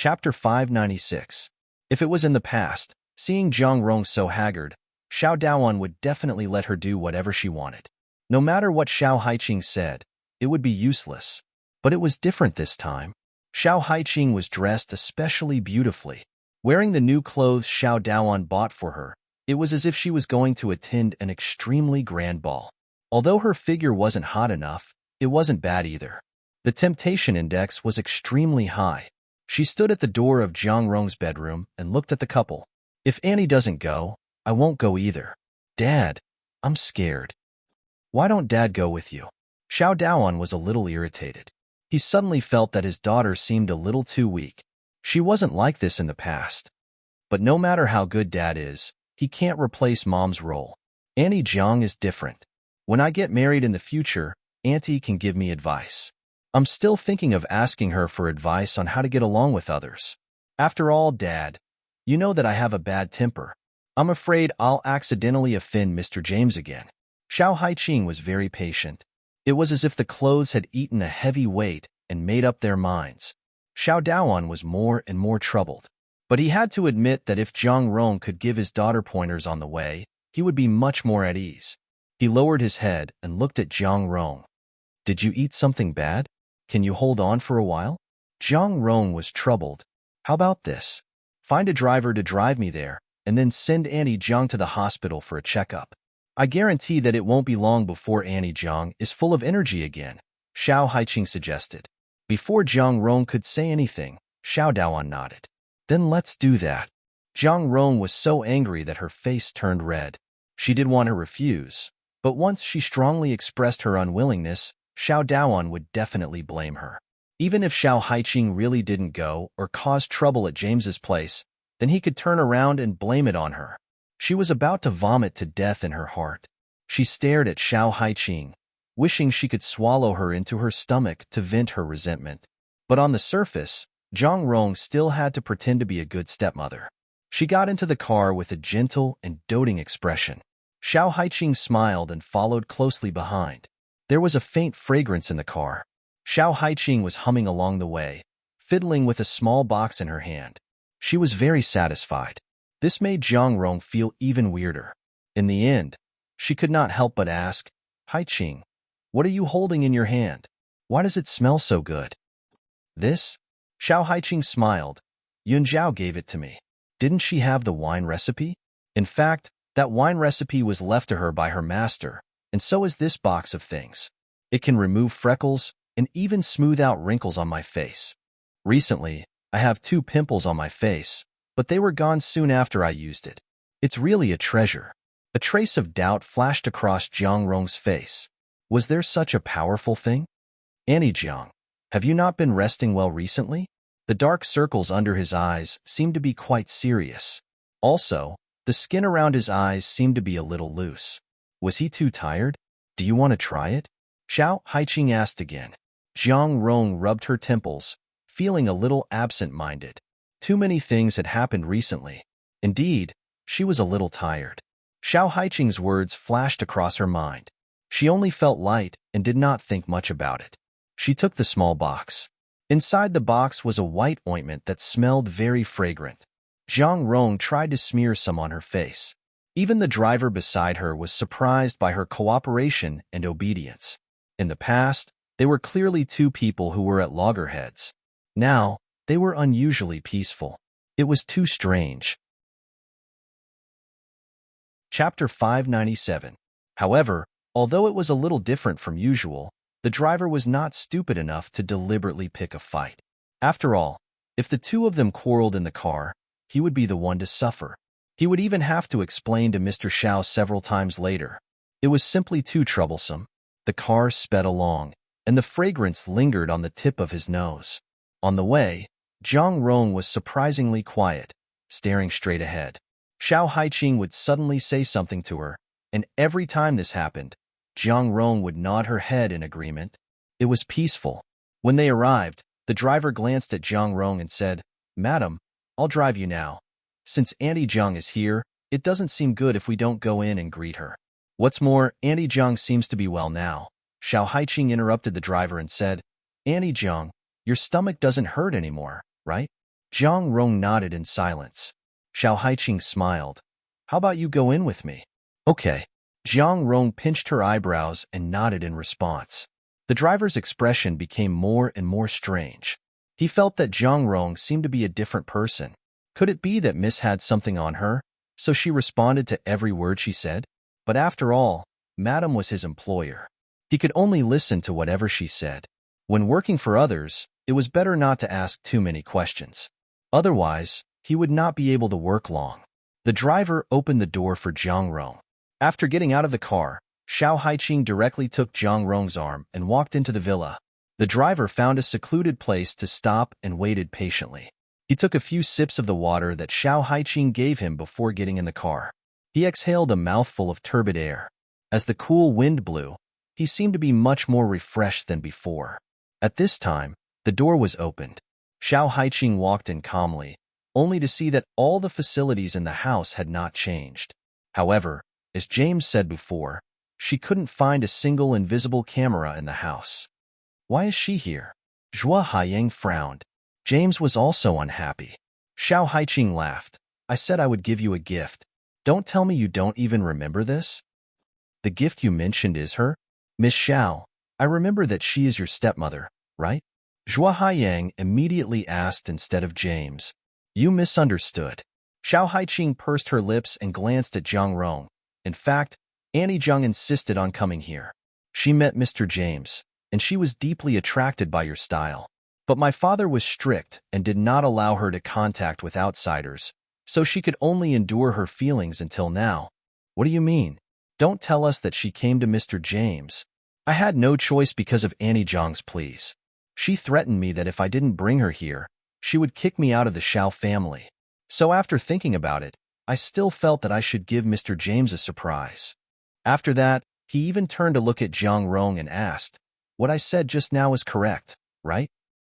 Chapter 596. If it was in the past, seeing Zhang Rong so haggard, Xiao Daoan would definitely let her do whatever she wanted. No matter what Xiao Haiqing said, it would be useless. But it was different this time. Xiao Haiqing was dressed especially beautifully. Wearing the new clothes Xiao Daoan bought for her, it was as if she was going to attend an extremely grand ball. Although her figure wasn't hot enough, it wasn't bad either. The temptation index was extremely high. She stood at the door of Zhang Rong's bedroom and looked at the couple. If Annie doesn't go, I won't go either. Dad, I'm scared. Why don't Dad go with you? Xiao Daoan was a little irritated. He suddenly felt that his daughter seemed a little too weak. She wasn't like this in the past. But no matter how good Dad is, he can't replace Mom's role. Annie Jiang is different. When I get married in the future, Auntie can give me advice. I'm still thinking of asking her for advice on how to get along with others. After all, Dad, you know that I have a bad temper. I'm afraid I'll accidentally offend Mr. James again. Xiao Haiqing was very patient. It was as if the clothes had eaten a heavy weight and made up their minds. Xiao Daoan was more and more troubled. But he had to admit that if Zhang Rong could give his daughter pointers on the way, he would be much more at ease. He lowered his head and looked at Zhang Rong. Did you eat something bad? Can you hold on for a while? Zhang Rong was troubled. How about this? Find a driver to drive me there, and then send Annie Jiang to the hospital for a checkup. I guarantee that it won't be long before Annie Jiang is full of energy again, Xiao Haiqing suggested. Before Zhang Rong could say anything, Xiao Daoan nodded. Then let's do that. Zhang Rong was so angry that her face turned red. She did want to refuse, but once she strongly expressed her unwillingness, Xiao Daoan would definitely blame her. Even if Xiao Haiqing really didn't go or caused trouble at James's place, then he could turn around and blame it on her. She was about to vomit to death in her heart. She stared at Xiao Haiqing, wishing she could swallow her into her stomach to vent her resentment. But on the surface, Zhang Rong still had to pretend to be a good stepmother. She got into the car with a gentle and doting expression. Xiao Haiqing smiled and followed closely behind. There was a faint fragrance in the car. Xiao Haiqing was humming along the way, fiddling with a small box in her hand. She was very satisfied. This made Zhang Rong feel even weirder. In the end, she could not help but ask, Haiqing, what are you holding in your hand? Why does it smell so good? This? Xiao Haiqing smiled. Yun Zhao gave it to me. Didn't she have the wine recipe? In fact, that wine recipe was left to her by her master, and so is this box of things. It can remove freckles and even smooth out wrinkles on my face. Recently, I have 2 pimples on my face, but they were gone soon after I used it. It's really a treasure. A trace of doubt flashed across Zhang Rong's face. Was there such a powerful thing? Annie Jiang, have you not been resting well recently? The dark circles under his eyes seemed to be quite serious. Also, the skin around his eyes seemed to be a little loose. Was he too tired? Do you want to try it? Xiao Haiqing asked again. Zhang Rong rubbed her temples, feeling a little absent-minded. Too many things had happened recently. Indeed, she was a little tired. Xiao Haiqing's words flashed across her mind. She only felt light and did not think much about it. She took the small box. Inside the box was a white ointment that smelled very fragrant. Zhang Rong tried to smear some on her face. Even the driver beside her was surprised by her cooperation and obedience. In the past, they were clearly 2 people who were at loggerheads. Now, they were unusually peaceful. It was too strange. Chapter 597. However, although it was a little different from usual, the driver was not stupid enough to deliberately pick a fight. After all, if the 2 of them quarreled in the car, he would be the one to suffer. He would even have to explain to Mr. Xiao several times later. It was simply too troublesome. The car sped along, and the fragrance lingered on the tip of his nose. On the way, Zhang Rong was surprisingly quiet, staring straight ahead. Xiao Haiqing would suddenly say something to her, and every time this happened, Zhang Rong would nod her head in agreement. It was peaceful. When they arrived, the driver glanced at Zhang Rong and said, Madam, I'll drive you now. Since Auntie Jiang is here, it doesn't seem good if we don't go in and greet her. What's more, Auntie Jiang seems to be well now. Xiao Haiqing interrupted the driver and said, Auntie Jiang, your stomach doesn't hurt anymore, right? Jiang Rong nodded in silence. Xiao Haiqing smiled. How about you go in with me? Okay. Jiang Rong pinched her eyebrows and nodded in response. The driver's expression became more and more strange. He felt that Jiang Rong seemed to be a different person. Could it be that Miss had something on her, so she responded to every word she said? But after all, Madam was his employer. He could only listen to whatever she said. When working for others, it was better not to ask too many questions. Otherwise, he would not be able to work long. The driver opened the door for Jiang Rong. After getting out of the car, Xiao Haiqing directly took Jiang Rong's arm and walked into the villa. The driver found a secluded place to stop and waited patiently. He took a few sips of the water that Xiao Haiqing gave him before getting in the car. He exhaled a mouthful of turbid air. As the cool wind blew, he seemed to be much more refreshed than before. At this time, the door was opened. Xiao Haiqing walked in calmly, only to see that all the facilities in the house had not changed. However, as James said before, she couldn't find a single invisible camera in the house. Why is she here? Zhua Haiyang frowned. James was also unhappy. Xiao Haiqing laughed. I said I would give you a gift. Don't tell me you don't even remember this? The gift you mentioned is her? Miss Xiao, I remember that she is your stepmother, right? Zhua Haiyang immediately asked instead of James. You misunderstood. Xiao Haiqing pursed her lips and glanced at Jiang Rong. In fact, Annie Zhang insisted on coming here. She met Mr. James, and she was deeply attracted by your style. But my father was strict and did not allow her to contact with outsiders, so she could only endure her feelings until now. What do you mean? Don't tell us that she came to Mr. James. I had no choice because of Annie Zhang's pleas. She threatened me that if I didn't bring her here, she would kick me out of the Xiao family. So after thinking about it, I still felt that I should give Mr. James a surprise. After that, he even turned to look at Jiang Rong and asked, what I said just now is correct, right?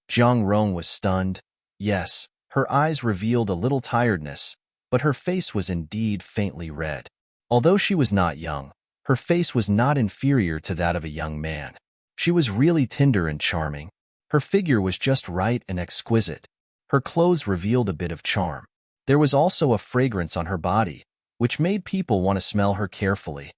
Jiang Rong was stunned. Yes, her eyes revealed a little tiredness, but her face was indeed faintly red. Although she was not young, her face was not inferior to that of a young man. She was really tender and charming. Her figure was just right and exquisite. Her clothes revealed a bit of charm. There was also a fragrance on her body, which made people want to smell her carefully.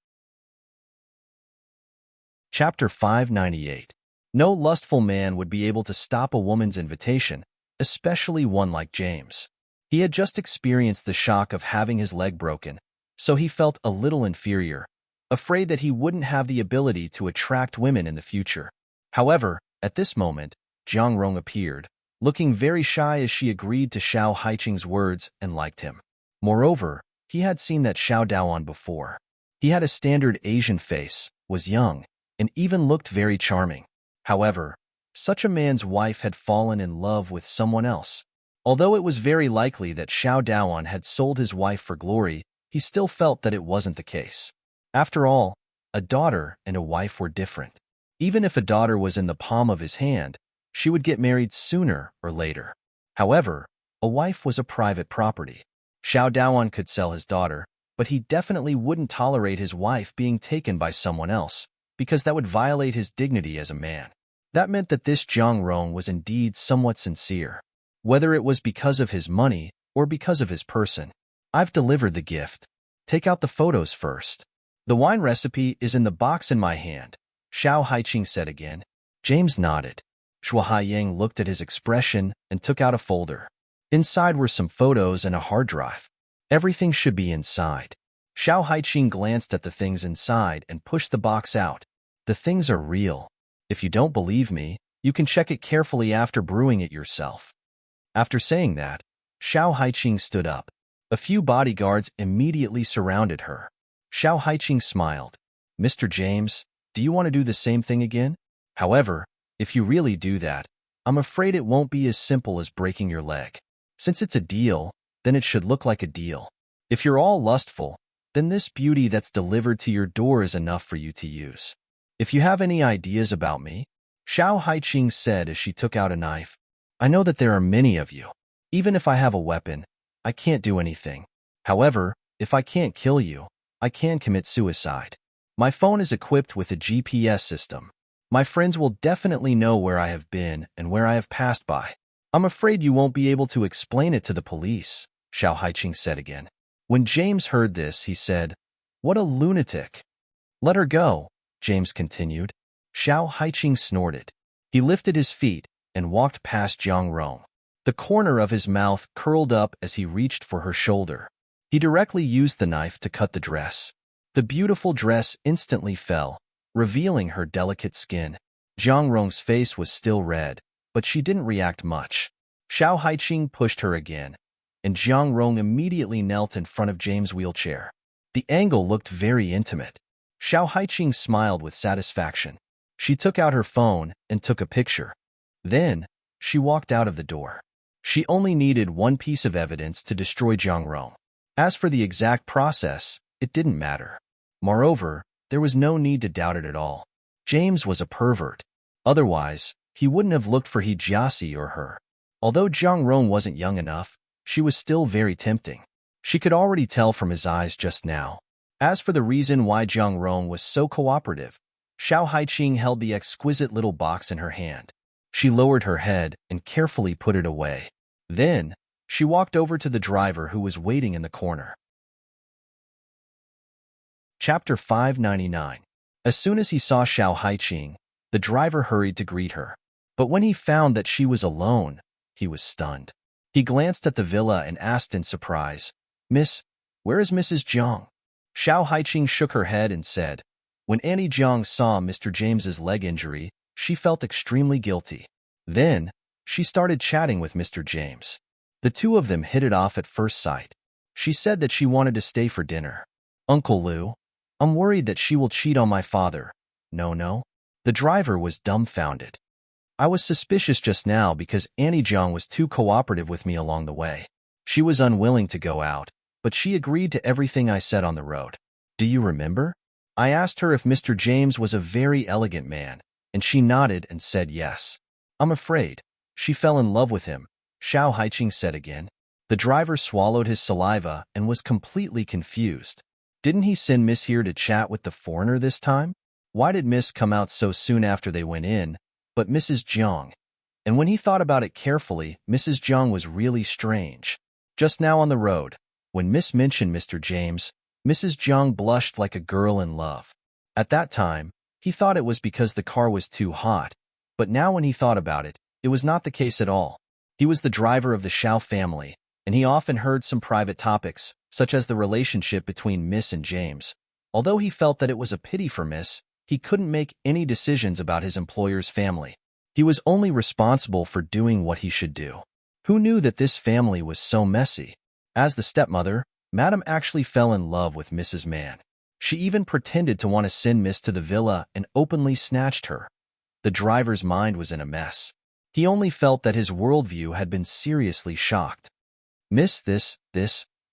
Chapter 598. No lustful man would be able to stop a woman's invitation, especially one like James. He had just experienced the shock of having his leg broken, so he felt a little inferior, afraid that he wouldn't have the ability to attract women in the future. However, at this moment, Jiang Rong appeared, looking very shy as she agreed to Xiao Haiqing's words and liked him. Moreover, he had seen that Xiao Daoan before. He had a standard Asian face, was young, and even looked very charming. However, such a man's wife had fallen in love with someone else. Although it was very likely that Xiao Daoan had sold his wife for glory, he still felt that it wasn't the case. After all, a daughter and a wife were different. Even if a daughter was in the palm of his hand, she would get married sooner or later. However, a wife was a private property. Xiao Daoan could sell his daughter, but he definitely wouldn't tolerate his wife being taken by someone else, because that would violate his dignity as a man. That meant that this Jiang Rong was indeed somewhat sincere. Whether it was because of his money or because of his person. I've delivered the gift. Take out the photos first. The wine recipe is in the box in my hand, Xiao Haiqing said again. James nodded. Zhua Haiyang looked at his expression and took out a folder. Inside were some photos and a hard drive. Everything should be inside. Xiao Haiqing glanced at the things inside and pushed the box out. The things are real. If you don't believe me, you can check it carefully after brewing it yourself. After saying that, Xiao Haiqing stood up. A few bodyguards immediately surrounded her. Xiao Haiqing smiled. Mr. James, do you want to do the same thing again? However, if you really do that, I'm afraid it won't be as simple as breaking your leg. Since it's a deal, then it should look like a deal. If you're all lustful, then this beauty that's delivered to your door is enough for you to use. If you have any ideas about me, Xiao Haiqing said as she took out a knife, I know that there are many of you. Even if I have a weapon, I can't do anything. However, if I can't kill you, I can commit suicide. My phone is equipped with a GPS system. My friends will definitely know where I have been and where I have passed by. I'm afraid you won't be able to explain it to the police, Xiao Haiqing said again. When James heard this, he said, "What a lunatic." "Let her go," James continued. Xiao Haiqing snorted. He lifted his feet and walked past Jiang Rong. The corner of his mouth curled up as he reached for her shoulder. He directly used the knife to cut the dress. The beautiful dress instantly fell, revealing her delicate skin. Jiang Rong's face was still red, but she didn't react much. Xiao Haiqing pushed her again, and Jiang Rong immediately knelt in front of James' wheelchair. The angle looked very intimate. Xiao Haiqing smiled with satisfaction. She took out her phone and took a picture. Then, she walked out of the door. She only needed one piece of evidence to destroy Jiang Rong. As for the exact process, it didn't matter. Moreover, there was no need to doubt it at all. James was a pervert. Otherwise, he wouldn't have looked for Jiasi or her. Although Jiang Rong wasn't young enough, she was still very tempting. She could already tell from his eyes just now. As for the reason why Jiang Rong was so cooperative, Xiao Haiqing held the exquisite little box in her hand. She lowered her head and carefully put it away. Then, she walked over to the driver who was waiting in the corner. Chapter 599. As soon as he saw Xiao Haiqing, the driver hurried to greet her. But when he found that she was alone, he was stunned. He glanced at the villa and asked in surprise, "Miss, where is Mrs. Jiang?" Xiao Haiqing shook her head and said, "When Annie Jiang saw Mr. James's leg injury, she felt extremely guilty. Then, she started chatting with Mr. James. The two of them hit it off at first sight. She said that she wanted to stay for dinner. Uncle Liu, I'm worried that she will cheat on my father." No. The driver was dumbfounded. "I was suspicious just now because Annie Jiang was too cooperative with me along the way. She was unwilling to go out, but she agreed to everything I said on the road. Do you remember? I asked her if Mr. James was a very elegant man, and she nodded and said yes. I'm afraid she fell in love with him," Xiao Haiqing said again. The driver swallowed his saliva and was completely confused. Didn't he send Miss here to chat with the foreigner this time? Why did Miss come out so soon after they went in, but Mrs. Jiang? And when he thought about it carefully, Mrs. Jiang was really strange. Just now on the road, when Miss mentioned Mr. James, Mrs. Jiang blushed like a girl in love. At that time, he thought it was because the car was too hot, but now when he thought about it, it was not the case at all. He was the driver of the Xiao family, and he often heard some private topics, such as the relationship between Miss and James. Although he felt that it was a pity for Miss, he couldn't make any decisions about his employer's family. He was only responsible for doing what he should do. Who knew that this family was so messy? As the stepmother, Madame actually fell in love with Mrs. Mann. She even pretended to want to send Miss to the villa and openly snatched her. The driver's mind was in a mess. He only felt that his worldview had been seriously shocked. "Miss, this,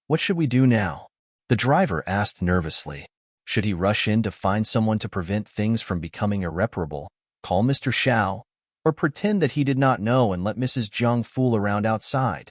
what should we do now?" The driver asked nervously. Should he rush in to find someone to prevent things from becoming irreparable, call Mr. Xiao, or pretend that he did not know and let Mrs. Jiang fool around outside?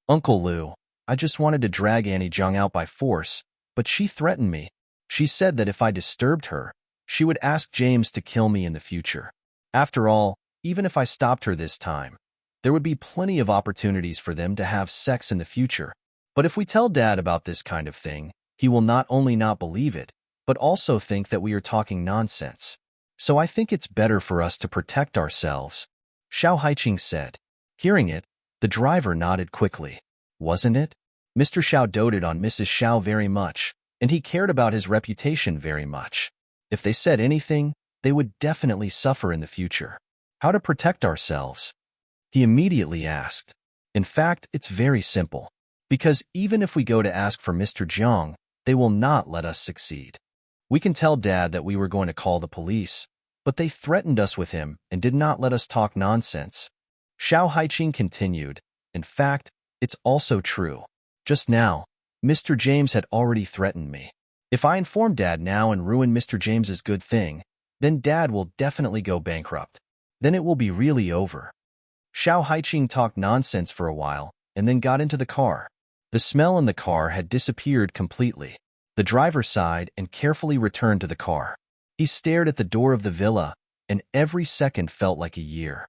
"Uncle Liu, I just wanted to drag Annie Jiang out by force, but she threatened me. She said that if I disturbed her, she would ask James to kill me in the future. After all, even if I stopped her this time, there would be plenty of opportunities for them to have sex in the future. But if we tell Dad about this kind of thing, he will not only not believe it, but also think that we are talking nonsense. So I think it's better for us to protect ourselves," Xiao Haiqing said. Hearing it, the driver nodded quickly. Wasn't it? Mr. Xiao doted on Mrs. Xiao very much, and he cared about his reputation very much. If they said anything, they would definitely suffer in the future. How to protect ourselves? He immediately asked. In fact, it's very simple. Because even if we go to ask for Mr. Jiang, they will not let us succeed. We can tell Dad that we were going to call the police, but they threatened us with him and did not let us talk nonsense. Xiao Haiqing continued. In fact, it's also true. Just now, Mr. James had already threatened me. If I inform Dad now and ruin Mr. James's good thing, then Dad will definitely go bankrupt. Then it will be really over. Xiao Haiqing talked nonsense for a while and then got into the car. The smell in the car had disappeared completely. The driver sighed and carefully returned to the car. He stared at the door of the villa, and every second felt like a year.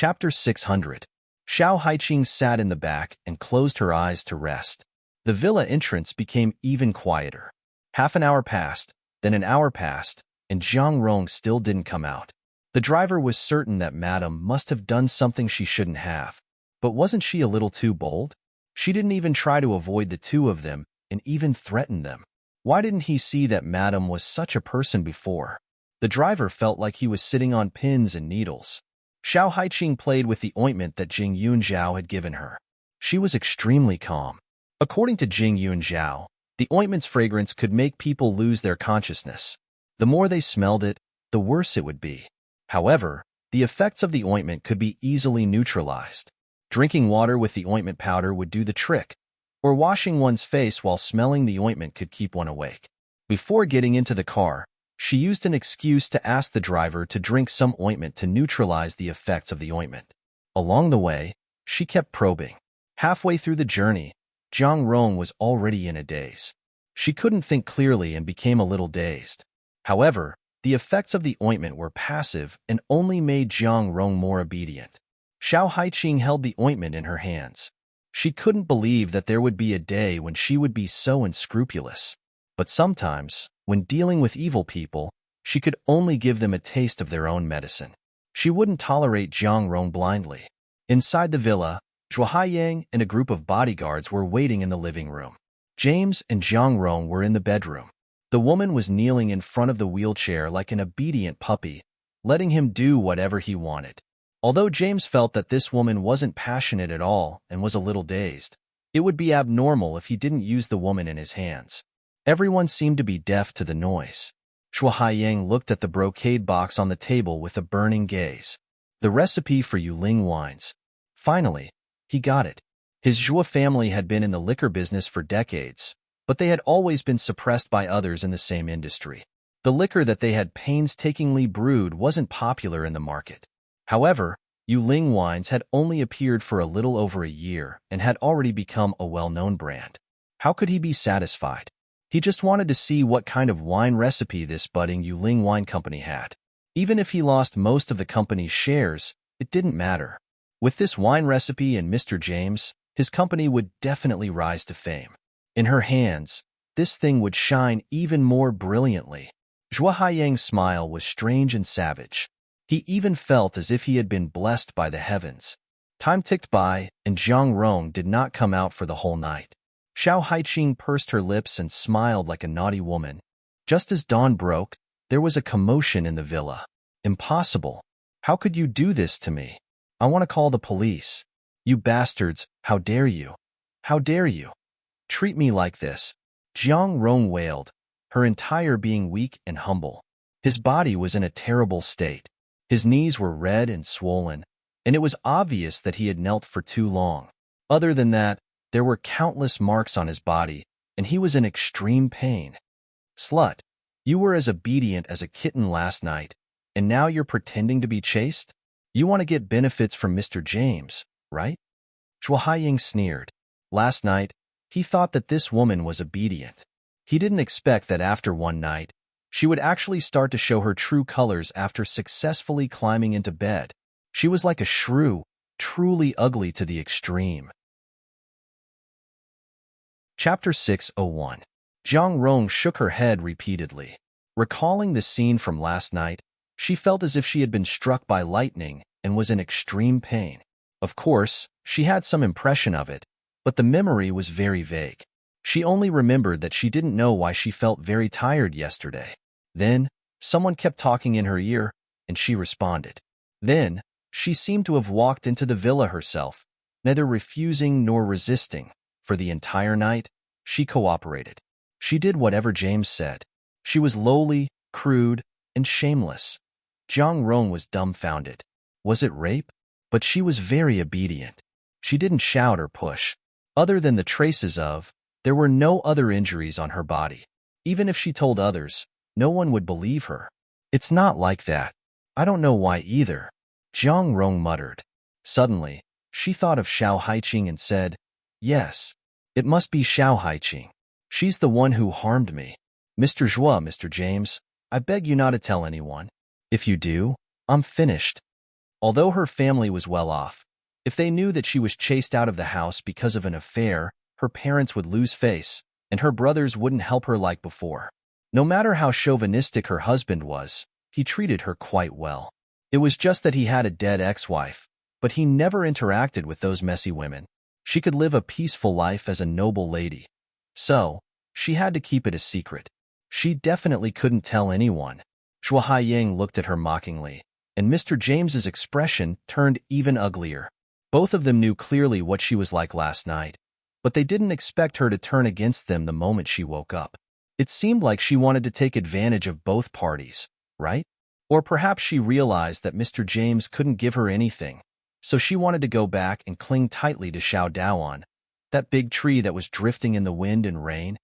Chapter 600. Xiao Haiqing sat in the back and closed her eyes to rest. The villa entrance became even quieter. Half an hour passed, then an hour passed, and Zhang Rong still didn't come out. The driver was certain that Madame must have done something she shouldn't have. But wasn't she a little too bold? She didn't even try to avoid the two of them and even threaten them. Why didn't he see that Madame was such a person before? The driver felt like he was sitting on pins and needles. Xiao Haiqing played with the ointment that Jing Yunzhao had given her. She was extremely calm. According to Jing Yunzhao, the ointment's fragrance could make people lose their consciousness. The more they smelled it, the worse it would be. However, the effects of the ointment could be easily neutralized. Drinking water with the ointment powder would do the trick, or washing one's face while smelling the ointment could keep one awake. Before getting into the car, she used an excuse to ask the driver to drink some ointment to neutralize the effects of the ointment. Along the way, she kept probing. Halfway through the journey, Zhang Rong was already in a daze. She couldn't think clearly and became a little dazed. However, the effects of the ointment were passive and only made Zhang Rong more obedient. Xiao Haiqing held the ointment in her hands. She couldn't believe that there would be a day when she would be so unscrupulous. But sometimes, when dealing with evil people, she could only give them a taste of their own medicine. She wouldn't tolerate Zhang Rong blindly. Inside the villa, Zhuo Haiyang and a group of bodyguards were waiting in the living room. James and Zhang Rong were in the bedroom. The woman was kneeling in front of the wheelchair like an obedient puppy, letting him do whatever he wanted. Although James felt that this woman wasn't passionate at all and was a little dazed, it would be abnormal if he didn't use the woman in his hands. Everyone seemed to be deaf to the noise. Zhuo Haiyang looked at the brocade box on the table with a burning gaze. The recipe for Yuling wines. Finally, he got it. His Zhuo family had been in the liquor business for decades, but they had always been suppressed by others in the same industry. The liquor that they had painstakingly brewed wasn't popular in the market. However, Yuling wines had only appeared for a little over a year and had already become a well-known brand. How could he be satisfied? He just wanted to see what kind of wine recipe this budding Yuling wine company had. Even if he lost most of the company's shares, it didn't matter. With this wine recipe and Mr. James, his company would definitely rise to fame. In her hands, this thing would shine even more brilliantly. Zhuo Haiyang's smile was strange and savage. He even felt as if he had been blessed by the heavens. Time ticked by, and Zhang Rong did not come out for the whole night. Xiao Haiqing pursed her lips and smiled like a naughty woman. Just as dawn broke, there was a commotion in the villa. Impossible. How could you do this to me? I want to call the police. You bastards, how dare you? How dare you? Treat me like this. Zhang Rong wailed, her entire being weak and humble. His body was in a terrible state. His knees were red and swollen, and it was obvious that he had knelt for too long. Other than that, there were countless marks on his body, and he was in extreme pain. Slut, you were as obedient as a kitten last night, and now you're pretending to be chaste? You want to get benefits from Mr. James, right? Zhuo Haiyang sneered. Last night, he thought that this woman was obedient. He didn't expect that after one night, she would actually start to show her true colors after successfully climbing into bed. She was like a shrew, truly ugly to the extreme. Chapter 601. Zhang Rong shook her head repeatedly. Recalling the scene from last night, she felt as if she had been struck by lightning and was in extreme pain. Of course, she had some impression of it, but the memory was very vague. She only remembered that she didn't know why she felt very tired yesterday. Then, someone kept talking in her ear, and she responded. Then, she seemed to have walked into the villa herself, neither refusing nor resisting. For the entire night, she cooperated. She did whatever James said. She was lowly, crude, and shameless. Zhang Rong was dumbfounded. Was it rape? But she was very obedient. She didn't shout or push. Other than the traces of, there were no other injuries on her body. Even if she told others, no one would believe her. It's not like that. I don't know why either. Zhang Rong muttered. Suddenly, she thought of Xiao Haiqing and said, yes, it must be Xiao Haiqing. She's the one who harmed me. Mr. Zhuo, Mr. James, I beg you not to tell anyone. If you do, I'm finished. Although her family was well off, if they knew that she was chased out of the house because of an affair, her parents would lose face, and her brothers wouldn't help her like before. No matter how chauvinistic her husband was, he treated her quite well. It was just that he had a dead ex-wife, but he never interacted with those messy women. She could live a peaceful life as a noble lady. So, she had to keep it a secret. She definitely couldn't tell anyone. Zhua Haiying looked at her mockingly, and Mr. James's expression turned even uglier. Both of them knew clearly what she was like last night, but they didn't expect her to turn against them the moment she woke up. It seemed like she wanted to take advantage of both parties, right? Or perhaps she realized that Mr. James couldn't give her anything, so she wanted to go back and cling tightly to Xiao Daoan, that big tree that was drifting in the wind and rain.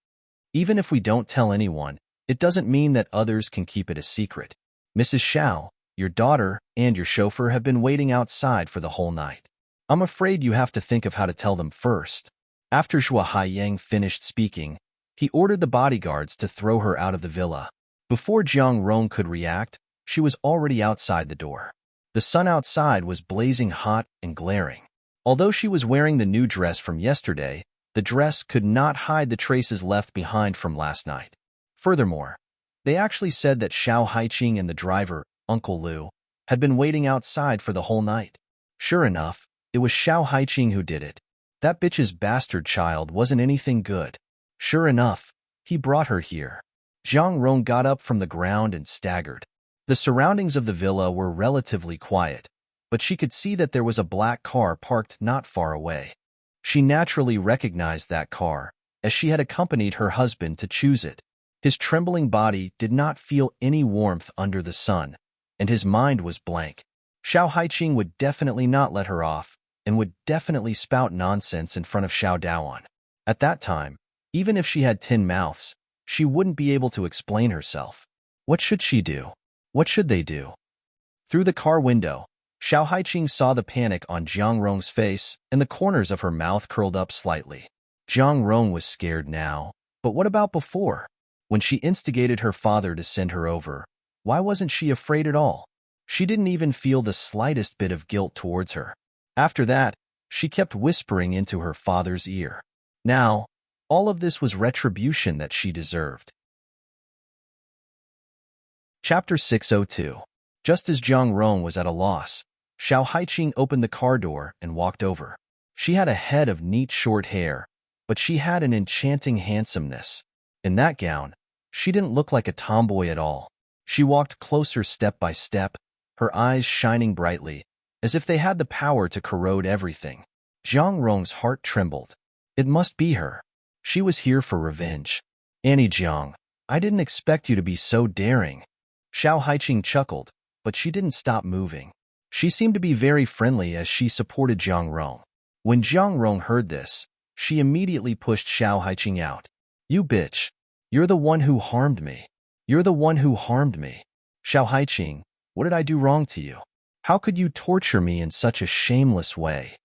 Even if we don't tell anyone, it doesn't mean that others can keep it a secret. Mrs. Xiao, your daughter and your chauffeur have been waiting outside for the whole night. I'm afraid you have to think of how to tell them first. After Zhua Haiying finished speaking, he ordered the bodyguards to throw her out of the villa. Before Jiang Rong could react, she was already outside the door. The sun outside was blazing hot and glaring. Although she was wearing the new dress from yesterday, the dress could not hide the traces left behind from last night. Furthermore, they actually said that Xiao Haiqing and the driver, Uncle Liu, had been waiting outside for the whole night. Sure enough, it was Xiao Haiqing who did it. That bitch's bastard child wasn't anything good. Sure enough, he brought her here. Jiang Rong got up from the ground and staggered. The surroundings of the villa were relatively quiet, but she could see that there was a black car parked not far away. She naturally recognized that car, as she had accompanied her husband to choose it. His trembling body did not feel any warmth under the sun, and his mind was blank. Xiao Haiqing would definitely not let her off, and would definitely spout nonsense in front of Xiao Daoan. At that time, even if she had 10 mouths, she wouldn't be able to explain herself. What should she do? What should they do? Through the car window, Xiao Haiqing saw the panic on Jiang Rong's face, and the corners of her mouth curled up slightly. Jiang Rong was scared now, but what about before? When she instigated her father to send her over, why wasn't she afraid at all? She didn't even feel the slightest bit of guilt towards her. After that, she kept whispering into her father's ear. Now, all of this was retribution that she deserved. Chapter 602. Just as Jiang Rong was at a loss, Xiao Haiqing opened the car door and walked over. She had a head of neat short hair, but she had an enchanting handsomeness. In that gown, she didn't look like a tomboy at all. She walked closer step by step, her eyes shining brightly, as if they had the power to corrode everything. Jiang Rong's heart trembled. It must be her. She was here for revenge. Annie Jiang, I didn't expect you to be so daring. Xiao Haiqing chuckled, but she didn't stop moving. She seemed to be very friendly as she supported Jiang Rong. When Jiang Rong heard this, she immediately pushed Xiao Haiqing out. You bitch. You're the one who harmed me. You're the one who harmed me. Xiao Haiqing, what did I do wrong to you? How could you torture me in such a shameless way?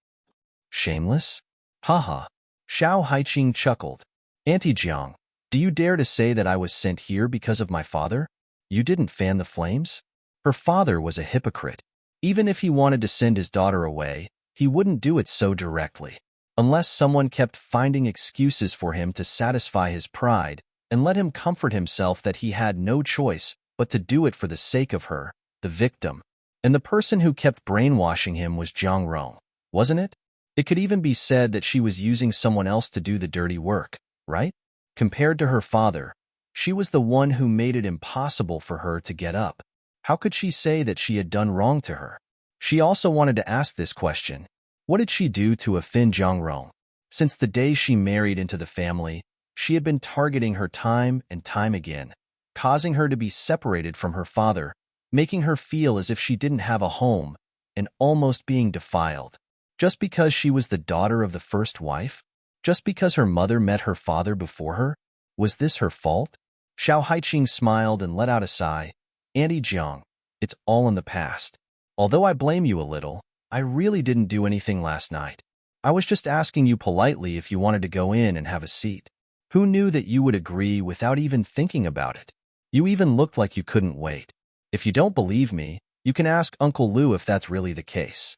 Shameless? Haha. Xiao Haiqing chuckled. Auntie Jiang, do you dare to say that I was sent here because of my father? You didn't fan the flames? Her father was a hypocrite. Even if he wanted to send his daughter away, he wouldn't do it so directly. Unless someone kept finding excuses for him to satisfy his pride and let him comfort himself that he had no choice but to do it for the sake of her, the victim. And the person who kept brainwashing him was Jiang Rong, wasn't it? It could even be said that she was using someone else to do the dirty work, right? Compared to her father, she was the one who made it impossible for her to get up. How could she say that she had done wrong to her? She also wanted to ask this question. What did she do to offend Jiang Rong? Since the day she married into the family, she had been targeting her time and time again, causing her to be separated from her father, making her feel as if she didn't have a home, and almost being defiled. Just because she was the daughter of the first wife? Just because her mother met her father before her? Was this her fault? Xiao Haiqing smiled and let out a sigh. Auntie Jiang, it's all in the past. Although I blame you a little, I really didn't do anything last night. I was just asking you politely if you wanted to go in and have a seat. Who knew that you would agree without even thinking about it? You even looked like you couldn't wait. If you don't believe me, You can ask Uncle Lou if that's really the case.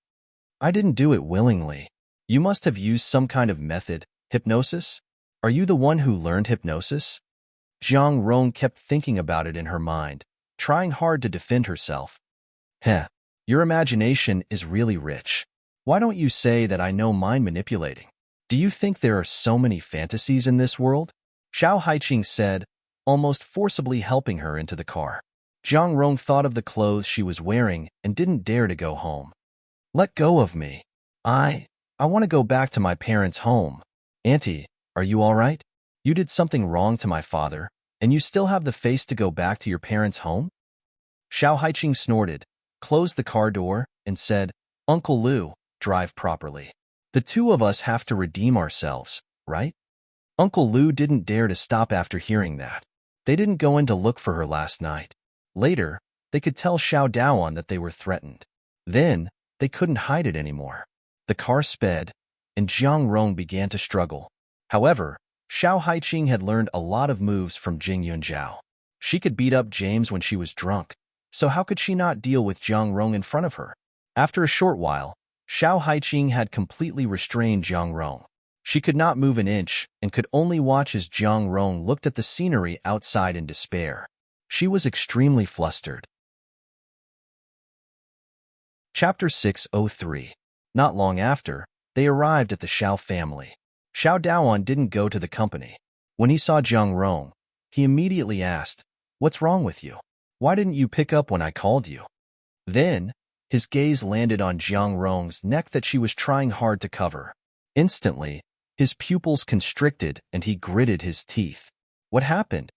I didn't do it willingly. You must have used some kind of method, hypnosis? Are you the one who learned hypnosis? Jiang Rong kept thinking about it in her mind, trying hard to defend herself. Heh, your imagination is really rich. Why don't you say that I know mind manipulating? Do you think there are so many fantasies in this world? Xiao Haiqing said, almost forcibly helping her into the car. Jiang Rong thought of the clothes she was wearing and didn't dare to go home. Let go of me. I want to go back to my parents' home. Auntie, are you all right? You did something wrong to my father, and you still have the face to go back to your parents' home? Xiao Haiqing snorted, closed the car door, and said, Uncle Lou, drive properly. The two of us have to redeem ourselves, right? Uncle Lou didn't dare to stop after hearing that. They didn't go in to look for her last night. Later, they could tell Xiao Daoan that they were threatened. Then, they couldn't hide it anymore. The car sped, and Jiang Rong began to struggle. However, Xiao Haiqing had learned a lot of moves from Jing Yunjiao. She could beat up James when she was drunk, so how could she not deal with Jiang Rong in front of her? After a short while, Xiao Haiqing had completely restrained Jiang Rong. She could not move an inch and could only watch as Jiang Rong looked at the scenery outside in despair. She was extremely flustered. Chapter 603. Not long after, they arrived at the Xiao family. Xiao Daoan didn't go to the company. When he saw Jiang Rong, he immediately asked, What's wrong with you? Why didn't you pick up when I called you? Then, his gaze landed on Jiang Rong's neck that she was trying hard to cover. Instantly, his pupils constricted and he gritted his teeth. What happened?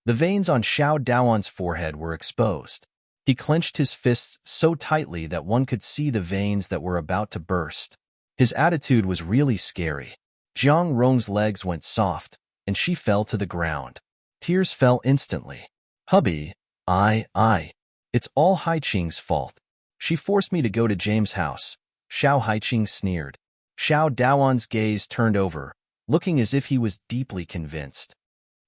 The veins on Xiao Daoan's forehead were exposed. He clenched his fists so tightly that one could see the veins that were about to burst. His attitude was really scary. Jiang Rong's legs went soft, and she fell to the ground. Tears fell instantly. Hubby, it's all Haiqing's fault. She forced me to go to James' house. Xiao Haiqing sneered. Xiao Daoan's gaze turned over, looking as if he was deeply convinced.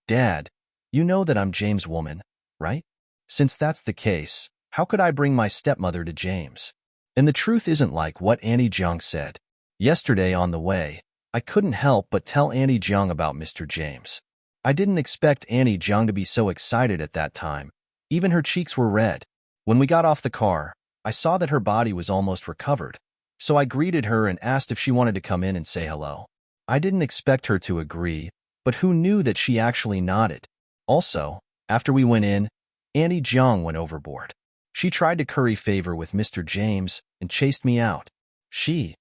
Dad, you know that I'm James' woman, right? Since that's the case, how could I bring my stepmother to James? And the truth isn't like what Auntie Jiang said. Yesterday on the way, I couldn't help but tell Auntie Jiang about Mr. James. I didn't expect Auntie Jiang to be so excited at that time. Even her cheeks were red. When we got off the car, I saw that her body was almost recovered. So I greeted her and asked if she wanted to come in and say hello. I didn't expect her to agree, but who knew that she actually nodded? Also, after we went in, Auntie Jiang went overboard. She tried to curry favor with Mr. James and chased me out. She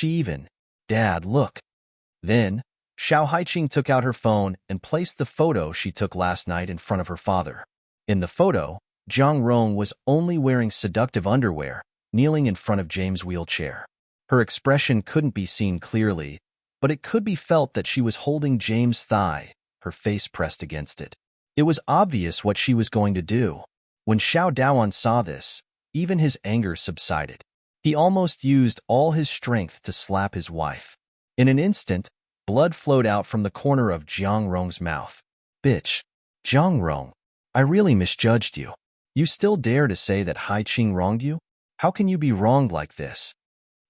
even. Dad, look. Then, Xiao Haiqing took out her phone and placed the photo she took last night in front of her father. In the photo, Jiang Rong was only wearing seductive underwear, kneeling in front of James' wheelchair. Her expression couldn't be seen clearly, but it could be felt that she was holding James' thigh, her face pressed against it. It was obvious what she was going to do. When Xiao Daoan saw this, even his anger subsided. He almost used all his strength to slap his wife. In an instant, blood flowed out from the corner of Jiang Rong's mouth. Bitch. Jiang Rong, I really misjudged you. You still dare to say that Haiqing wronged you? How can you be wronged like this?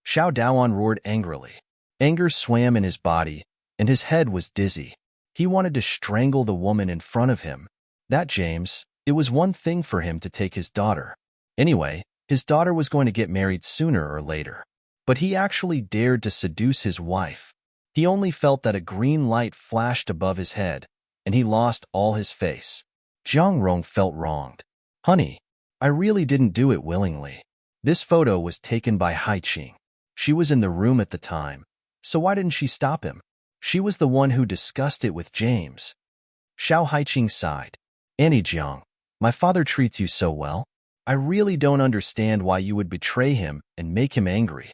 Xiao Daoan roared angrily. Anger swam in his body, and his head was dizzy. He wanted to strangle the woman in front of him. That James, it was one thing for him to take his daughter. Anyway, his daughter was going to get married sooner or later. But he actually dared to seduce his wife. He only felt that a green light flashed above his head, and he lost all his face. Jiang Rong felt wronged. Honey, I really didn't do it willingly. This photo was taken by Haiqing. She was in the room at the time, so why didn't she stop him? She was the one who discussed it with James. Xiao Haiqing sighed. Auntie Jiang, my father treats you so well. I really don't understand why you would betray him and make him angry.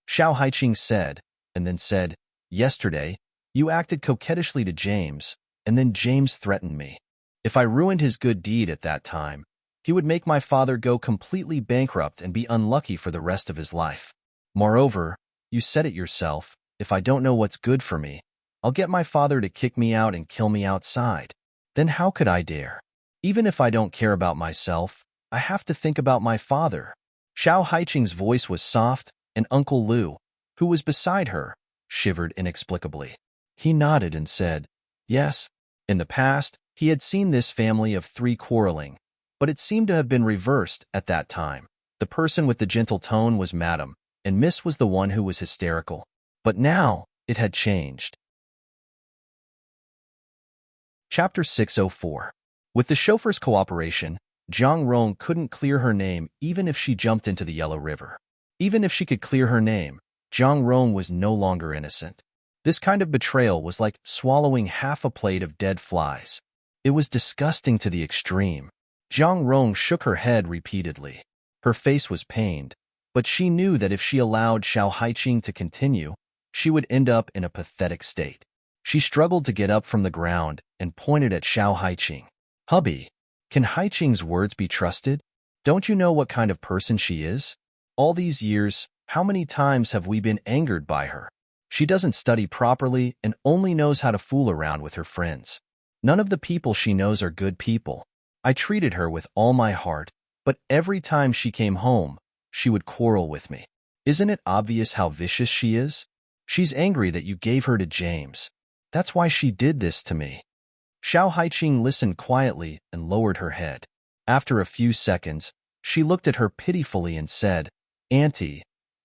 Xiao Haiqing said, and then said, Yesterday, you acted coquettishly to James, and then James threatened me. If I ruined his good deed at that time, he would make my father go completely bankrupt and be unlucky for the rest of his life. Moreover, you said it yourself, if I don't know what's good for me, I'll get my father to kick me out and kill me outside. Then how could I dare? Even if I don't care about myself, I have to think about my father. Xiao Haiqing's voice was soft, and Uncle Lu, who was beside her, shivered inexplicably. He nodded and said, "Yes." In the past, he had seen this family of three quarreling, but it seemed to have been reversed at that time. The person with the gentle tone was Madam, and Miss was the one who was hysterical. But now, it had changed. Chapter 604. With the chauffeur's cooperation, Zhang Rong couldn't clear her name even if she jumped into the Yellow River. Even if she could clear her name, Zhang Rong was no longer innocent. This kind of betrayal was like swallowing half a plate of dead flies. It was disgusting to the extreme. Zhang Rong shook her head repeatedly. Her face was pained, but she knew that if she allowed Xiao Haiqing to continue, she would end up in a pathetic state. She struggled to get up from the ground and pointed at Xiao Haiqing. "Hubby, can Haiqing's words be trusted? Don't you know what kind of person she is? All these years, how many times have we been angered by her? She doesn't study properly and only knows how to fool around with her friends. None of the people she knows are good people. I treated her with all my heart, but every time she came home, she would quarrel with me. Isn't it obvious how vicious she is? She's angry that you gave her to James. That's why she did this to me." Xiao Haiqing listened quietly and lowered her head. After a few seconds, she looked at her pitifully and said, "Auntie,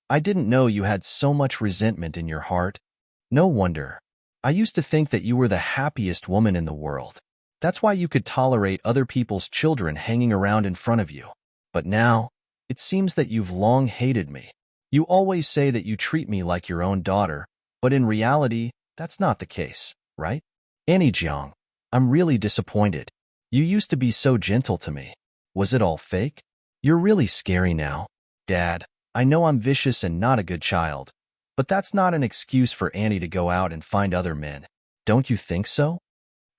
I didn't know you had so much resentment in your heart. No wonder. I used to think that you were the happiest woman in the world. That's why you could tolerate other people's children hanging around in front of you. But now, it seems that you've long hated me. You always say that you treat me like your own daughter, but in reality, that's not the case, right? Annie Jiang, I'm really disappointed. You used to be so gentle to me. Was it all fake? You're really scary now. Dad, I know I'm vicious and not a good child, but that's not an excuse for Annie to go out and find other men. Don't you think so?"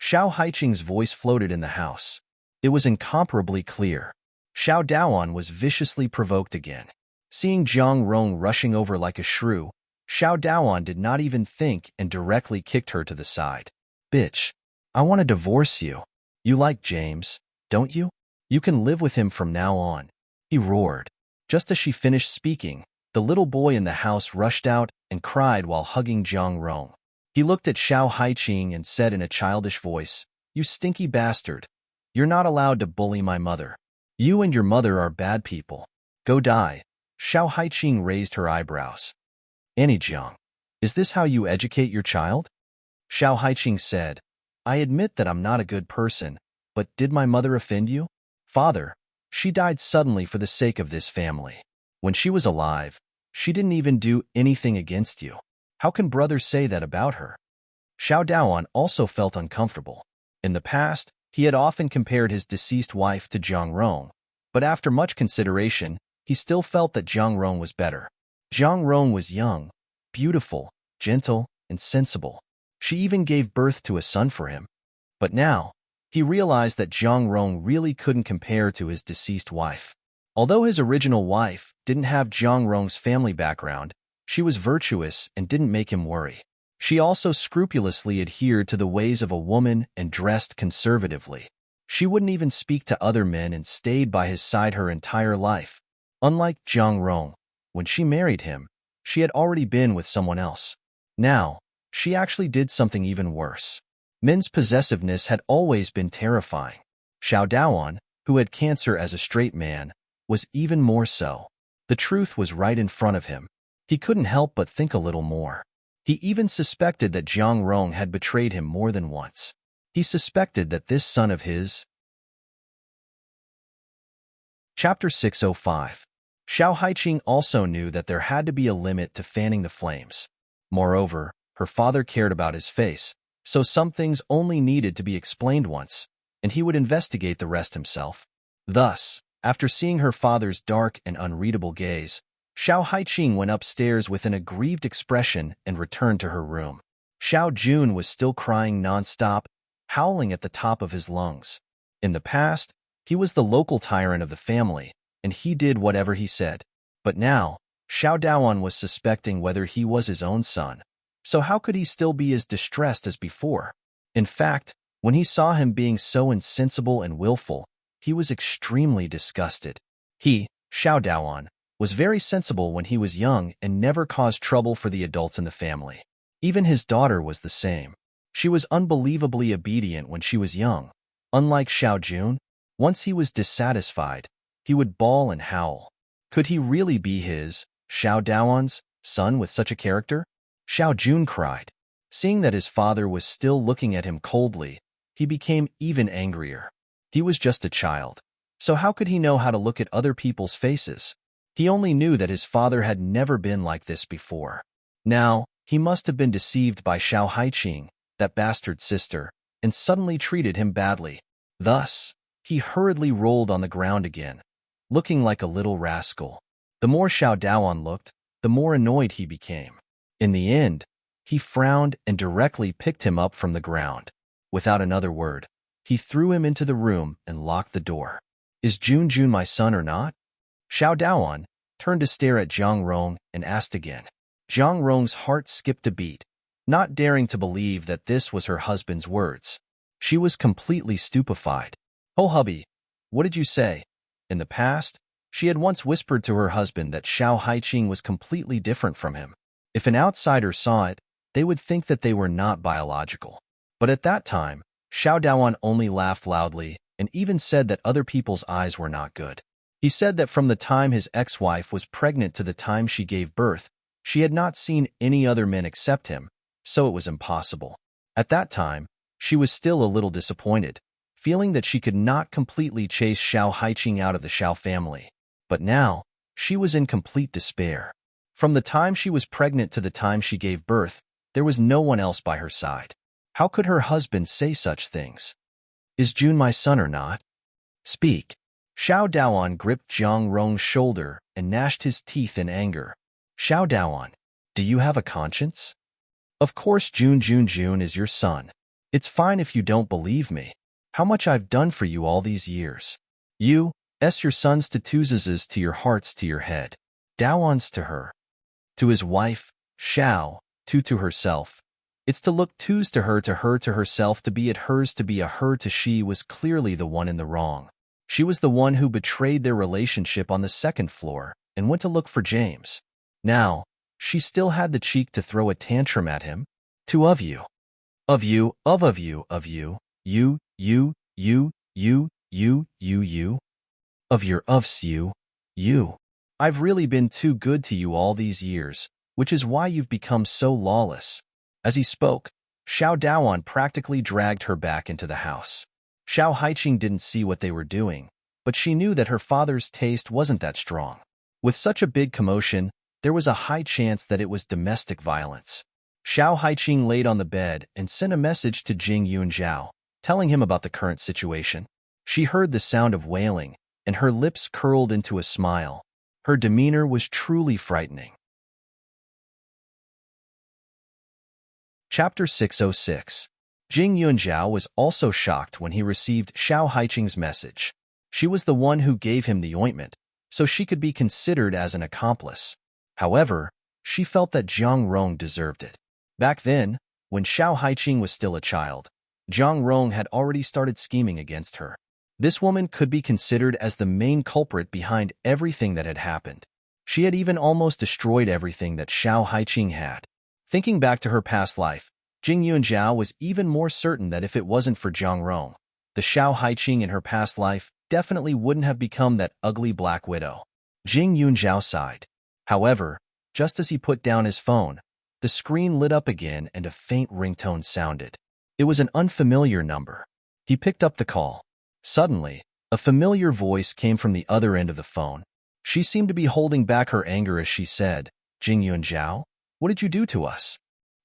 Xiao Haiqing's voice floated in the house. It was incomparably clear. Xiao Daoan was viciously provoked again. Seeing Zhang Rong rushing over like a shrew, Xiao Daoan did not even think and directly kicked her to the side. "Bitch, I want to divorce you. You like James, don't you? You can live with him from now on," he roared. Just as she finished speaking, the little boy in the house rushed out and cried while hugging Zhang Rong. He looked at Xiao Haiqing and said in a childish voice, "You stinky bastard. You're not allowed to bully my mother. You and your mother are bad people. Go die." Xiao Haiqing raised her eyebrows. "Annie Jiang, is this how you educate your child?" Xiao Haiqing said, "I admit that I'm not a good person, but did my mother offend you?" "Father, she died suddenly for the sake of this family. When she was alive, she didn't even do anything against you. How can brothers say that about her?" Xiao Daoan also felt uncomfortable. In the past, he had often compared his deceased wife to Zhang Rong, but after much consideration, he still felt that Zhang Rong was better. Zhang Rong was young, beautiful, gentle, and sensible. She even gave birth to a son for him. But now, he realized that Zhang Rong really couldn't compare to his deceased wife. Although his original wife didn't have Zhang Rong's family background, she was virtuous and didn't make him worry. She also scrupulously adhered to the ways of a woman and dressed conservatively. She wouldn't even speak to other men and stayed by his side her entire life. Unlike Zhang Rong, when she married him, she had already been with someone else. Now, she actually did something even worse. Men's possessiveness had always been terrifying. Xiao Daoan, who had cancer as a straight man, was even more so. The truth was right in front of him. He couldn't help but think a little more. He even suspected that Zhang Rong had betrayed him more than once. He suspected that this son of his... Chapter 605. Xiao Haiqing also knew that there had to be a limit to fanning the flames. Moreover, her father cared about his face, so some things only needed to be explained once, and he would investigate the rest himself. Thus, after seeing her father's dark and unreadable gaze, Xiao Haiqing went upstairs with an aggrieved expression and returned to her room. Xiao Jun was still crying nonstop, howling at the top of his lungs. In the past, he was the local tyrant of the family, and he did whatever he said. But now, Xiao Daoan was suspecting whether he was his own son. So how could he still be as distressed as before? In fact, when he saw him being so insensible and willful, he was extremely disgusted. He, Xiao Daoan, was very sensible when he was young and never caused trouble for the adults in the family. Even his daughter was the same. She was unbelievably obedient when she was young. Unlike Xiao Jun, once he was dissatisfied, he would bawl and howl. Could he really be his, Xiao Daoan's, son with such a character? Xiao Jun cried. Seeing that his father was still looking at him coldly, he became even angrier. He was just a child, so how could he know how to look at other people's faces? He only knew that his father had never been like this before. Now, he must have been deceived by Xiao Haiqing, that bastard sister, and suddenly treated him badly. Thus, he hurriedly rolled on the ground again, looking like a little rascal. The more Xiao Daoan looked, the more annoyed he became. In the end, he frowned and directly picked him up from the ground. Without another word, he threw him into the room and locked the door. Is Jun my son or not? Xiao Daoan turned to stare at Zhang Rong and asked again. Zhang Rong's heart skipped a beat, not daring to believe that this was her husband's words. She was completely stupefied. Oh hubby, what did you say? In the past, she had once whispered to her husband that Xiao Haiqing was completely different from him. If an outsider saw it, they would think that they were not biological. But at that time, Xiao Daoan only laughed loudly and even said that other people's eyes were not good. He said that from the time his ex-wife was pregnant to the time she gave birth, she had not seen any other men except him, so it was impossible. At that time, she was still a little disappointed, feeling that she could not completely chase Xiao Haiqing out of the Xiao family. But now, she was in complete despair. From the time she was pregnant to the time she gave birth, there was no one else by her side. How could her husband say such things? Is Jun my son or not? Speak. Xiao Daoan gripped Zhang Rong's shoulder and gnashed his teeth in anger. Xiao Daoan, do you have a conscience? Of course Jun is your son. It's fine if you don't believe me. How much I've done for you all these years. You, your sons to Tuz's to your hearts to your head. Daoan's to her. To his wife, Xiao, to herself. It's to look Tuz to her to herself to be at hers to be a her to she was clearly the one in the wrong. She was the one who betrayed their relationship on the second floor and went to look for James. Now, she still had the cheek to throw a tantrum at him. Two of you. Of you. You. Of your ofs you. I've really been too good to you all these years, which is why you've become so lawless. As he spoke, Xiao Daoan practically dragged her back into the house. Xiao Haiqing didn't see what they were doing, but she knew that her father's taste wasn't that strong. With such a big commotion, there was a high chance that it was domestic violence. Xiao Haiqing laid on the bed and sent a message to Jing Yunzhao, telling him about the current situation. She heard the sound of wailing, and her lips curled into a smile. Her demeanor was truly frightening. Chapter 606. Jing Yunzhao was also shocked when he received Xiao Haiqing's message. She was the one who gave him the ointment, so she could be considered as an accomplice. However, she felt that Zhang Rong deserved it. Back then, when Xiao Haiqing was still a child, Zhang Rong had already started scheming against her. This woman could be considered as the main culprit behind everything that had happened. She had even almost destroyed everything that Xiao Haiqing had. Thinking back to her past life, Jing Yunzhao was even more certain that if it wasn't for Zhang Rong, the Xiao Haiqing in her past life definitely wouldn't have become that ugly black widow. Jing Yunzhao sighed. However, just as he put down his phone, the screen lit up again and a faint ringtone sounded. It was an unfamiliar number. He picked up the call. Suddenly, a familiar voice came from the other end of the phone. She seemed to be holding back her anger as she said, Jing Yunzhao, what did you do to us?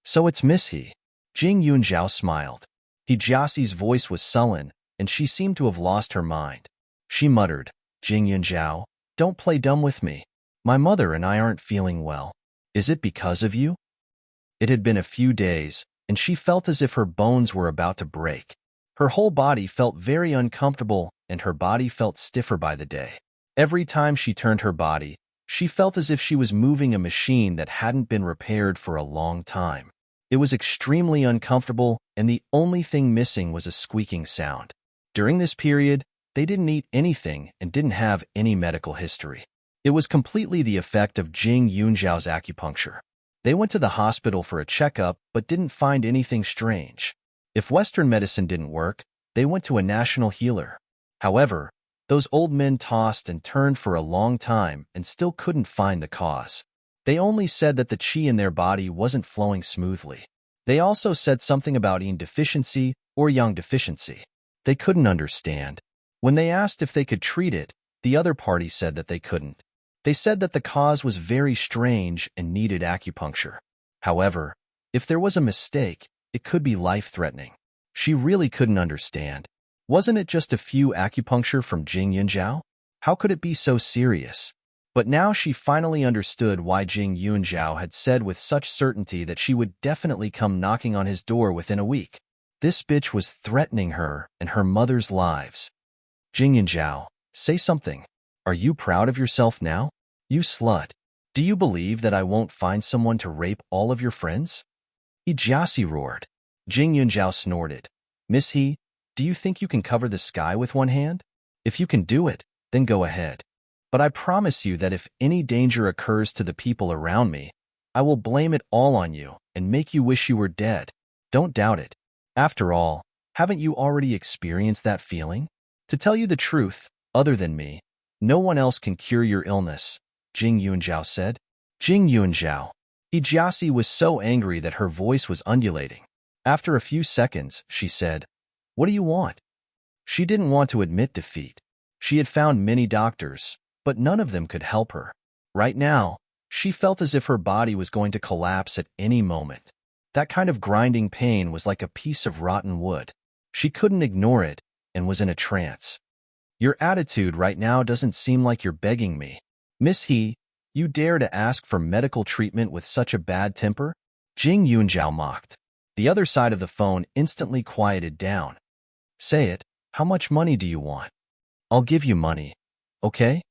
So it's Miss He. Jing Yunzhao smiled. He Jiaxi's voice was sullen, and she seemed to have lost her mind. She muttered, Jing Yunzhao, don't play dumb with me. My mother and I aren't feeling well. Is it because of you? It had been a few days, and she felt as if her bones were about to break. Her whole body felt very uncomfortable, and her body felt stiffer by the day. Every time she turned her body, she felt as if she was moving a machine that hadn't been repaired for a long time. It was extremely uncomfortable, and the only thing missing was a squeaking sound. During this period, they didn't eat anything and didn't have any medical history. It was completely the effect of Jing Yunzhao's acupuncture. They went to the hospital for a checkup but didn't find anything strange. If Western medicine didn't work, they went to a national healer. However, those old men tossed and turned for a long time and still couldn't find the cause. They only said that the qi in their body wasn't flowing smoothly. They also said something about yin deficiency or yang deficiency. They couldn't understand. When they asked if they could treat it, the other party said that they couldn't. They said that the cause was very strange and needed acupuncture. However, if there was a mistake, it could be life-threatening. She really couldn't understand. Wasn't it just a few acupuncture from Jing Yunzhao? How could it be so serious? But now she finally understood why Jing Yunzhao had said with such certainty that she would definitely come knocking on his door within a week. This bitch was threatening her and her mother's lives. Jing Yunzhao, say something. Are you proud of yourself now? You slut. Do you believe that I won't find someone to rape all of your friends? He Jiasi roared. Jing Yunzhao snorted. Miss He, do you think you can cover the sky with one hand? If you can do it, then go ahead. But I promise you that if any danger occurs to the people around me, I will blame it all on you and make you wish you were dead. Don't doubt it. After all, haven't you already experienced that feeling? To tell you the truth, other than me, no one else can cure your illness, Jing Yunzhao said. Jing Yunzhao. Jiasi was so angry that her voice was undulating. After a few seconds, she said, What do you want? She didn't want to admit defeat. She had found many doctors, but none of them could help her. Right now, she felt as if her body was going to collapse at any moment. That kind of grinding pain was like a piece of rotten wood. She couldn't ignore it and was in a trance. Your attitude right now doesn't seem like you're begging me. Miss He, you dare to ask for medical treatment with such a bad temper? Jing Yunzhao mocked. The other side of the phone instantly quieted down. Say it, how much money do you want? I'll give you money, okay?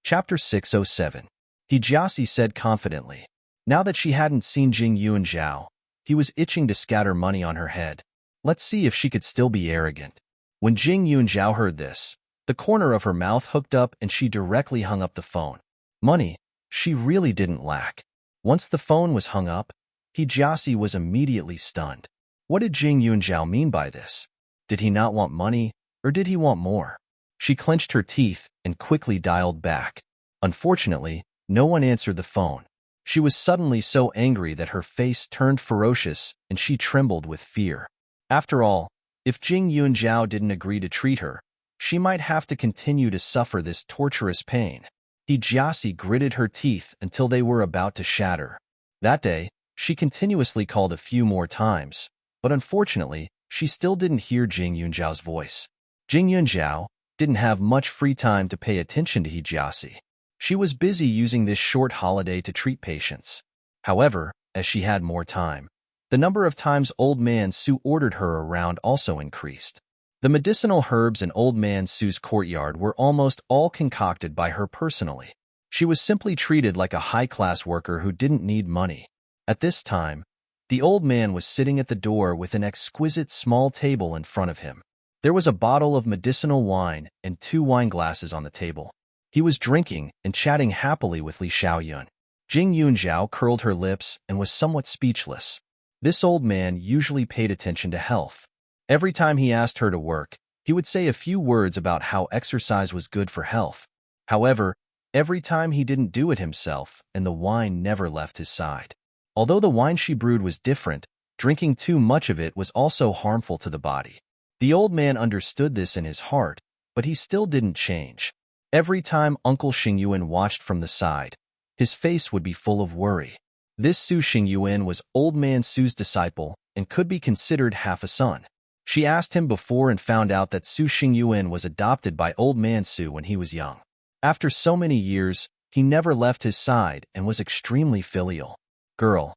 Chapter 607. Jiasi said confidently. Now that she hadn't seen Jing Yunzhao, he was itching to scatter money on her head. Let's see if she could still be arrogant. When Jing Yunzhao heard this, the corner of her mouth hooked up and she directly hung up the phone. Money, she really didn't lack. Once the phone was hung up, Jiasi was immediately stunned. What did Jing Yunzhao mean by this? Did he not want money, or did he want more? She clenched her teeth and quickly dialed back. Unfortunately, no one answered the phone. She was suddenly so angry that her face turned ferocious and she trembled with fear. After all, if Jing Yunzhao didn't agree to treat her, she might have to continue to suffer this torturous pain. Jiasi gritted her teeth until they were about to shatter. That day, she continuously called a few more times, but unfortunately, she still didn't hear Jing Yunzhao's voice. Jing Yunzhao didn't have much free time to pay attention to Jiasi. She was busy using this short holiday to treat patients. However, as she had more time, the number of times Old Man Su ordered her around also increased. The medicinal herbs in Old Man Su's courtyard were almost all concocted by her personally. She was simply treated like a high-class worker who didn't need money. At this time, the old man was sitting at the door with an exquisite small table in front of him. There was a bottle of medicinal wine and 2 wine glasses on the table. He was drinking and chatting happily with Li Xiaoyun. Jing Yunzhao curled her lips and was somewhat speechless. This old man usually paid attention to health. Every time he asked her to work, he would say a few words about how exercise was good for health. However, every time he didn't do it himself, and the wine never left his side. Although the wine she brewed was different, drinking too much of it was also harmful to the body. The old man understood this in his heart, but he still didn't change. Every time Uncle Xingyuan watched from the side, his face would be full of worry. This Su Xingyuan was Old Man Su's disciple and could be considered half a son. She asked him before and found out that Su Xingyuan was adopted by Old Man Su when he was young. After so many years, he never left his side and was extremely filial. Girl,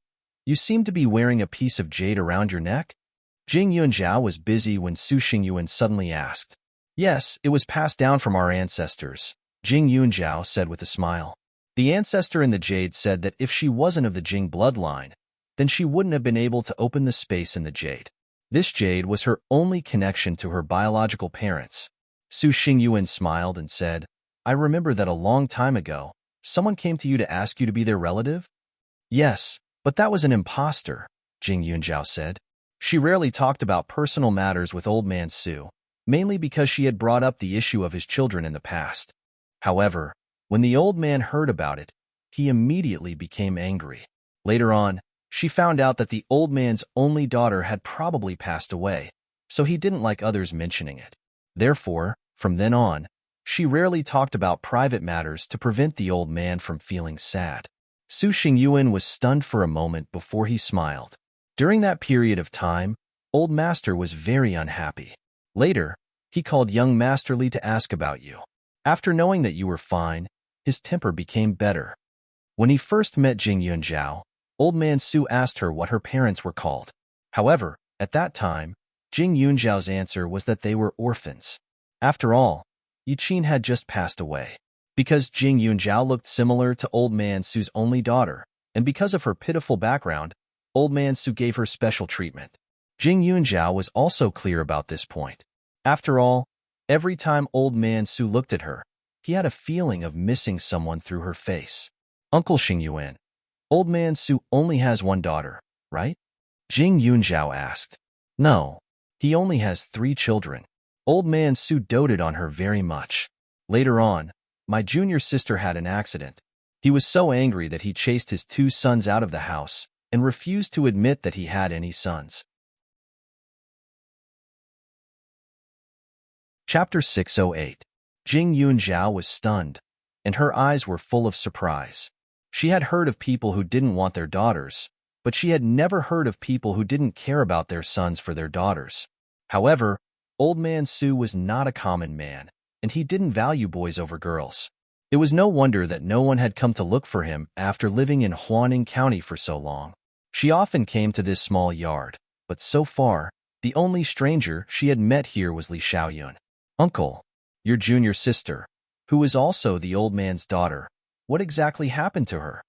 you seem to be wearing a piece of jade around your neck? Jing Yunzhao was busy when Su Xingyuan suddenly asked. Yes, it was passed down from our ancestors, Jing Yunzhao said with a smile. The ancestor in the jade said that if she wasn't of the Jing bloodline, then she wouldn't have been able to open the space in the jade. This jade was her only connection to her biological parents. Su Xingyuan smiled and said, I remember that a long time ago, someone came to you to ask you to be their relative? Yes, but that was an imposter, Jing Yunjiao said. She rarely talked about personal matters with old man Su, mainly because she had brought up the issue of his children in the past. However, when the old man heard about it, he immediately became angry. Later on, she found out that the old man's only daughter had probably passed away, so he didn't like others mentioning it. Therefore, from then on, she rarely talked about private matters to prevent the old man from feeling sad. Su Xingyuan was stunned for a moment before he smiled. During that period of time, Old Master was very unhappy. Later, he called young Master Li to ask about you. After knowing that you were fine, his temper became better. When he first met Jing Yunjiao, Old Man Su asked her what her parents were called. However, at that time, Jing Yunjiao's answer was that they were orphans. After all, Yiqin had just passed away. Because Jing Yunjiao looked similar to Old Man Su's only daughter, and because of her pitiful background, Old Man Su gave her special treatment. Jing Yunjiao was also clear about this point. After all, every time Old Man Su looked at her, he had a feeling of missing someone through her face. Uncle Xingyuan, Old Man Su only has one daughter, right? Jing Yunjiao asked. No, he only has 3 children. Old Man Su doted on her very much. Later on, my junior sister had an accident. He was so angry that he chased his 2 sons out of the house and refused to admit that he had any sons. Chapter 608. Jing Yunjiao was stunned, and her eyes were full of surprise. She had heard of people who didn't want their daughters, but she had never heard of people who didn't care about their sons for their daughters. However, Old Man Su was not a common man, and he didn't value boys over girls. It was no wonder that no one had come to look for him after living in Huaning County for so long. She often came to this small yard, but so far, the only stranger she had met here was Li Xiaoyun. Uncle, your junior sister, who is also the old man's daughter, what exactly happened to her?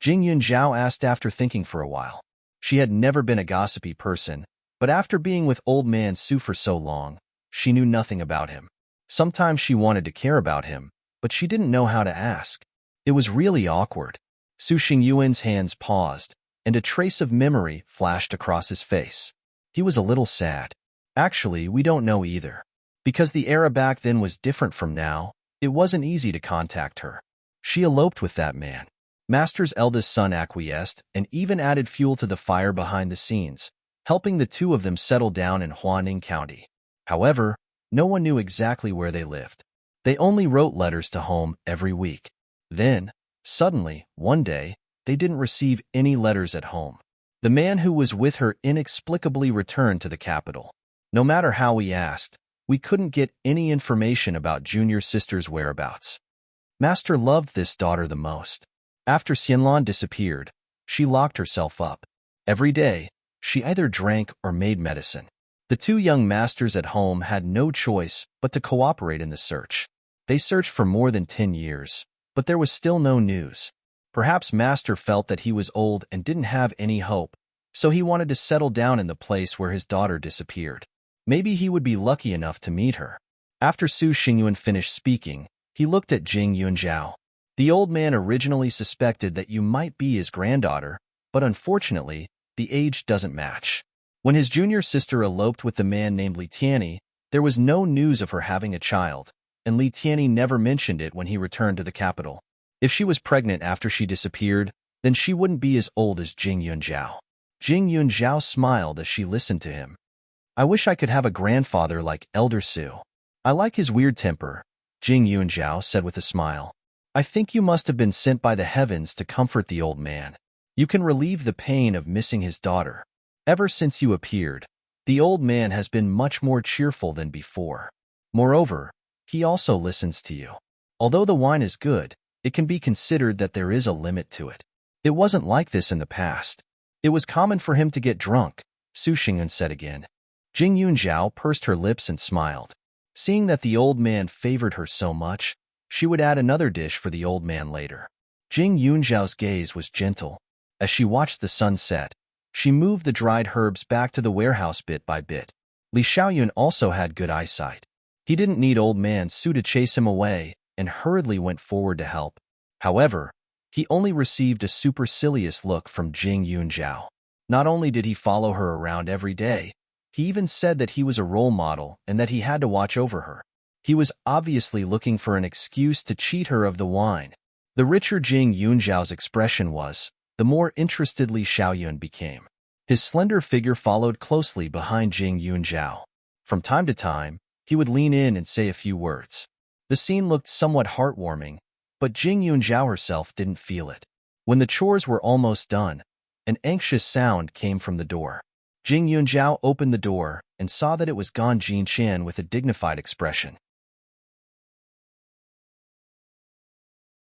Jing Yunjiao asked after thinking for a while. She had never been a gossipy person, but after being with Old Man Su for so long, she knew nothing about him. Sometimes she wanted to care about him, but she didn't know how to ask. It was really awkward. Su Xingyuan's hands paused, and a trace of memory flashed across his face. He was a little sad. Actually, we don't know either. Because the era back then was different from now, it wasn't easy to contact her. She eloped with that man. Master's eldest son acquiesced and even added fuel to the fire behind the scenes, helping the 2 of them settle down in Huaning County. However, no one knew exactly where they lived. They only wrote letters to home every week. Then, suddenly, one day, they didn't receive any letters at home. The man who was with her inexplicably returned to the capital. No matter how we asked, we couldn't get any information about junior sister's whereabouts. Master loved this daughter the most. After Xianlan disappeared, she locked herself up. Every day, she either drank or made medicine. The 2 young masters at home had no choice but to cooperate in the search. They searched for more than 10 years, but there was still no news. Perhaps Master felt that he was old and didn't have any hope, so he wanted to settle down in the place where his daughter disappeared. Maybe he would be lucky enough to meet her. After Su Xingyuan finished speaking, he looked at Jing Yunjiao. The old man originally suspected that you might be his granddaughter, but unfortunately, the age doesn't match. When his junior sister eloped with the man named Li Tianyi, there was no news of her having a child, and Li Tianyi never mentioned it when he returned to the capital. If she was pregnant after she disappeared, then she wouldn't be as old as Jing Yunjiao. Jing Yunjiao smiled as she listened to him. I wish I could have a grandfather like Elder Su. I like his weird temper, Jing Yunjiao said with a smile. I think you must have been sent by the heavens to comfort the old man. You can relieve the pain of missing his daughter. Ever since you appeared, the old man has been much more cheerful than before. Moreover, he also listens to you. Although the wine is good, it can be considered that there is a limit to it. It wasn't like this in the past. It was common for him to get drunk, Su Xingyun said again. Jing Yunjiao pursed her lips and smiled. Seeing that the old man favored her so much, she would add another dish for the old man later. Jing Yunjiao's gaze was gentle. As she watched the sun set, she moved the dried herbs back to the warehouse bit by bit. Li Xiaoyun also had good eyesight. He didn't need old man Su to chase him away and hurriedly went forward to help. However, he only received a supercilious look from Jing Yunjiao. Not only did he follow her around every day, he even said that he was a role model and that he had to watch over her. He was obviously looking for an excuse to cheat her of the wine. The richer Jing Yunjiao's expression was, the more interestedly Xiaoyun became. His slender figure followed closely behind Jing Yunjiao. From time to time, he would lean in and say a few words. The scene looked somewhat heartwarming, but Jing Yunjiao herself didn't feel it. When the chores were almost done, an anxious sound came from the door. Jing Yunjiao opened the door and saw that it was Gan Jinqian with a dignified expression.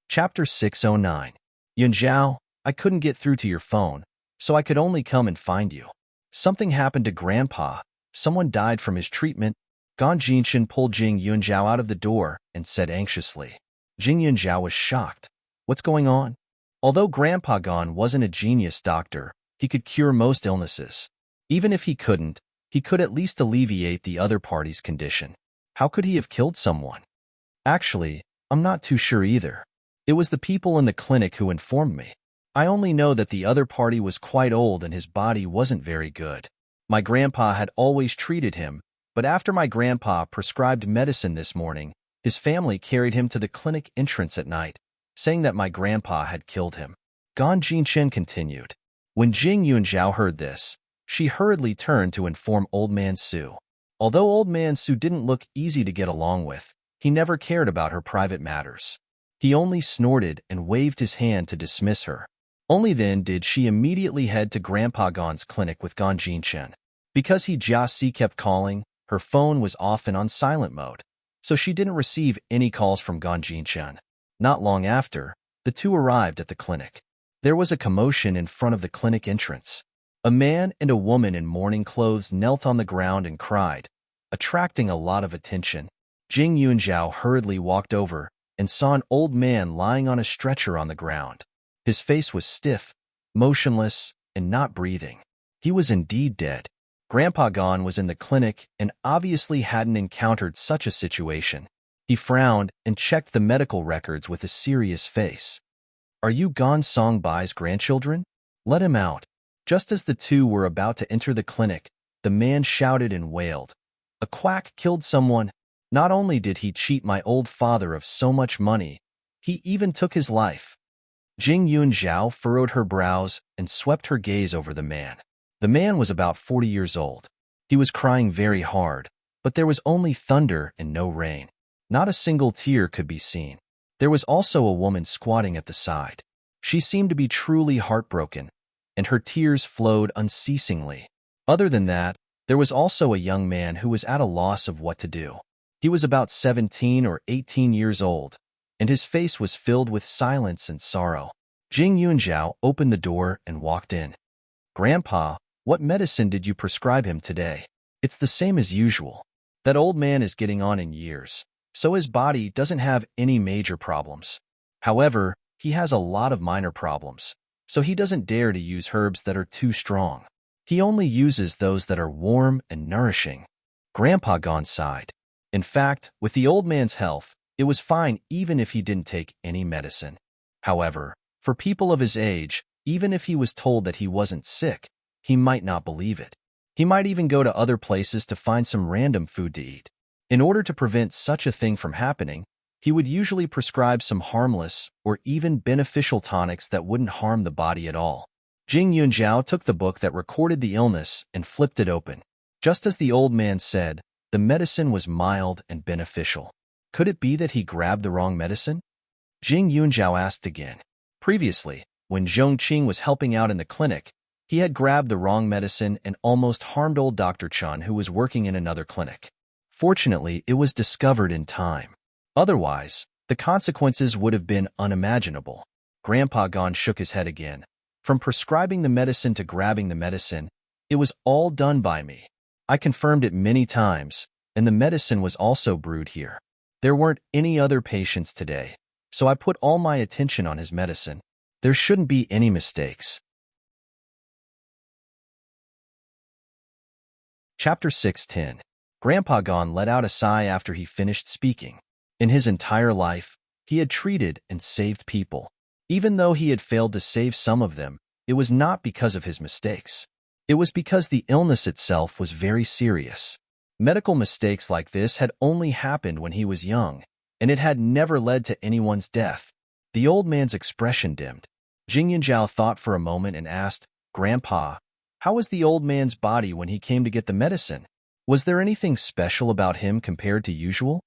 Chapter 609. Yunjiao, I couldn't get through to your phone, so I could only come and find you. Something happened to Grandpa. Someone died from his treatment. Gan Jinqian pulled Jing Yunjiao out of the door and said anxiously. Jing Yunjiao was shocked. What's going on? Although Grandpa Gan wasn't a genius doctor, he could cure most illnesses. Even if he couldn't, he could at least alleviate the other party's condition. How could he have killed someone? Actually, I'm not too sure either. It was the people in the clinic who informed me. I only know that the other party was quite old and his body wasn't very good. My grandpa had always treated him, but after my grandpa prescribed medicine this morning, his family carried him to the clinic entrance at night, saying that my grandpa had killed him. Gan Jinqian continued. When Jing Yunjiao heard this, she hurriedly turned to inform Old Man Su. Although Old Man Su didn't look easy to get along with, he never cared about her private matters. He only snorted and waved his hand to dismiss her. Only then did she immediately head to Grandpa Gan's clinic with Gan Jinqian. Because he Jiasi kept calling, her phone was often on silent mode, so she didn't receive any calls from Gan Jinqian. Not long after, the two arrived at the clinic. There was a commotion in front of the clinic entrance. A man and a woman in mourning clothes knelt on the ground and cried, attracting a lot of attention. Jing Yunjiao hurriedly walked over and saw an old man lying on a stretcher on the ground. His face was stiff, motionless, and not breathing. He was indeed dead. Grandpa Gan was in the clinic and obviously hadn't encountered such a situation. He frowned and checked the medical records with a serious face. Are you Gan Songbai's grandchildren? Let him out. Just as the two were about to enter the clinic, the man shouted and wailed. A quack killed someone. Not only did he cheat my old father of so much money, he even took his life. Jing Yunjiao furrowed her brows and swept her gaze over the man. The man was about 40 years old. He was crying very hard, but there was only thunder and no rain. Not a single tear could be seen. There was also a woman squatting at the side. She seemed to be truly heartbroken, and her tears flowed unceasingly. Other than that, there was also a young man who was at a loss of what to do. He was about 17 or 18 years old, and his face was filled with silence and sorrow. Jing Yunjiao opened the door and walked in. Grandpa, what medicine did you prescribe him today? It's the same as usual. That old man is getting on in years, so his body doesn't have any major problems. However, he has a lot of minor problems, so he doesn't dare to use herbs that are too strong. He only uses those that are warm and nourishing. Grandpa Gan sighed. In fact, with the old man's health, it was fine even if he didn't take any medicine. However, for people of his age, even if he was told that he wasn't sick, he might not believe it. He might even go to other places to find some random food to eat. In order to prevent such a thing from happening, he would usually prescribe some harmless or even beneficial tonics that wouldn't harm the body at all. Jing Yunjiao took the book that recorded the illness and flipped it open. Just as the old man said, the medicine was mild and beneficial. Could it be that he grabbed the wrong medicine? Jing Yunjiao asked again. Previously, when Zhong Qing was helping out in the clinic, he had grabbed the wrong medicine and almost harmed old Dr. Chun who was working in another clinic. Fortunately, it was discovered in time. Otherwise, the consequences would have been unimaginable. Grandpa Gan shook his head again. From prescribing the medicine to grabbing the medicine, it was all done by me. I confirmed it many times, and the medicine was also brewed here. There weren't any other patients today, so I put all my attention on his medicine. There shouldn't be any mistakes. Chapter 610. Grandpa Gon let out a sigh after he finished speaking. In his entire life, he had treated and saved people. Even though he had failed to save some of them, it was not because of his mistakes. It was because the illness itself was very serious. Medical mistakes like this had only happened when he was young, and it had never led to anyone's death. The old man's expression dimmed. Jing Yunjiao thought for a moment and asked, "Grandpa, how was the old man's body when he came to get the medicine? Was there anything special about him compared to usual?"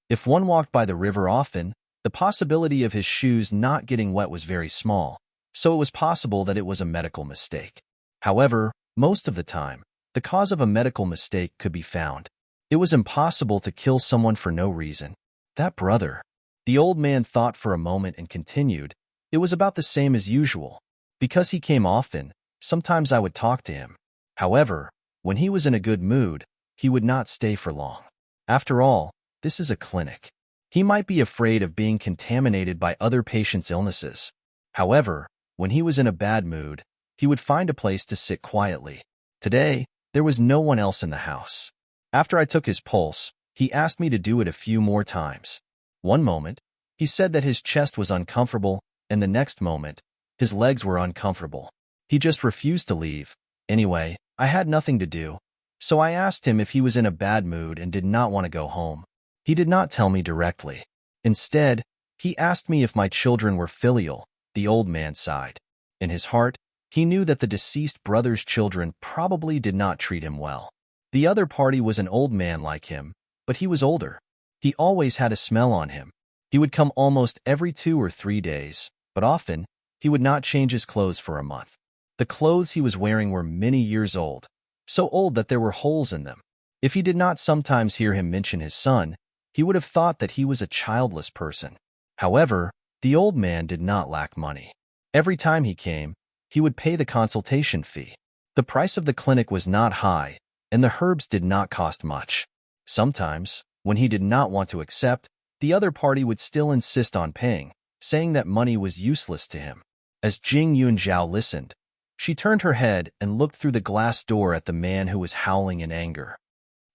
If one walked by the river often, the possibility of his shoes not getting wet was very small, so it was possible that it was a medical mistake. However, most of the time, the cause of a medical mistake could be found. It was impossible to kill someone for no reason. That brother. The old man thought for a moment and continued, "It was about the same as usual. Because he came often, sometimes I would talk to him. However, when he was in a good mood, he would not stay for long. After all, this is a clinic. He might be afraid of being contaminated by other patients' illnesses. However, when he was in a bad mood, he would find a place to sit quietly. Today, there was no one else in the house. After I took his pulse, he asked me to do it a few more times. One moment, he said that his chest was uncomfortable, and the next moment, his legs were uncomfortable. He just refused to leave. Anyway, I had nothing to do, so I asked him if he was in a bad mood and did not want to go home. He did not tell me directly. Instead, he asked me if my children were filial." The old man sighed. In his heart, he knew that the deceased brother's children probably did not treat him well. The other party was an old man like him, but he was older. He always had a smell on him. He would come almost every 2 or 3 days, but often, he would not change his clothes for a month. The clothes he was wearing were many years old, so old that there were holes in them. If he did not sometimes hear him mention his son, he would have thought that he was a childless person. However, the old man did not lack money. Every time he came, he would pay the consultation fee. The price of the clinic was not high, and the herbs did not cost much. Sometimes, when he did not want to accept, the other party would still insist on paying, saying that money was useless to him. As Jing Yunjiao listened, she turned her head and looked through the glass door at the man who was howling in anger.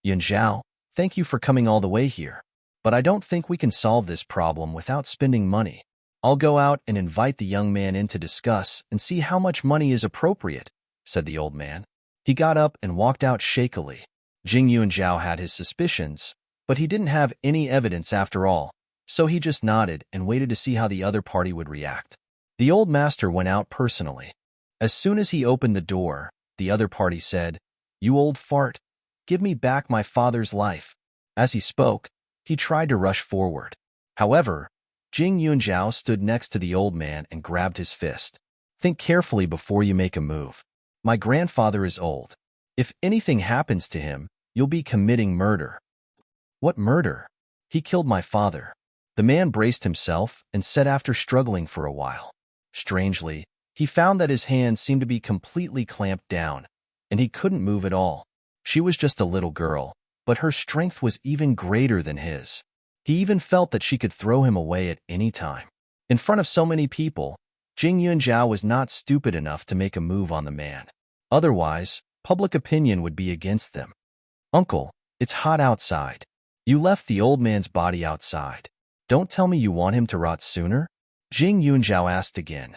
"Yunjiao, thank you for coming all the way here. But I don't think we can solve this problem without spending money. I'll go out and invite the young man in to discuss and see how much money is appropriate," said the old man. He got up and walked out shakily. Jing Yunjiao had his suspicions, but he didn't have any evidence after all, so he just nodded and waited to see how the other party would react. The old master went out personally. As soon as he opened the door, the other party said, "You old fart, give me back my father's life." As he spoke, he tried to rush forward. However, Jing Yunjiao stood next to the old man and grabbed his fist. "Think carefully before you make a move. My grandfather is old. If anything happens to him, you'll be committing murder." "What murder? He killed my father." The man braced himself and said after struggling for a while. Strangely, he found that his hands seemed to be completely clamped down, and he couldn't move at all. She was just a little girl, but her strength was even greater than his. He even felt that she could throw him away at any time. In front of so many people, Jing Yunjiao was not stupid enough to make a move on the man. Otherwise, public opinion would be against them. "Uncle, it's hot outside. You left the old man's body outside. Don't tell me you want him to rot sooner?" Jing Yunjiao asked again.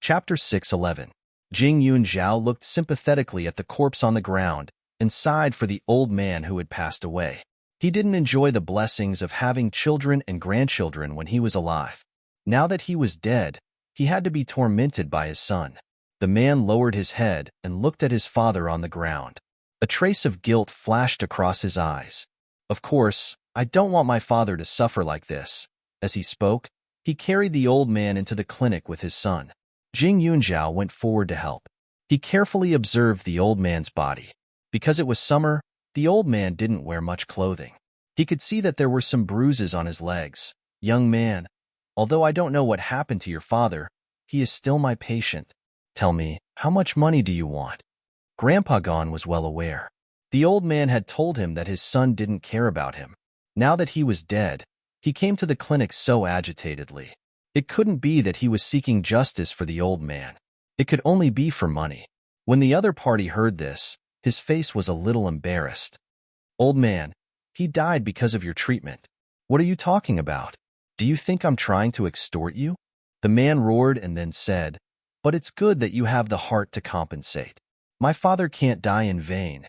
Chapter 6:11. Jing Yunjiao looked sympathetically at the corpse on the ground and sighed for the old man who had passed away. He didn't enjoy the blessings of having children and grandchildren when he was alive. Now that he was dead, he had to be tormented by his son. The man lowered his head and looked at his father on the ground. A trace of guilt flashed across his eyes. "Of course, I don't want my father to suffer like this." As he spoke, he carried the old man into the clinic with his son. Jing Yunjiao went forward to help. He carefully observed the old man's body. Because it was summer, the old man didn't wear much clothing. He could see that there were some bruises on his legs. "Young man, although I don't know what happened to your father, he is still my patient. Tell me, how much money do you want?" Grandpa Gon was well aware. The old man had told him that his son didn't care about him. Now that he was dead, he came to the clinic so agitatedly. It couldn't be that he was seeking justice for the old man. It could only be for money. When the other party heard this, his face was a little embarrassed. Old man, he died because of your treatment. What are you talking about? Do you think I'm trying to extort you? The man roared and then said, but it's good that you have the heart to compensate. My father can't die in vain.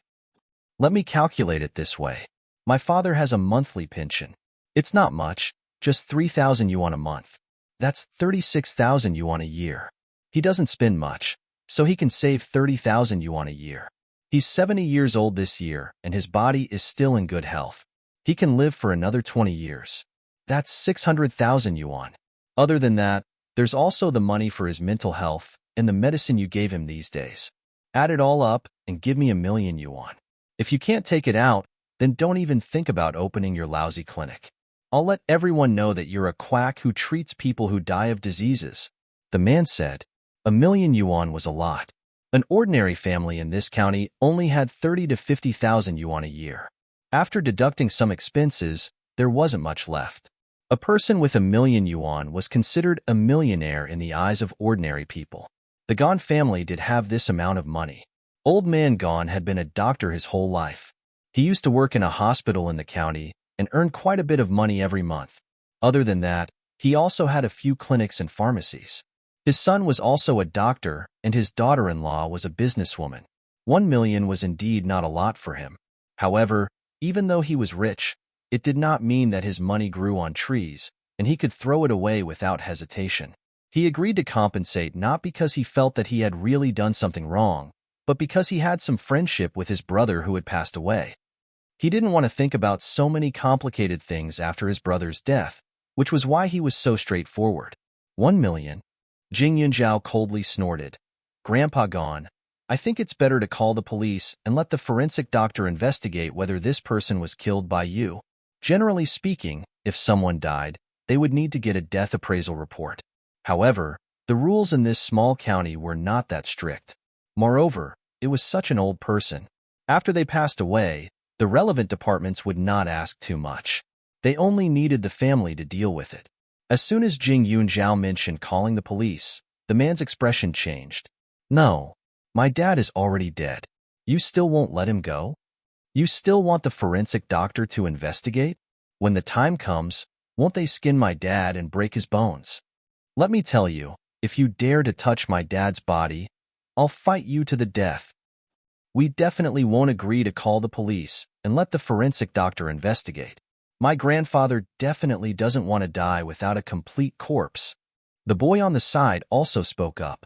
Let me calculate it this way. My father has a monthly pension. It's not much, just 3,000 yuan a month. That's 36,000 yuan a year. He doesn't spend much, so he can save 30,000 yuan a year. He's 70 years old this year, and his body is still in good health. He can live for another 20 years. That's 600,000 yuan. Other than that, there's also the money for his mental health and the medicine you gave him these days. Add it all up and give me 1,000,000 yuan. If you can't take it out, then don't even think about opening your lousy clinic. I'll let everyone know that you're a quack who treats people who die of diseases. The man said. 1,000,000 yuan was a lot. An ordinary family in this county only had 30 to 50,000 yuan a year. After deducting some expenses, there wasn't much left. A person with 1,000,000 yuan was considered a millionaire in the eyes of ordinary people. The Gon family did have this amount of money. Old man Gon had been a doctor his whole life. He used to work in a hospital in the county and earned quite a bit of money every month. Other than that, he also had a few clinics and pharmacies. His son was also a doctor, and his daughter-in-law was a businesswoman. 1,000,000 was indeed not a lot for him. However, even though he was rich, it did not mean that his money grew on trees, and he could throw it away without hesitation. He agreed to compensate not because he felt that he had really done something wrong, but because he had some friendship with his brother who had passed away. He didn't want to think about so many complicated things after his brother's death, which was why he was so straightforward. 1,000,000. Jing Yunjiao coldly snorted. Grandpa Gon, I think it's better to call the police and let the forensic doctor investigate whether this person was killed by you. Generally speaking, if someone died, they would need to get a death appraisal report. However, the rules in this small county were not that strict. Moreover, it was such an old person. After they passed away, the relevant departments would not ask too much. They only needed the family to deal with it. As soon as Jing Yunjiao mentioned calling the police, the man's expression changed. No, my dad is already dead. You still won't let him go? You still want the forensic doctor to investigate? When the time comes, won't they skin my dad and break his bones? Let me tell you, if you dare to touch my dad's body, I'll fight you to the death. We definitely won't agree to call the police and let the forensic doctor investigate. My grandfather definitely doesn't want to die without a complete corpse. The boy on the side also spoke up.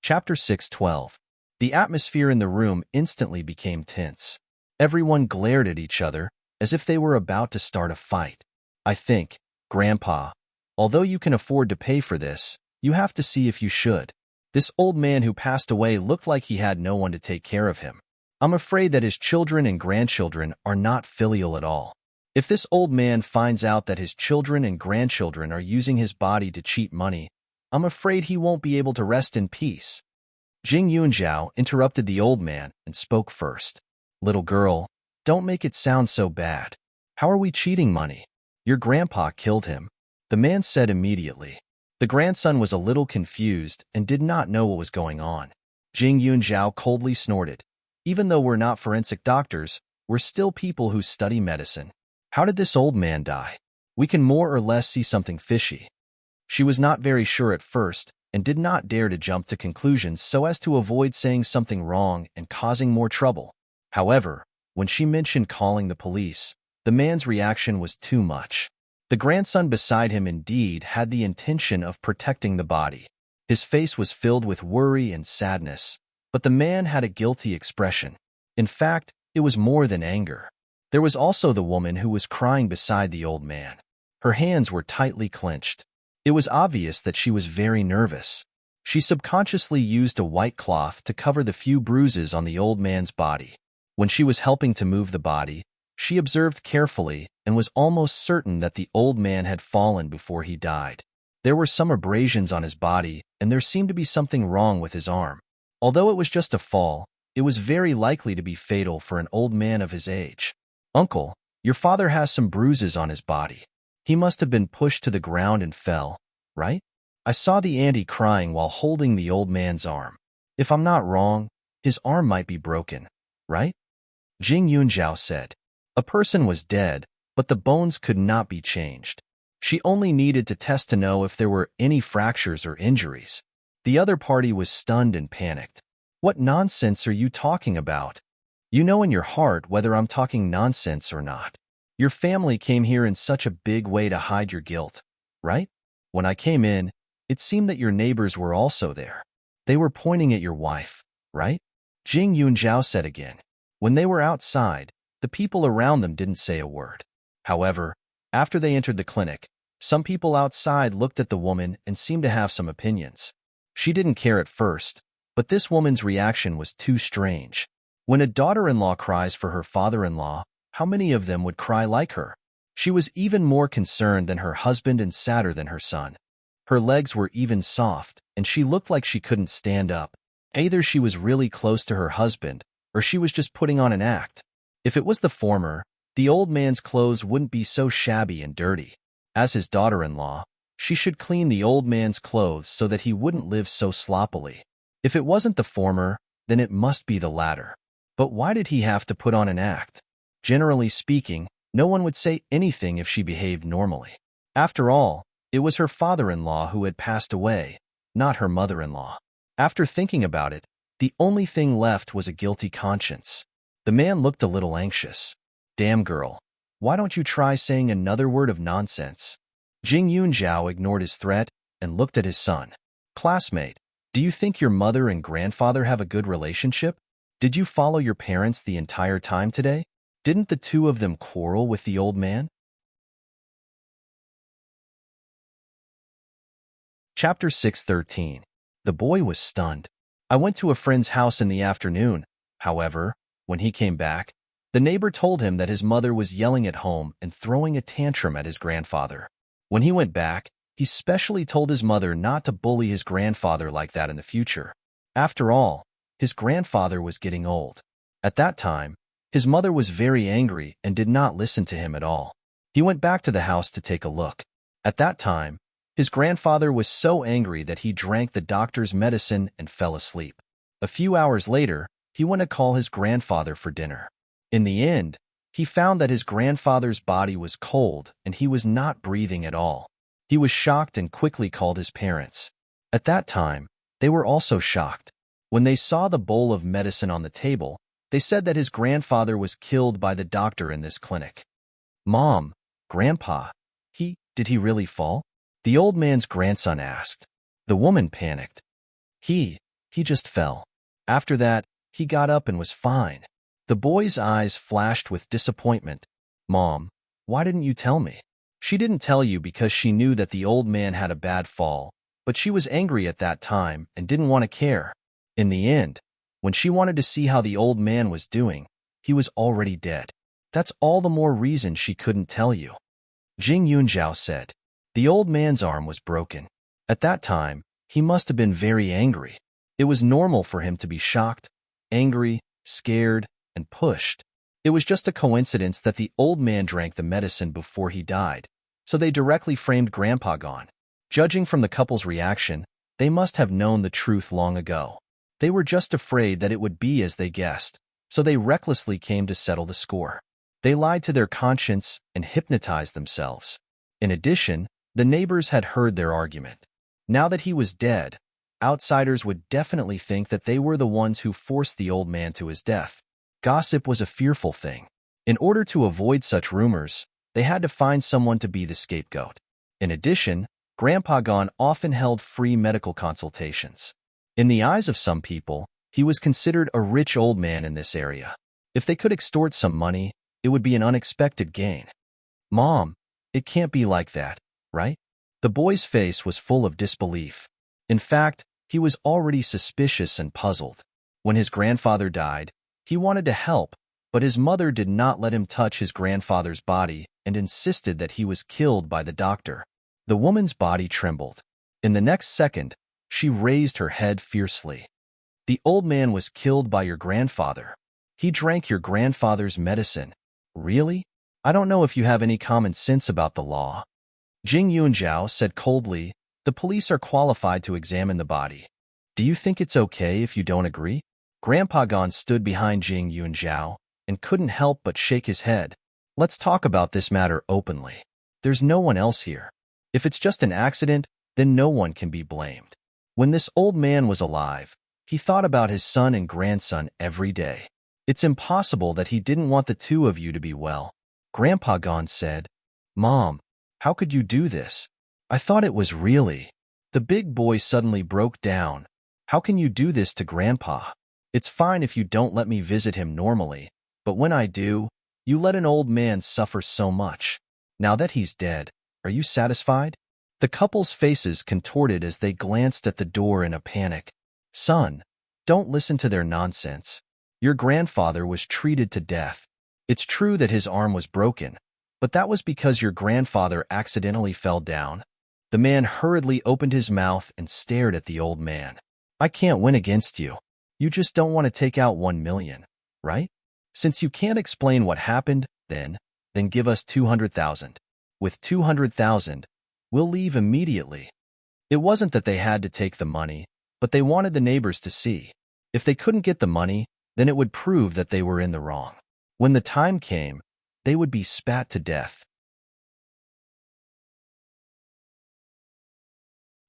Chapter 6:12. The atmosphere in the room instantly became tense. Everyone glared at each other as if they were about to start a fight. I think, Grandpa, although you can afford to pay for this, you have to see if you should. This old man who passed away looked like he had no one to take care of him. I'm afraid that his children and grandchildren are not filial at all. If this old man finds out that his children and grandchildren are using his body to cheat money, I'm afraid he won't be able to rest in peace. Jing Yunjiao interrupted the old man and spoke first. Little girl, don't make it sound so bad. How are we cheating money? Your grandpa killed him, the man said immediately. The grandson was a little confused and did not know what was going on. Jing Yunjiao coldly snorted. Even though we're not forensic doctors, we're still people who study medicine. How did this old man die? We can more or less see something fishy. She was not very sure at first and did not dare to jump to conclusions so as to avoid saying something wrong and causing more trouble. However, when she mentioned calling the police, the man's reaction was too much. The grandson beside him indeed had the intention of protecting the body. His face was filled with worry and sadness, but the man had a guilty expression. In fact, it was more than anger. There was also the woman who was crying beside the old man. Her hands were tightly clenched. It was obvious that she was very nervous. She subconsciously used a white cloth to cover the few bruises on the old man's body. When she was helping to move the body, she observed carefully and was almost certain that the old man had fallen before he died. There were some abrasions on his body, and there seemed to be something wrong with his arm. Although it was just a fall, it was very likely to be fatal for an old man of his age. Uncle, your father has some bruises on his body. He must have been pushed to the ground and fell, right? I saw the auntie crying while holding the old man's arm. If I'm not wrong, his arm might be broken, right? Jing Yunjiao said. A person was dead, but the bones could not be changed. She only needed to test to know if there were any fractures or injuries. The other party was stunned and panicked. What nonsense are you talking about? You know in your heart whether I'm talking nonsense or not. Your family came here in such a big way to hide your guilt, right? When I came in, it seemed that your neighbors were also there. They were pointing at your wife, right? Jing Yunjiao said again. When they were outside, the people around them didn't say a word. However, after they entered the clinic, some people outside looked at the woman and seemed to have some opinions. She didn't care at first, but this woman's reaction was too strange. When a daughter-in-law cries for her father-in-law, how many of them would cry like her? She was even more concerned than her husband and sadder than her son. Her legs were even soft, and she looked like she couldn't stand up. Either she was really close to her husband, or she was just putting on an act. If it was the former, the old man's clothes wouldn't be so shabby and dirty. As his daughter-in-law, she should clean the old man's clothes so that he wouldn't live so sloppily. If it wasn't the former, then it must be the latter. But why did he have to put on an act? Generally speaking, no one would say anything if she behaved normally. After all, it was her father-in-law who had passed away, not her mother-in-law. After thinking about it, the only thing left was a guilty conscience. The man looked a little anxious. Damn girl, why don't you try saying another word of nonsense? Jing Yunjiao ignored his threat and looked at his son. Classmate, do you think your mother and grandfather have a good relationship? Did you follow your parents the entire time today? Didn't the two of them quarrel with the old man? Chapter 6:13. The boy was stunned. I went to a friend's house in the afternoon. However, when he came back, the neighbor told him that his mother was yelling at home and throwing a tantrum at his grandfather. When he went back, he specially told his mother not to bully his grandfather like that in the future. After all, his grandfather was getting old. At that time, his mother was very angry and did not listen to him at all. He went back to the house to take a look. At that time, his grandfather was so angry that he drank the doctor's medicine and fell asleep. A few hours later, he went to call his grandfather for dinner. In the end, he found that his grandfather's body was cold and he was not breathing at all. He was shocked and quickly called his parents. At that time, they were also shocked. When they saw the bowl of medicine on the table, they said that his grandfather was killed by the doctor in this clinic. Mom, Grandpa, did he really fall? The old man's grandson asked. The woman panicked. He just fell. After that, he got up and was fine. The boy's eyes flashed with disappointment. Mom, why didn't you tell me? She didn't tell you because she knew that the old man had a bad fall, but she was angry at that time and didn't want to care. In the end, when she wanted to see how the old man was doing, he was already dead. That's all the more reason she couldn't tell you. Jing Yunjiao said. The old man's arm was broken. At that time, he must have been very angry. It was normal for him to be shocked, angry, scared, and pushed. It was just a coincidence that the old man drank the medicine before he died, so they directly framed Grandpa gone. Judging from the couple's reaction, they must have known the truth long ago. They were just afraid that it would be as they guessed, so they recklessly came to settle the score. They lied to their conscience and hypnotized themselves. In addition, the neighbors had heard their argument. Now that he was dead, outsiders would definitely think that they were the ones who forced the old man to his death. Gossip was a fearful thing. In order to avoid such rumors, they had to find someone to be the scapegoat. In addition, Grandpa Gon often held free medical consultations. In the eyes of some people, he was considered a rich old man in this area. If they could extort some money, it would be an unexpected gain. Mom, it can't be like that, right? The boy's face was full of disbelief. In fact, he was already suspicious and puzzled. When his grandfather died, he wanted to help, but his mother did not let him touch his grandfather's body and insisted that he was killed by the doctor. The woman's body trembled. In the next second, she raised her head fiercely. The old man was killed by your grandfather. He drank your grandfather's medicine. Really? I don't know if you have any common sense about the law. Jing Yunjiao said coldly, The police are qualified to examine the body. Do you think it's okay if you don't agree? Grandpa Gon stood behind Jing Yunzhao and couldn't help but shake his head. Let's talk about this matter openly. There's no one else here. If it's just an accident, then no one can be blamed. When this old man was alive, he thought about his son and grandson every day. It's impossible that he didn't want the two of you to be well. Grandpa Gon said, Mom, how could you do this? I thought it was really. The big boy suddenly broke down. How can you do this to Grandpa? It's fine if you don't let me visit him normally, but when I do, you let an old man suffer so much. Now that he's dead, are you satisfied? The couple's faces contorted as they glanced at the door in a panic. Son, don't listen to their nonsense. Your grandfather was treated to death. It's true that his arm was broken, but that was because your grandfather accidentally fell down. The man hurriedly opened his mouth and stared at the old man. I can't win against you. You just don't want to take out 1 million, right? Since you can't explain what happened, then give us 200,000. With 200,000, we'll leave immediately. It wasn't that they had to take the money, but they wanted the neighbors to see. If they couldn't get the money, then it would prove that they were in the wrong. When the time came, they would be spat to death.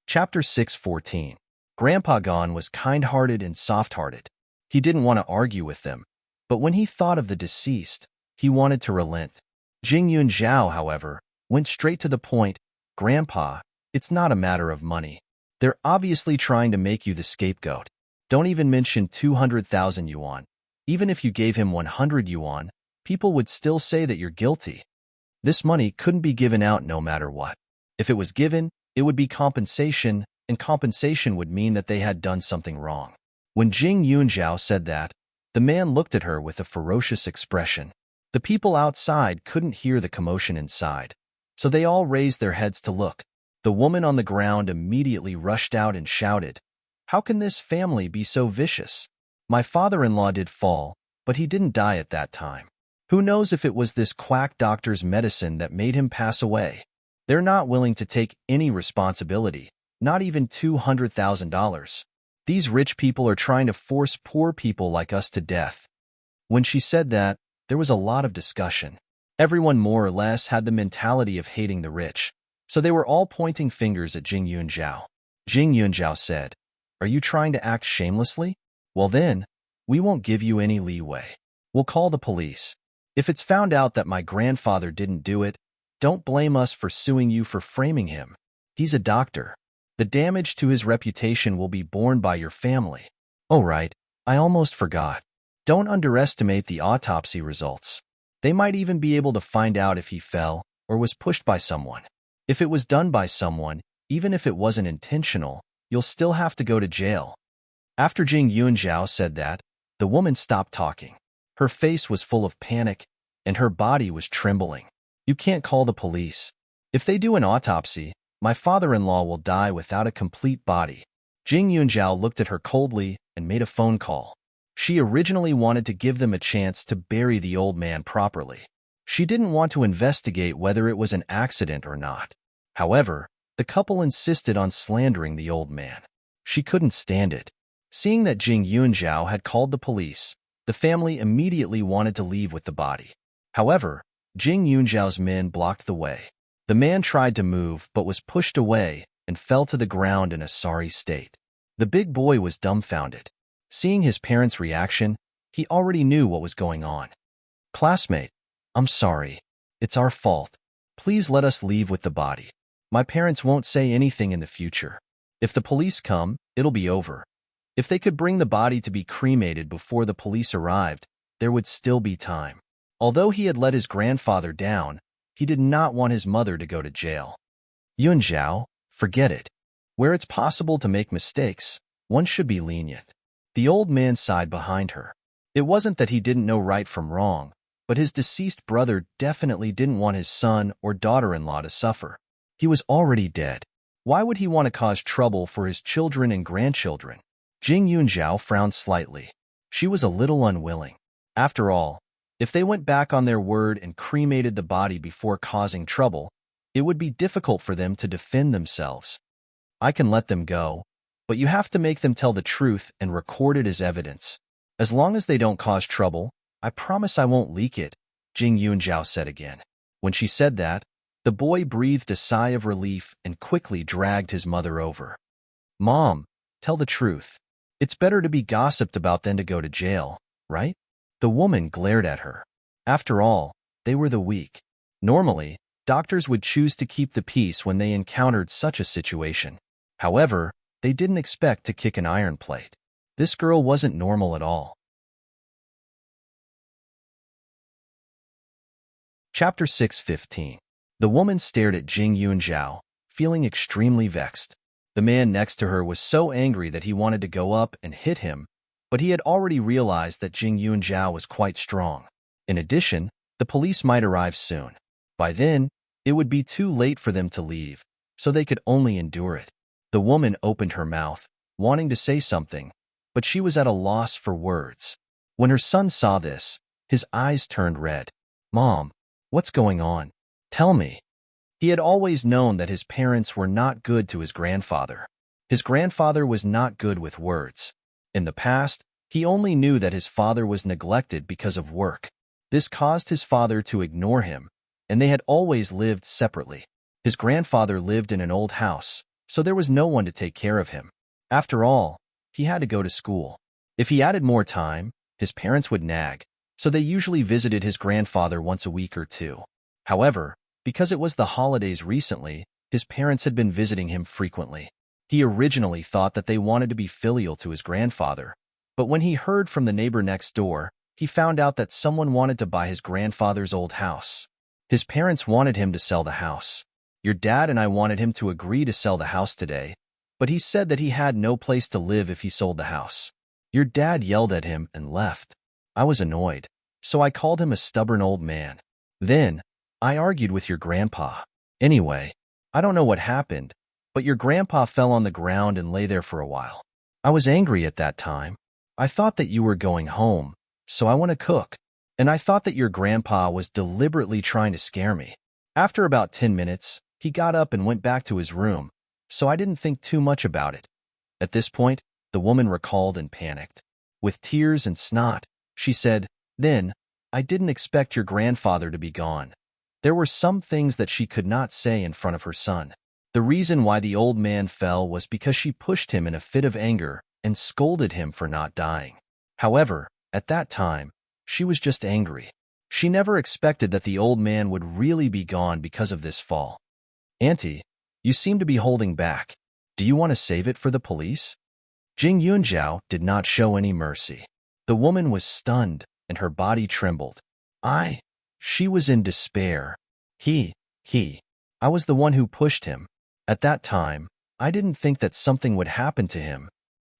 Chapter 6:14. Grandpa Gon was kind-hearted and soft-hearted. He didn't want to argue with them, but when he thought of the deceased, he wanted to relent. Jing Yunzhao, however, went straight to the point. Grandpa, it's not a matter of money. They're obviously trying to make you the scapegoat. Don't even mention 200,000 yuan. Even if you gave him 100 yuan, people would still say that you're guilty. This money couldn't be given out no matter what. If it was given, it would be compensation, and compensation would mean that they had done something wrong. When Jing Yunzhao said that, the man looked at her with a ferocious expression. The people outside couldn't hear the commotion inside, so they all raised their heads to look. The woman on the ground immediately rushed out and shouted, How can this family be so vicious? My father-in-law did fall, but he didn't die at that time. Who knows if it was this quack doctor's medicine that made him pass away? They're not willing to take any responsibility, not even $200,000. These rich people are trying to force poor people like us to death. When she said that, there was a lot of discussion. Everyone more or less had the mentality of hating the rich, so they were all pointing fingers at Jing Yunzhao. Jing Yunzhao said, Are you trying to act shamelessly? Well then, we won't give you any leeway. We'll call the police. If it's found out that my grandfather didn't do it, don't blame us for suing you for framing him. He's a doctor. The damage to his reputation will be borne by your family. Oh right, I almost forgot. Don't underestimate the autopsy results. They might even be able to find out if he fell or was pushed by someone. If it was done by someone, even if it wasn't intentional, you'll still have to go to jail. After Jing Yunzhao said that, the woman stopped talking. Her face was full of panic, and her body was trembling. You can't call the police. If they do an autopsy, my father-in-law will die without a complete body. Jing Yunzhao looked at her coldly and made a phone call. She originally wanted to give them a chance to bury the old man properly. She didn't want to investigate whether it was an accident or not. However, the couple insisted on slandering the old man. She couldn't stand it. Seeing that Jing Yunzhao had called the police, the family immediately wanted to leave with the body. However, Jing Yunzhao's men blocked the way. The man tried to move but was pushed away and fell to the ground in a sorry state. The big boy was dumbfounded. Seeing his parents' reaction, he already knew what was going on. Classmate, I'm sorry. It's our fault. Please let us leave with the body. My parents won't say anything in the future. If the police come, it'll be over. If they could bring the body to be cremated before the police arrived, there would still be time. Although he had let his grandfather down, he did not want his mother to go to jail. Yunzhao, forget it. Where it's possible to make mistakes, one should be lenient. The old man sighed behind her. It wasn't that he didn't know right from wrong, but his deceased brother definitely didn't want his son or daughter-in-law to suffer. He was already dead. Why would he want to cause trouble for his children and grandchildren? Jing Yunzhao frowned slightly. She was a little unwilling. After all, if they went back on their word and cremated the body before causing trouble, it would be difficult for them to defend themselves. I can let them go, but you have to make them tell the truth and record it as evidence. As long as they don't cause trouble, I promise I won't leak it, Jing Yunjiao said again. When she said that, the boy breathed a sigh of relief and quickly dragged his mother over. Mom, tell the truth. It's better to be gossiped about than to go to jail, right? The woman glared at her. After all, they were the weak. Normally, doctors would choose to keep the peace when they encountered such a situation. However, they didn't expect to kick an iron plate. This girl wasn't normal at all. Chapter 6:15. The woman stared at Jing Yunjiao, feeling extremely vexed. The man next to her was so angry that he wanted to go up and hit him, but he had already realized that Jing Yunjiao was quite strong. In addition, the police might arrive soon. By then, it would be too late for them to leave, so they could only endure it. The woman opened her mouth, wanting to say something, but she was at a loss for words. When her son saw this, his eyes turned red. Mom, what's going on? Tell me. He had always known that his parents were not good to his grandfather. His grandfather was not good with words. In the past, he only knew that his father was neglected because of work. This caused his father to ignore him, and they had always lived separately. His grandfather lived in an old house, so there was no one to take care of him. After all, he had to go to school. If he added more time, his parents would nag, so they usually visited his grandfather once a week or two. However, because it was the holidays recently, his parents had been visiting him frequently. He originally thought that they wanted to be filial to his grandfather, but when he heard from the neighbor next door, he found out that someone wanted to buy his grandfather's old house. His parents wanted him to sell the house. Your dad and I wanted him to agree to sell the house today, but he said that he had no place to live if he sold the house. Your dad yelled at him and left. I was annoyed, so I called him a stubborn old man. Then, I argued with your grandpa. Anyway, I don't know what happened, but your grandpa fell on the ground and lay there for a while. I was angry at that time. I thought that you were going home, so I went to cook, and I thought that your grandpa was deliberately trying to scare me. After about 10 minutes, he got up and went back to his room, so I didn't think too much about it. At this point, the woman recalled and panicked. With tears and snot, she said, Then, I didn't expect your grandfather to be gone. There were some things that she could not say in front of her son. The reason why the old man fell was because she pushed him in a fit of anger and scolded him for not dying. However, at that time, she was just angry. She never expected that the old man would really be gone because of this fall. Auntie, you seem to be holding back. Do you want to save it for the police? Jing Yunjiao did not show any mercy. The woman was stunned and her body trembled. She was in despair. I was the one who pushed him. At that time, I didn't think that something would happen to him.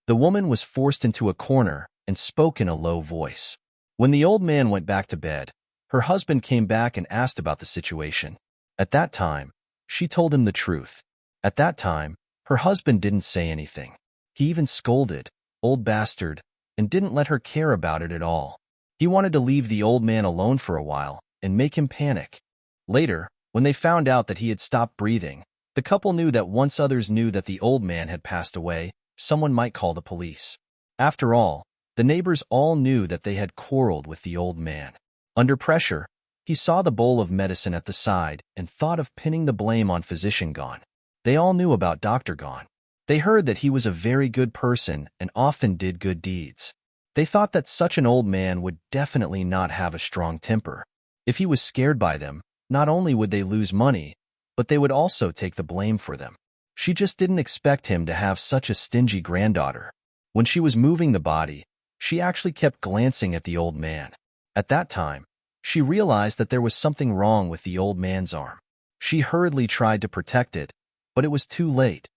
The woman was forced into a corner and spoke in a low voice. When the old man went back to bed, her husband came back and asked about the situation. At that time, she told him the truth. At that time, her husband didn't say anything. He even scolded, old bastard, and didn't let her care about it at all. He wanted to leave the old man alone for a while and make him panic. Later, when they found out that he had stopped breathing, the couple knew that once others knew that the old man had passed away, someone might call the police. After all, the neighbors all knew that they had quarreled with the old man. Under pressure, he saw the bowl of medicine at the side and thought of pinning the blame on Physician Gone. They all knew about Dr. Gone. They heard that he was a very good person and often did good deeds. They thought that such an old man would definitely not have a strong temper. If he was scared by them, not only would they lose money, but they would also take the blame for them. She just didn't expect him to have such a stingy granddaughter. When she was moving the body, she actually kept glancing at the old man. At that time, she realized that there was something wrong with the old man's arm. She hurriedly tried to protect it, but it was too late.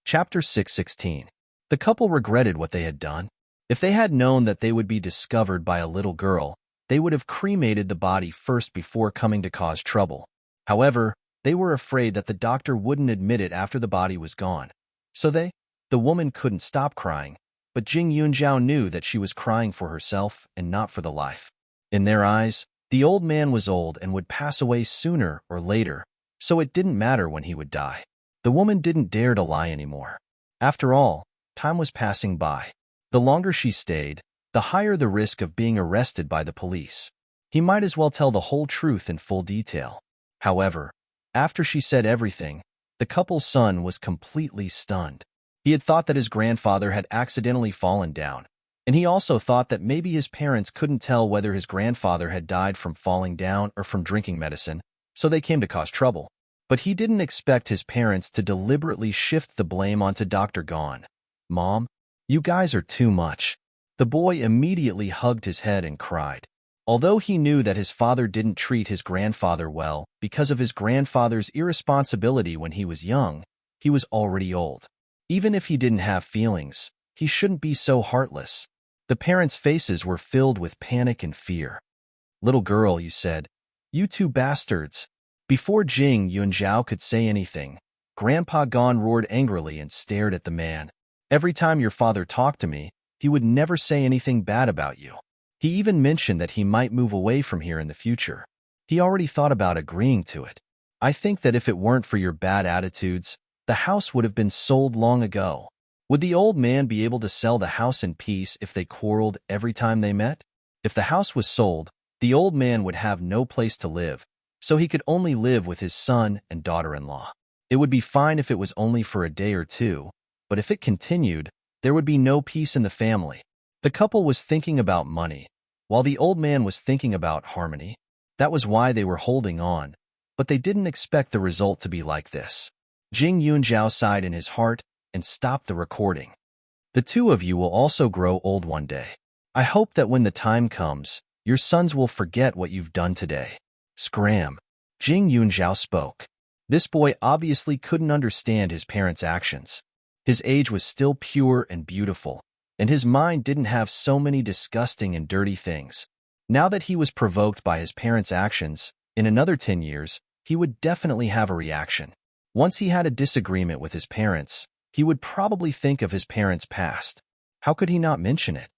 Chapter 6:16. The couple regretted what they had done. If they had known that they would be discovered by a little girl, they would have cremated the body first before coming to cause trouble. However, they were afraid that the doctor wouldn't admit it after the body was gone. So the woman couldn't stop crying, but Jing Yunjiao knew that she was crying for herself and not for the life. In their eyes, the old man was old and would pass away sooner or later, so it didn't matter when he would die. The woman didn't dare to lie anymore. After all, time was passing by. The longer she stayed, the higher the risk of being arrested by the police. He might as well tell the whole truth in full detail. However, after she said everything, the couple's son was completely stunned. He had thought that his grandfather had accidentally fallen down, and he also thought that maybe his parents couldn't tell whether his grandfather had died from falling down or from drinking medicine, so they came to cause trouble. But he didn't expect his parents to deliberately shift the blame onto Dr. Gone. "Mom, you guys are too much." The boy immediately hugged his head and cried. Although he knew that his father didn't treat his grandfather well because of his grandfather's irresponsibility when he was young, he was already old. Even if he didn't have feelings, he shouldn't be so heartless. The parents' faces were filled with panic and fear. "Little girl," you said. "You two bastards." Before Jing Yunzhao could say anything, Grandpa Gon roared angrily and stared at the man. "Every time your father talked to me, he would never say anything bad about you. He even mentioned that he might move away from here in the future. He already thought about agreeing to it. I think that if it weren't for your bad attitudes, the house would have been sold long ago." Would the old man be able to sell the house in peace if they quarreled every time they met? If the house was sold, the old man would have no place to live, so he could only live with his son and daughter-in-law. It would be fine if it was only for a day or two, but if it continued, there would be no peace in the family. The couple was thinking about money, while the old man was thinking about harmony. That was why they were holding on, but they didn't expect the result to be like this. Jing Yunzhao sighed in his heart and stopped the recording. "The two of you will also grow old one day. I hope that when the time comes, your sons will forget what you've done today." Scram. Jing Yunzhao spoke. This boy obviously couldn't understand his parents' actions. His age was still pure and beautiful, and his mind didn't have so many disgusting and dirty things. Now that he was provoked by his parents' actions, in another 10 years, he would definitely have a reaction. Once he had a disagreement with his parents, he would probably think of his parents' past. How could he not mention it?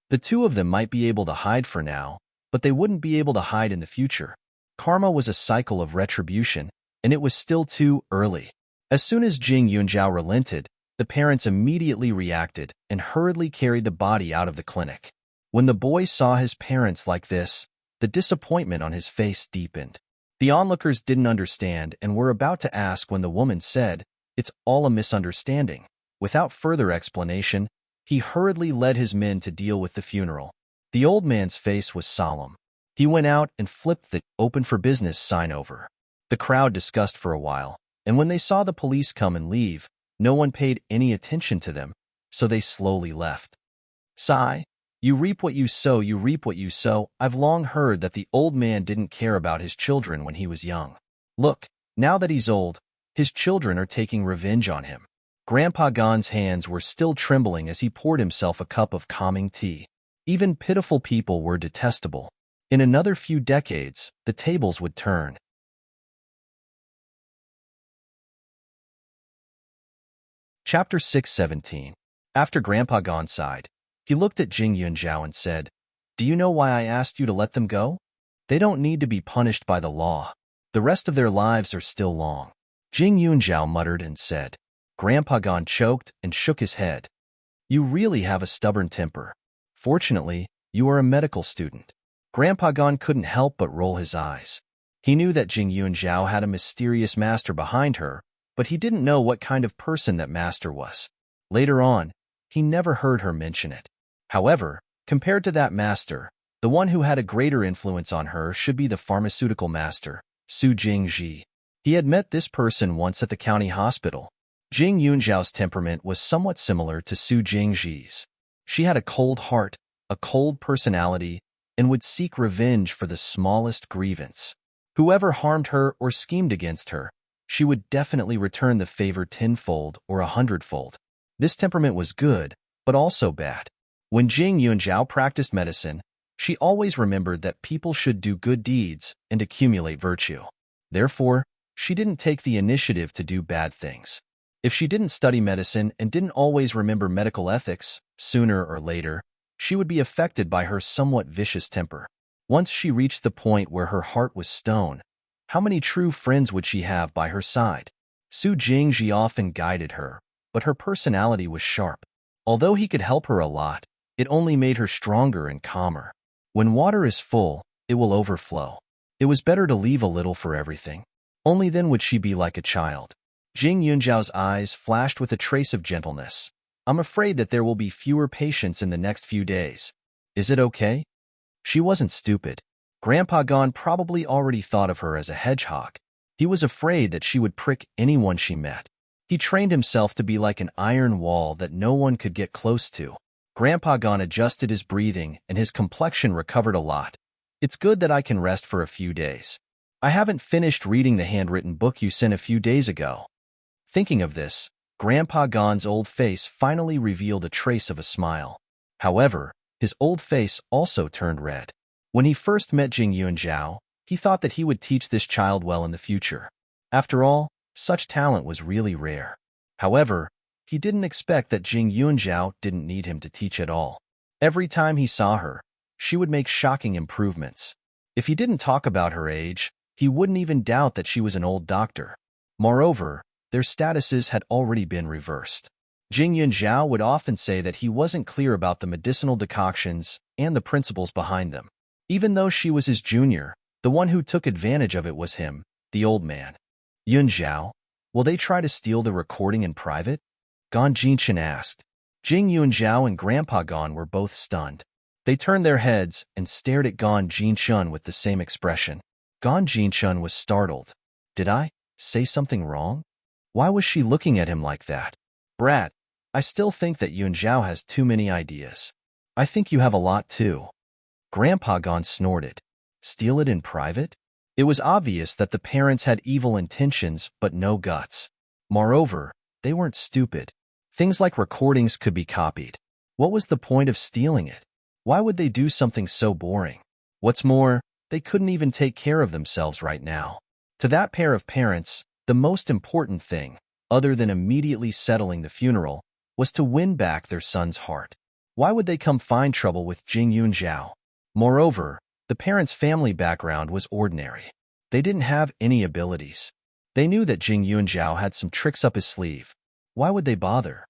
The two of them might be able to hide for now, but they wouldn't be able to hide in the future. Karma was a cycle of retribution, and it was still too early. As soon as Jing Yunzhao relented, the parents immediately reacted and hurriedly carried the body out of the clinic. When the boy saw his parents like this, the disappointment on his face deepened. The onlookers didn't understand and were about to ask when the woman said, "It's all a misunderstanding." Without further explanation, he hurriedly led his men to deal with the funeral. The old man's face was solemn. He went out and flipped the "Open for Business" sign over. The crowd discussed for a while, and when they saw the police come and leave, no one paid any attention to them, so they slowly left. Sigh. You reap what you sow, you reap what you sow. I've long heard that the old man didn't care about his children when he was young. Look, now that he's old, his children are taking revenge on him. Grandpa Gon's hands were still trembling as he poured himself a cup of calming tea. Even pitiful people were detestable. In another few decades, the tables would turn. Chapter 617. After Grandpa Gon sighed, he looked at Jing Yunzhao and said, "Do you know why I asked you to let them go? They don't need to be punished by the law. The rest of their lives are still long." Jing Yunzhao muttered and said. Grandpa Gon choked and shook his head. "You really have a stubborn temper. Fortunately, you are a medical student." Grandpa Gon couldn't help but roll his eyes. He knew that Jing Yunzhao had a mysterious master behind her, but he didn't know what kind of person that master was. Later on, he never heard her mention it. However, compared to that master, the one who had a greater influence on her should be the pharmaceutical master, Su Jingji. He had met this person once at the county hospital. Jing Yunzhao's temperament was somewhat similar to Su Jingji's. She had a cold heart, a cold personality, and would seek revenge for the smallest grievance. Whoever harmed her or schemed against her, she would definitely return the favor tenfold or 100-fold. This temperament was good, but also bad. When Jing Yunzhao practiced medicine, she always remembered that people should do good deeds and accumulate virtue. Therefore, she didn't take the initiative to do bad things. If she didn't study medicine and didn't always remember medical ethics, sooner or later, she would be affected by her somewhat vicious temper. Once she reached the point where her heart was stone, How many true friends would she have by her side? Su Jingji often guided her, but her personality was sharp. Although he could help her a lot, it only made her stronger and calmer. When water is full, it will overflow. It was better to leave a little for everything. Only then would she be like a child. Jing Yunjiao's eyes flashed with a trace of gentleness. I'm afraid that there will be fewer patients in the next few days. Is it okay? She wasn't stupid. Grandpa Gon probably already thought of her as a hedgehog. He was afraid that she would prick anyone she met. He trained himself to be like an iron wall that no one could get close to. Grandpa Gon adjusted his breathing and his complexion recovered a lot. It's good that I can rest for a few days. I haven't finished reading the handwritten book you sent a few days ago. Thinking of this, Grandpa Gon's old face finally revealed a trace of a smile. However, his old face also turned red. When he first met Jing Yunjiao, he thought that he would teach this child well in the future. After all, such talent was really rare. However, he didn't expect that Jing Yunjiao didn't need him to teach at all. Every time he saw her, she would make shocking improvements. If he didn't talk about her age, he wouldn't even doubt that she was an old doctor. Moreover, their statuses had already been reversed. Jing Yunjiao would often say that he wasn't clear about the medicinal decoctions and the principles behind them. Even though she was his junior, the one who took advantage of it was him, the old man. Yunjiao, will they try to steal the recording in private? Gon Jinchen asked. Jing Yunjiao and Grandpa Gon were both stunned. They turned their heads and stared at Gon Jinchen with the same expression. Gon Jinchen was startled. Did I say something wrong? Why was she looking at him like that? Brat, I still think that Yunjiao has too many ideas. I think you have a lot too. Grandpa Gon snorted. Steal it in private? It was obvious that the parents had evil intentions but no guts. Moreover, they weren't stupid. Things like recordings could be copied. What was the point of stealing it? Why would they do something so boring? What's more, they couldn't even take care of themselves right now. To that pair of parents, the most important thing, other than immediately settling the funeral, was to win back their son's heart. Why would they come find trouble with Jing Yunjiao? Moreover, the parents' family background was ordinary. They didn't have any abilities. They knew that Jing Yunjiao had some tricks up his sleeve. Why would they bother?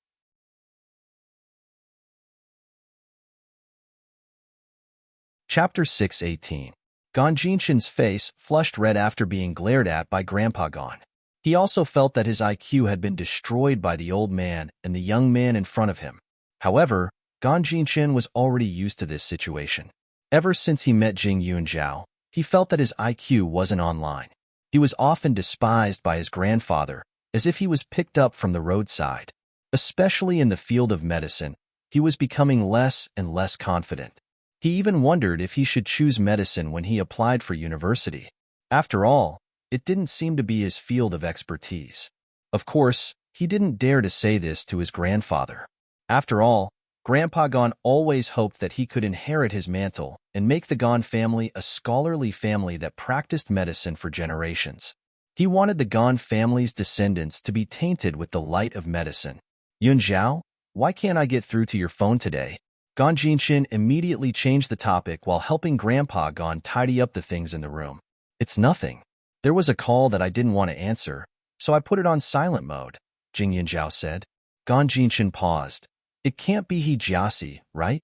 Chapter 6:18. Gon Jinchen's face flushed red after being glared at by Grandpa Gon. He also felt that his IQ had been destroyed by the old man and the young man in front of him. However, Gon Jinchen was already used to this situation. Ever since he met Jing Yunjiao, he felt that his IQ wasn't online. He was often despised by his grandfather, as if he was picked up from the roadside. Especially in the field of medicine, he was becoming less and less confident. He even wondered if he should choose medicine when he applied for university. After all, it didn't seem to be his field of expertise. Of course, he didn't dare to say this to his grandfather. After all, Grandpa Gon always hoped that he could inherit his mantle and make the Gon family a scholarly family that practiced medicine for generations. He wanted the Gon family's descendants to be tainted with the light of medicine. Yunjiao, why can't I get through to your phone today? Gon Jinchen immediately changed the topic while helping Grandpa Gon tidy up the things in the room. It's nothing. There was a call that I didn't want to answer, so I put it on silent mode, Jing Yunjiao said. Gon Jinchen paused. It can't be He Jiasi, right?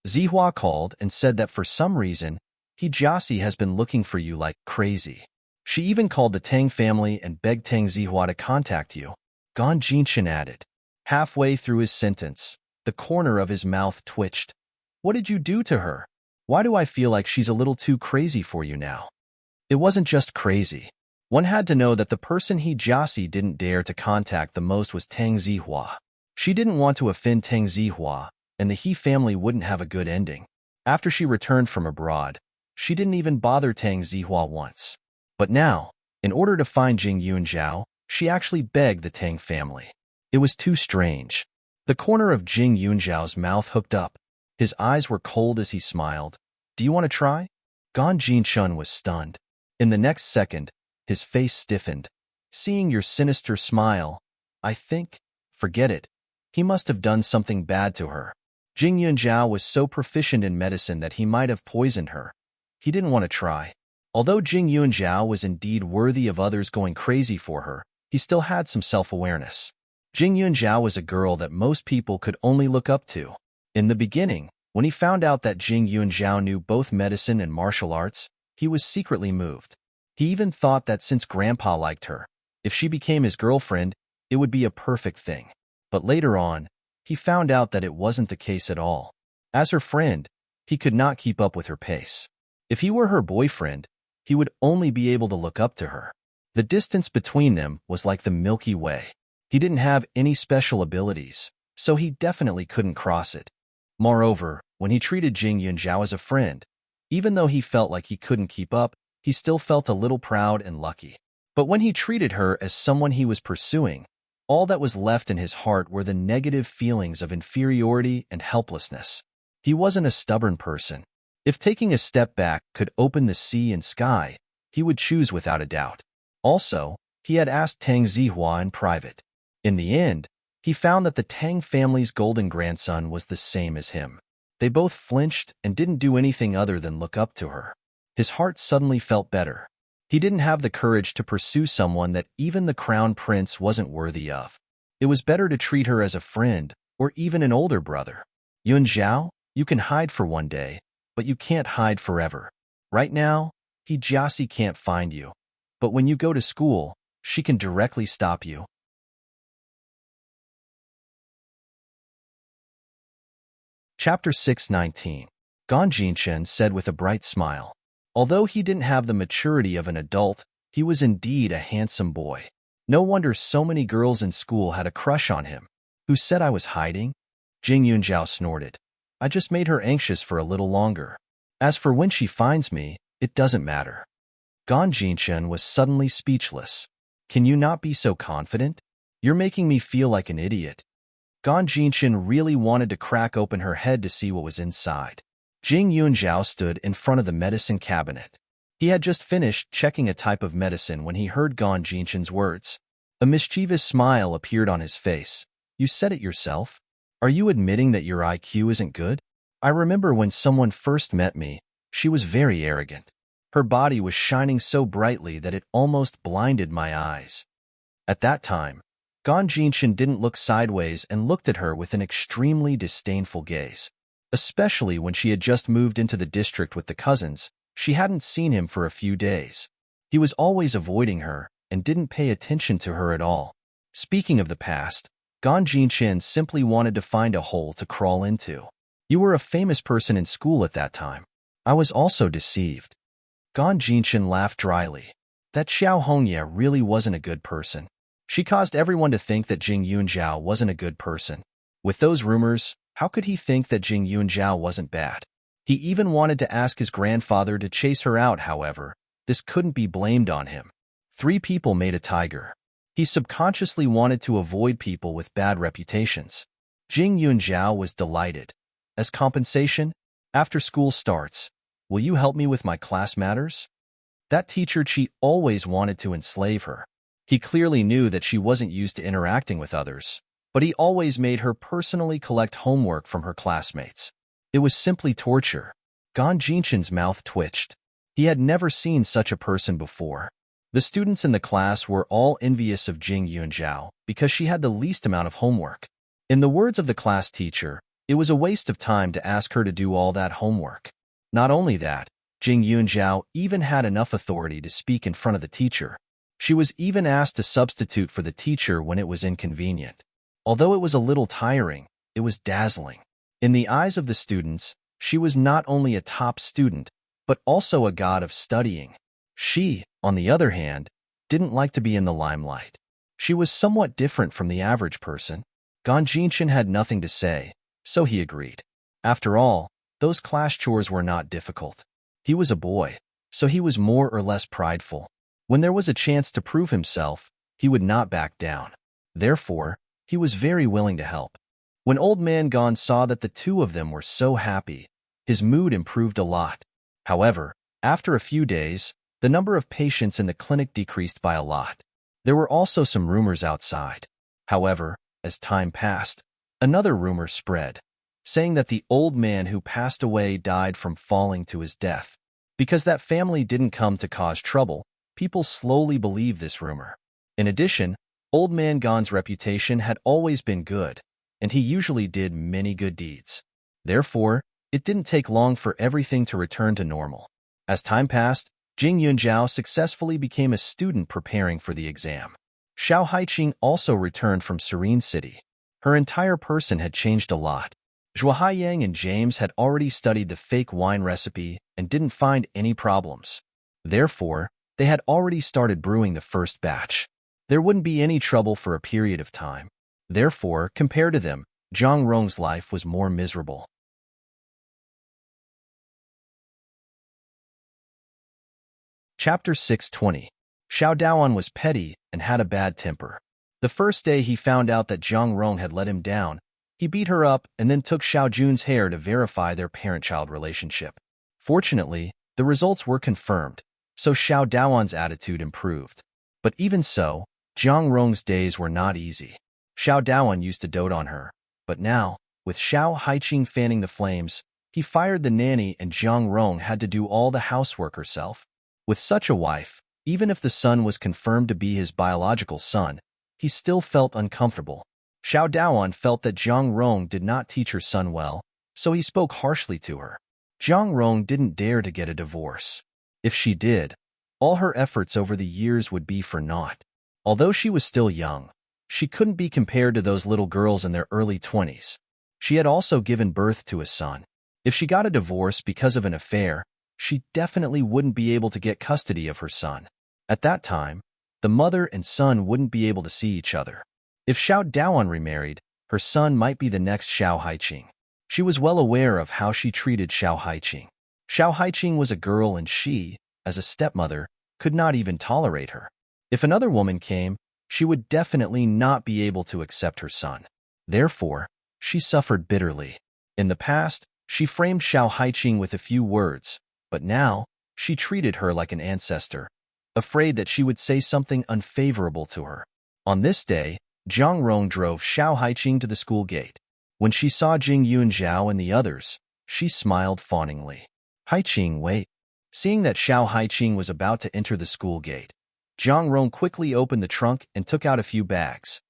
Zihua called and said that for some reason, He Jiasi has been looking for you like crazy. She even called the Tang family and begged Tang Zihua to contact you. Gon Jinchen added. Halfway through his sentence, the corner of his mouth twitched. What did you do to her? Why do I feel like she's a little too crazy for you now? It wasn't just crazy. One had to know that the person He Jiasi didn't dare to contact the most was Tang Zihua. She didn't want to offend Tang Zihua, and the He family wouldn't have a good ending. After she returned from abroad, she didn't even bother Tang Zihua once. But now, in order to find Jing Yunjiao, she actually begged the Tang family. It was too strange. The corner of Jing Yunjiao's mouth hooked up. His eyes were cold as he smiled. Do you want to try? Gon Jinchen was stunned. In the next second, his face stiffened. Seeing your sinister smile, I think, forget it. He must have done something bad to her. Jing Yunjiao was so proficient in medicine that he might have poisoned her. He didn't want to try. Although Jing Yuanzhao was indeed worthy of others going crazy for her, he still had some self-awareness. Jing Yuanzhao was a girl that most people could only look up to. In the beginning, when he found out that Jing Yuanzhao knew both medicine and martial arts, he was secretly moved. He even thought that since Grandpa liked her, if she became his girlfriend, it would be a perfect thing. But later on, he found out that it wasn't the case at all. As her friend, he could not keep up with her pace. If he were her boyfriend, he would only be able to look up to her. The distance between them was like the Milky Way. He didn't have any special abilities, so he definitely couldn't cross it. Moreover, when he treated Jing Yuanzhao as a friend, even though he felt like he couldn't keep up, he still felt a little proud and lucky. But when he treated her as someone he was pursuing, all that was left in his heart were the negative feelings of inferiority and helplessness. He wasn't a stubborn person. If taking a step back could open the sea and sky, he would choose without a doubt. Also, he had asked Tang Zihua in private. In the end, he found that the Tang family's golden grandson was the same as him. They both flinched and didn't do anything other than look up to her. His heart suddenly felt better. He didn't have the courage to pursue someone that even the crown prince wasn't worthy of. It was better to treat her as a friend or even an older brother. Yuanzhao, you can hide for one day, but you can't hide forever. Right now, Jiasi can't find you. But when you go to school, she can directly stop you. Chapter 619. Gan Jinshen said with a bright smile. Although he didn't have the maturity of an adult, he was indeed a handsome boy. No wonder so many girls in school had a crush on him. Who said I was hiding? Jing Yuanzhao snorted. I just made her anxious for a little longer. As for when she finds me, it doesn't matter. Gan Jinshen was suddenly speechless. Can you not be so confident? You're making me feel like an idiot. Gan Jinshen really wanted to crack open her head to see what was inside. Jing Yuanzhao stood in front of the medicine cabinet. He had just finished checking a type of medicine when he heard Gan Jinshen's words. A mischievous smile appeared on his face. You said it yourself. Are you admitting that your IQ isn't good? I remember when someone first met me, she was very arrogant. Her body was shining so brightly that it almost blinded my eyes. At that time, Gan Jinshen didn't look sideways and looked at her with an extremely disdainful gaze. Especially when she had just moved into the district with the cousins, she hadn't seen him for a few days. He was always avoiding her and didn't pay attention to her at all. Speaking of the past, Gan Jinshen simply wanted to find a hole to crawl into. You were a famous person in school at that time. I was also deceived. Gan Jinshen laughed dryly. That Xiao Hongye really wasn't a good person. She caused everyone to think that Jing Yuanzhao wasn't a good person. With those rumors, how could he think that Jing Yuanzhao wasn't bad? He even wanted to ask his grandfather to chase her out, however. This couldn't be blamed on him. 3 people made a tiger. He subconsciously wanted to avoid people with bad reputations. Jing Yuanzhao was delighted. As compensation, after school starts, will you help me with my class matters? That teacher Chi always wanted to enslave her. He clearly knew that she wasn't used to interacting with others, but he always made her personally collect homework from her classmates. It was simply torture. Gan Jinshen's mouth twitched. He had never seen such a person before. The students in the class were all envious of Jing Yuanzhao because she had the least amount of homework. In the words of the class teacher, it was a waste of time to ask her to do all that homework. Not only that, Jing Yuanzhao even had enough authority to speak in front of the teacher. She was even asked to substitute for the teacher when it was inconvenient. Although it was a little tiring, it was dazzling. In the eyes of the students, she was not only a top student, but also a god of studying. She, on the other hand, didn't like to be in the limelight. She was somewhat different from the average person. Gan Jinshen had nothing to say, so he agreed. After all, those class chores were not difficult. He was a boy, so he was more or less prideful. When there was a chance to prove himself, he would not back down. Therefore, he was very willing to help. When Old Man Gan saw that the 2 of them were so happy, his mood improved a lot. However, after a few days, the number of patients in the clinic decreased by a lot. There were also some rumors outside. However, as time passed, another rumor spread, saying that the old man who passed away died from falling to his death. Because that family didn't come to cause trouble, people slowly believed this rumor. In addition, Old Man Gon's reputation had always been good, and he usually did many good deeds. Therefore, it didn't take long for everything to return to normal. As time passed, Jing Yunjiao successfully became a student preparing for the exam. Xiao Haiqing also returned from Serene City. Her entire person had changed a lot. Zhua Haiyang and James had already studied the fake wine recipe and didn't find any problems. Therefore, they had already started brewing the first batch. There wouldn't be any trouble for a period of time. Therefore, compared to them, Zhang Rong's life was more miserable. Chapter 620. Xiao Daoan was petty and had a bad temper. The first day he found out that Zhang Rong had let him down, he beat her up and then took Xiao Jun's hair to verify their parent-child relationship. Fortunately, the results were confirmed, so Xiao Daoan's attitude improved. But even so, Zhang Rong's days were not easy. Xiao Daoan used to dote on her, but now, with Xiao Haiqing fanning the flames, he fired the nanny and Zhang Rong had to do all the housework herself. With such a wife, even if the son was confirmed to be his biological son, he still felt uncomfortable. Xiao Daoan felt that Zhang Rong did not teach her son well, so he spoke harshly to her. Zhang Rong didn't dare to get a divorce. If she did, all her efforts over the years would be for naught. Although she was still young, she couldn't be compared to those little girls in their early 20s. She had also given birth to a son. If she got a divorce because of an affair, she definitely wouldn't be able to get custody of her son. At that time, the mother and son wouldn't be able to see each other. If Xiao Daoan remarried, her son might be the next Xiao Haiqing. She was well aware of how she treated Xiao Haiqing. Xiao Haiqing was a girl and she, as a stepmother, could not even tolerate her. If another woman came, she would definitely not be able to accept her son. Therefore, she suffered bitterly. In the past, she framed Xiao Haiqing with a few words, but now, she treated her like an ancestor, afraid that she would say something unfavorable to her. On this day, Zhang Rong drove Xiao Haiqing to the school gate. When she saw Jing Yunjiao and the others, she smiled fawningly. Haiqing, wait. Seeing that Xiao Haiqing was about to enter the school gate, Zhang Rong quickly opened the trunk and took out a few bags.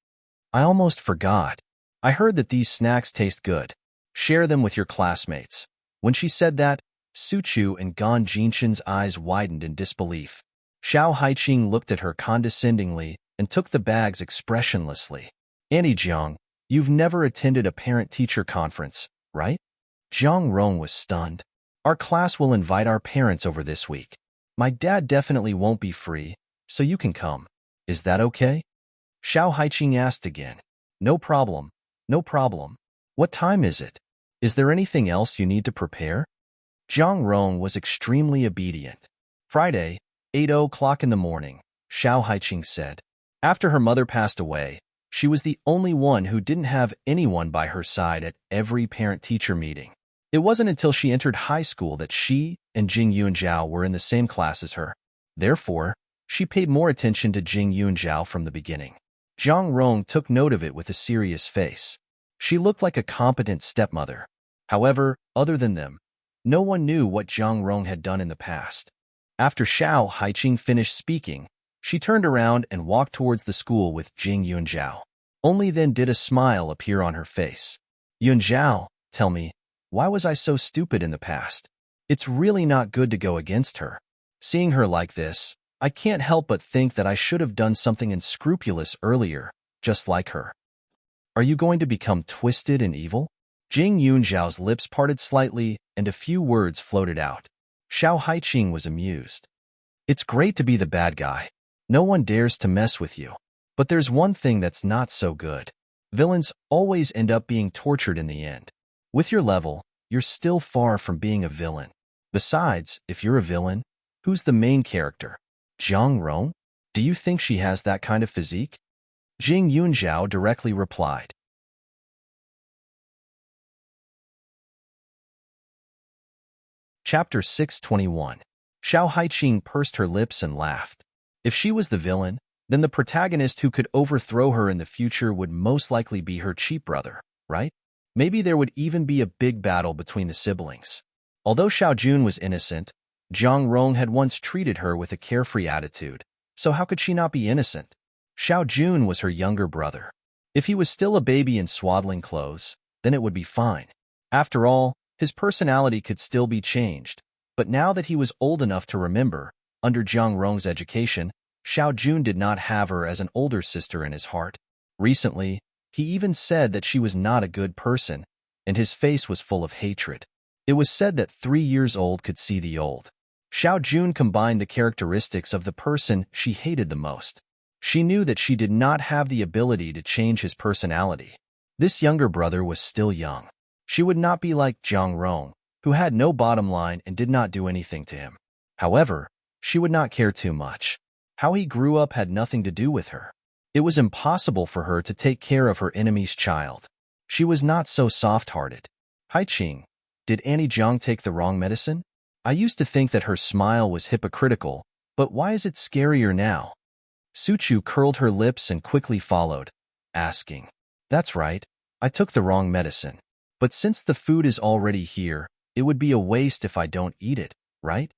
I almost forgot. I heard that these snacks taste good. Share them with your classmates. When she said that, Su Chu and Gan Jinshan's eyes widened in disbelief. Xiao Haiqing looked at her condescendingly and took the bags expressionlessly. Annie Jiang, you've never attended a parent-teacher conference, right? Zhang Rong was stunned. Our class will invite our parents over this week. My dad definitely won't be free, so you can come. Is that okay? Xiao Haiqing asked again. No problem, no problem. What time is it? Is there anything else you need to prepare? Zhang Rong was extremely obedient. Friday, 8:00 in the morning, Xiao Haiqing said. After her mother passed away, she was the only one who didn't have anyone by her side at every parent-teacher meeting. It wasn't until she entered high school that she and Jing Yunjiao were in the same class as her. Therefore, she paid more attention to Jing Yunjiao from the beginning. Zhang Rong took note of it with a serious face. She looked like a competent stepmother. However, other than them, no one knew what Zhang Rong had done in the past. After Xiao Haiqing finished speaking, she turned around and walked towards the school with Jing Yunjiao. Only then did a smile appear on her face. Yunjiao, tell me, why was I so stupid in the past? It's really not good to go against her. Seeing her like this, I can't help but think that I should have done something unscrupulous earlier, just like her. Are you going to become twisted and evil? Jing Yunjiao's lips parted slightly and a few words floated out. Xiao Haiqing was amused. It's great to be the bad guy. No one dares to mess with you. But there's one thing that's not so good. Villains always end up being tortured in the end. With your level, you're still far from being a villain. Besides, if you're a villain, who's the main character? Zhang Rong? Do you think she has that kind of physique? Jing Yunjiao directly replied. Chapter 621. Xiao Haiqing pursed her lips and laughed. If she was the villain, then the protagonist who could overthrow her in the future would most likely be her cheap brother, right? Maybe there would even be a big battle between the siblings. Although Xiao Jun was innocent, Jiang Rong had once treated her with a carefree attitude, so how could she not be innocent? Xiao Jun was her younger brother. If he was still a baby in swaddling clothes, then it would be fine. After all, his personality could still be changed. But now that he was old enough to remember, under Jiang Rong's education, Xiao Jun did not have her as an older sister in his heart. Recently, he even said that she was not a good person, and his face was full of hatred. It was said that 3 years old could see the old. Xiao Jun combined the characteristics of the person she hated the most. She knew that she did not have the ability to change his personality. This younger brother was still young. She would not be like Jiang Rong, who had no bottom line and did not do anything to him. However, she would not care too much. How he grew up had nothing to do with her. It was impossible for her to take care of her enemy's child. She was not so soft-hearted. Haiqing, did Annie Jiang take the wrong medicine? I used to think that her smile was hypocritical, but why is it scarier now? Suchu curled her lips and quickly followed, asking, "That's right, I took the wrong medicine. But since the food is already here, it would be a waste if I don't eat it, right?"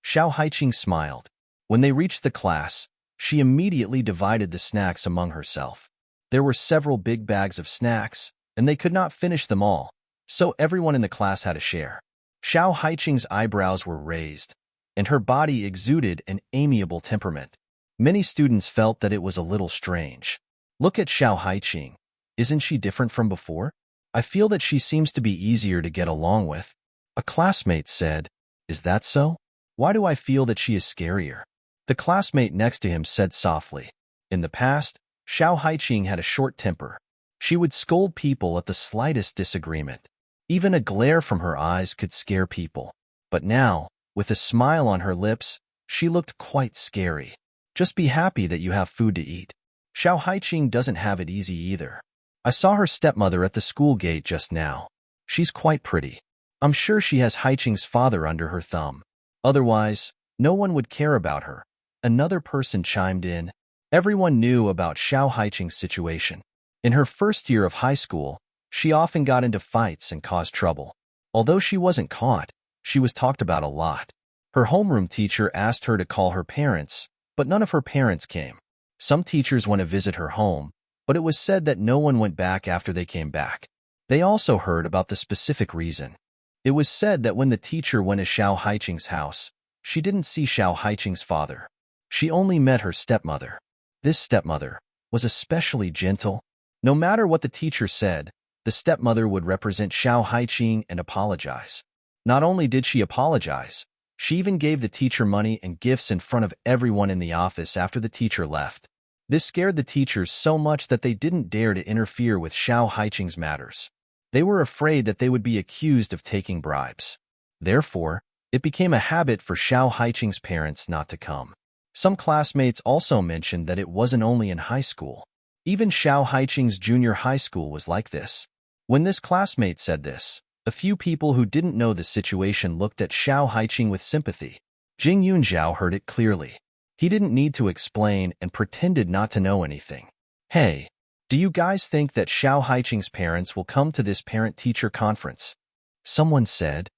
Xiao Haiqing smiled. When they reached the class, she immediately divided the snacks among herself. There were several big bags of snacks, and they could not finish them all, so everyone in the class had a share. Xiao Haiqing's eyebrows were raised, and her body exuded an amiable temperament. Many students felt that it was a little strange. Look at Xiao Haiqing. Isn't she different from before? I feel that she seems to be easier to get along with. A classmate said, "Is that so? Why do I feel that she is scarier?" The classmate next to him said softly, "In the past, Xiao Haiqing had a short temper. She would scold people at the slightest disagreement. Even a glare from her eyes could scare people. But now, with a smile on her lips, she looked quite scary. Just be happy that you have food to eat." Xiao Haiqing doesn't have it easy either. I saw her stepmother at the school gate just now. She's quite pretty. I'm sure she has Haiqing's father under her thumb. Otherwise, no one would care about her. Another person chimed in. Everyone knew about Xiao Haiqing's situation. In her first year of high school, she often got into fights and caused trouble. Although she wasn't caught, she was talked about a lot. Her homeroom teacher asked her to call her parents, but none of her parents came. Some teachers went to visit her home, but it was said that no one went back after they came back. They also heard about the specific reason. It was said that when the teacher went to Xiao Haiqing's house, she didn't see Xiao Haiqing's father. She only met her stepmother. This stepmother was especially gentle. No matter what the teacher said, the stepmother would represent Xiao Haiqing and apologize. Not only did she apologize, she even gave the teacher money and gifts in front of everyone in the office after the teacher left. This scared the teachers so much that they didn't dare to interfere with Xiao Haiqing's matters. They were afraid that they would be accused of taking bribes. Therefore, it became a habit for Xiao Haiqing's parents not to come. Some classmates also mentioned that it wasn't only in high school. Even Xiao Haiqing's junior high school was like this. When this classmate said this, a few people who didn't know the situation looked at Xiao Haiqing with sympathy. Jing Yunzhao heard it clearly. He didn't need to explain and pretended not to know anything. "Hey, do you guys think that Xiao Haiqing's parents will come to this parent-teacher conference?" Someone said.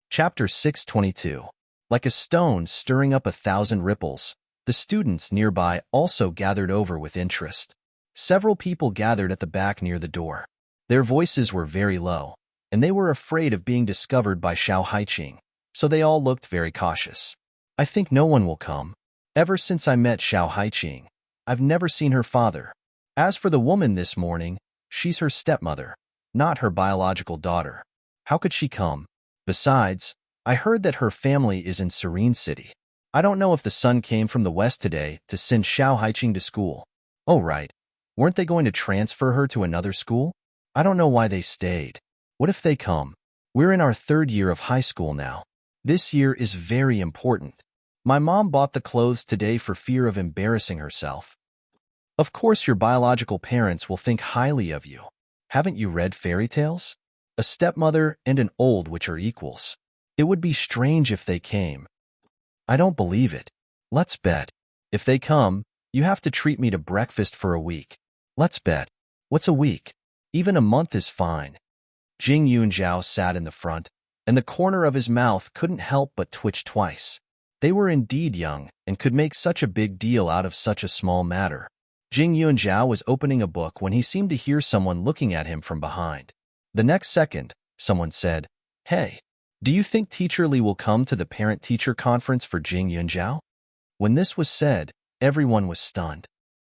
Chapter 622. Like a stone stirring up 1,000 ripples, the students nearby also gathered over with interest. Several people gathered at the back near the door. Their voices were very low, and they were afraid of being discovered by Xiao Haiqing, so they all looked very cautious. "I think no one will come. Ever since I met Xiao Haiqing, I've never seen her father. As for the woman this morning, she's her stepmother, not her biological daughter. How could she come? Besides, I heard that her family is in Serene City. I don't know if the sun came from the west today to send Xiao Haiqing to school." "Oh right, weren't they going to transfer her to another school? I don't know why they stayed. What if they come? We're in our 3rd year of high school now. This year is very important. My mom bought the clothes today for fear of embarrassing herself." Of course your biological parents will think highly of you. Haven't you read fairy tales? A stepmother and an old which are equals. It would be strange if they came. I don't believe it. Let's bet. If they come, you have to treat me to breakfast for a week. Let's bet. What's a week? Even a month is fine. Jing Yunjiao sat in the front, and the corner of his mouth couldn't help but twitch twice. They were indeed young and could make such a big deal out of such a small matter. Jing Yunjiao was opening a book when he seemed to hear someone looking at him from behind. The next second, someone said, "Hey, do you think Teacher Li will come to the parent-teacher conference for Jing Yunjiao?" When this was said, everyone was stunned.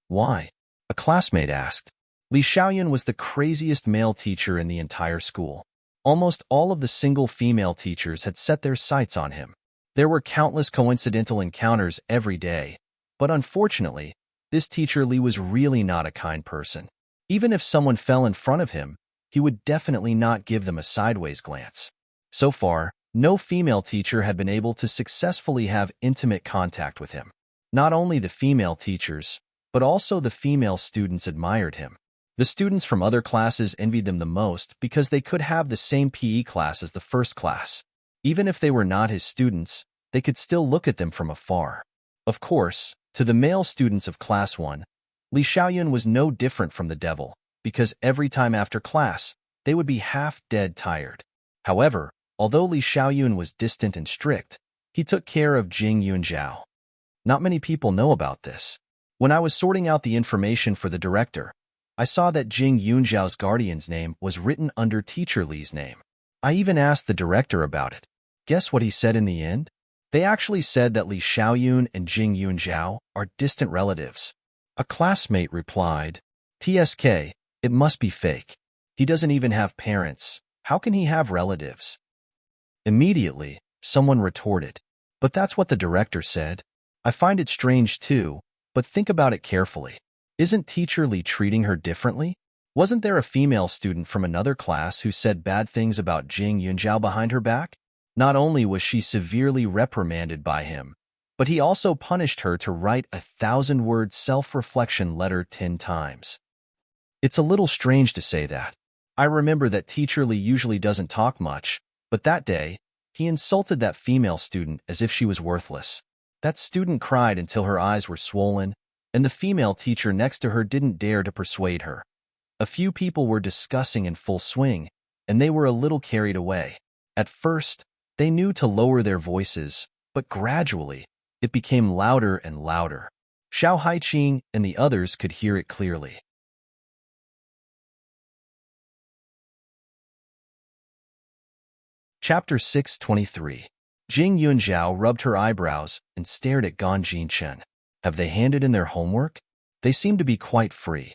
"Why?" a classmate asked. Li Xiaoyun was the craziest male teacher in the entire school. Almost all of the single female teachers had set their sights on him. There were countless coincidental encounters every day, but unfortunately, this teacher Li was really not a kind person. Even if someone fell in front of him, he would definitely not give them a sideways glance. So far, no female teacher had been able to successfully have intimate contact with him. Not only the female teachers, but also the female students admired him. The students from other classes envied them the most because they could have the same PE class as the first class. Even if they were not his students, they could still look at them from afar. Of course, to the male students of Class 1, Li Xiaoyun was no different from the devil, because every time after class, they would be half-dead tired. However, although Li Xiaoyun was distant and strict, he took care of Jing Yunjiao. Not many people know about this. When I was sorting out the information for the director, I saw that Jing Yunjiao's guardian's name was written under Teacher Li's name. I even asked the director about it. Guess what he said in the end? They actually said that Li Xiaoyun and Jing Yunjiao are distant relatives. A classmate replied, "TSK, it must be fake. He doesn't even have parents. How can he have relatives?" Immediately, someone retorted, "But that's what the director said." I find it strange too, but think about it carefully. Isn't Teacher Li treating her differently? Wasn't there a female student from another class who said bad things about Jing Yunjiao behind her back? Not only was she severely reprimanded by him, but he also punished her to write a 1,000-word self-reflection letter 10 times. It's a little strange to say that. I remember that Teacher Li usually doesn't talk much, but that day, he insulted that female student as if she was worthless. That student cried until her eyes were swollen, and the female teacher next to her didn't dare to persuade her. A few people were discussing in full swing, and they were a little carried away. At first, they knew to lower their voices, but gradually, it became louder and louder. Xiao Haiqing and the others could hear it clearly. Chapter 623. Jing Yunjiao rubbed her eyebrows and stared at Gan Jinchen. Have they handed in their homework? They seem to be quite free.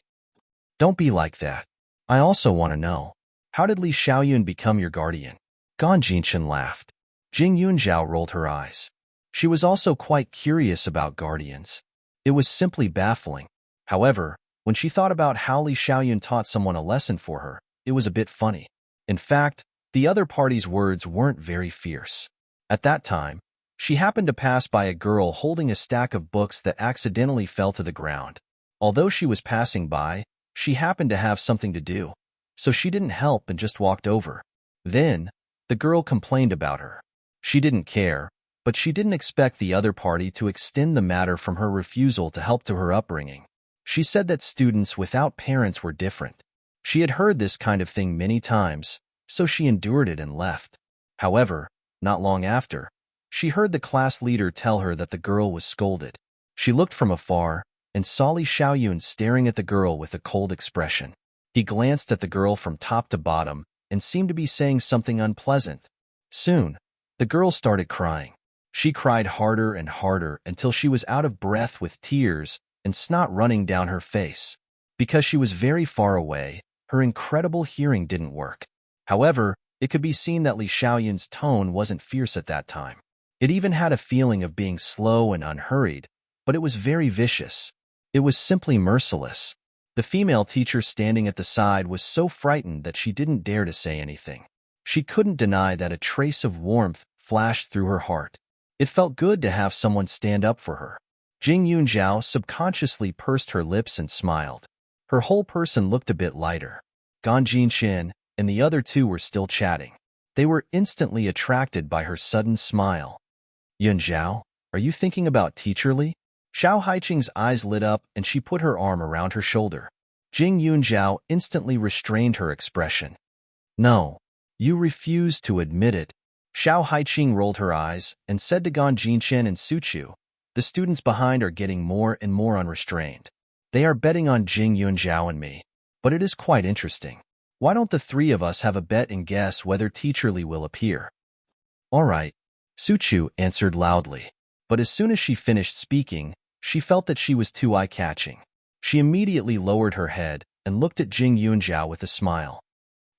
Don't be like that. I also want to know. How did Li Xiaoyun become your guardian? Gan Jinchen laughed. Jing Yunjiao rolled her eyes. She was also quite curious about guardians. It was simply baffling. However, when she thought about how Li Xiaoyun taught someone a lesson for her, it was a bit funny. In fact, the other party's words weren't very fierce. At that time, she happened to pass by a girl holding a stack of books that accidentally fell to the ground. Although she was passing by, she happened to have something to do, so she didn't help and just walked over. Then, the girl complained about her. She didn't care, but she didn't expect the other party to extend the matter from her refusal to help to her upbringing. She said that students without parents were different. She had heard this kind of thing many times, so she endured it and left. However, not long after, she heard the class leader tell her that the girl was scolded. She looked from afar and saw Li Xiaoyun staring at the girl with a cold expression. He glanced at the girl from top to bottom and seemed to be saying something unpleasant. Soon, the girl started crying. She cried harder and harder until she was out of breath with tears and snot running down her face. Because she was very far away, her incredible hearing didn't work. However, it could be seen that Li Xiaoyun's tone wasn't fierce at that time. It even had a feeling of being slow and unhurried, but it was very vicious. It was simply merciless. The female teacher standing at the side was so frightened that she didn't dare to say anything. She couldn't deny that a trace of warmth flashed through her heart. It felt good to have someone stand up for her. Jing Yunjiao subconsciously pursed her lips and smiled. Her whole person looked a bit lighter. Gan Jinchen and the other two were still chatting. They were instantly attracted by her sudden smile. "Yunjiao, are you thinking about Teacher Li?" Xiao Haiqing's eyes lit up and she put her arm around her shoulder. Jing Yunjiao instantly restrained her expression. No, you refuse to admit it. Xiao Haiqing rolled her eyes and said to Gan Jinchen and Suchu, the students behind are getting more and more unrestrained. They are betting on Jing Yunzhao and me. But it is quite interesting. Why don't the three of us have a bet and guess whether Teacher Li will appear? All right, Suchu answered loudly. But as soon as she finished speaking, she felt that she was too eye-catching. She immediately lowered her head and looked at Jing Yunzhao with a smile.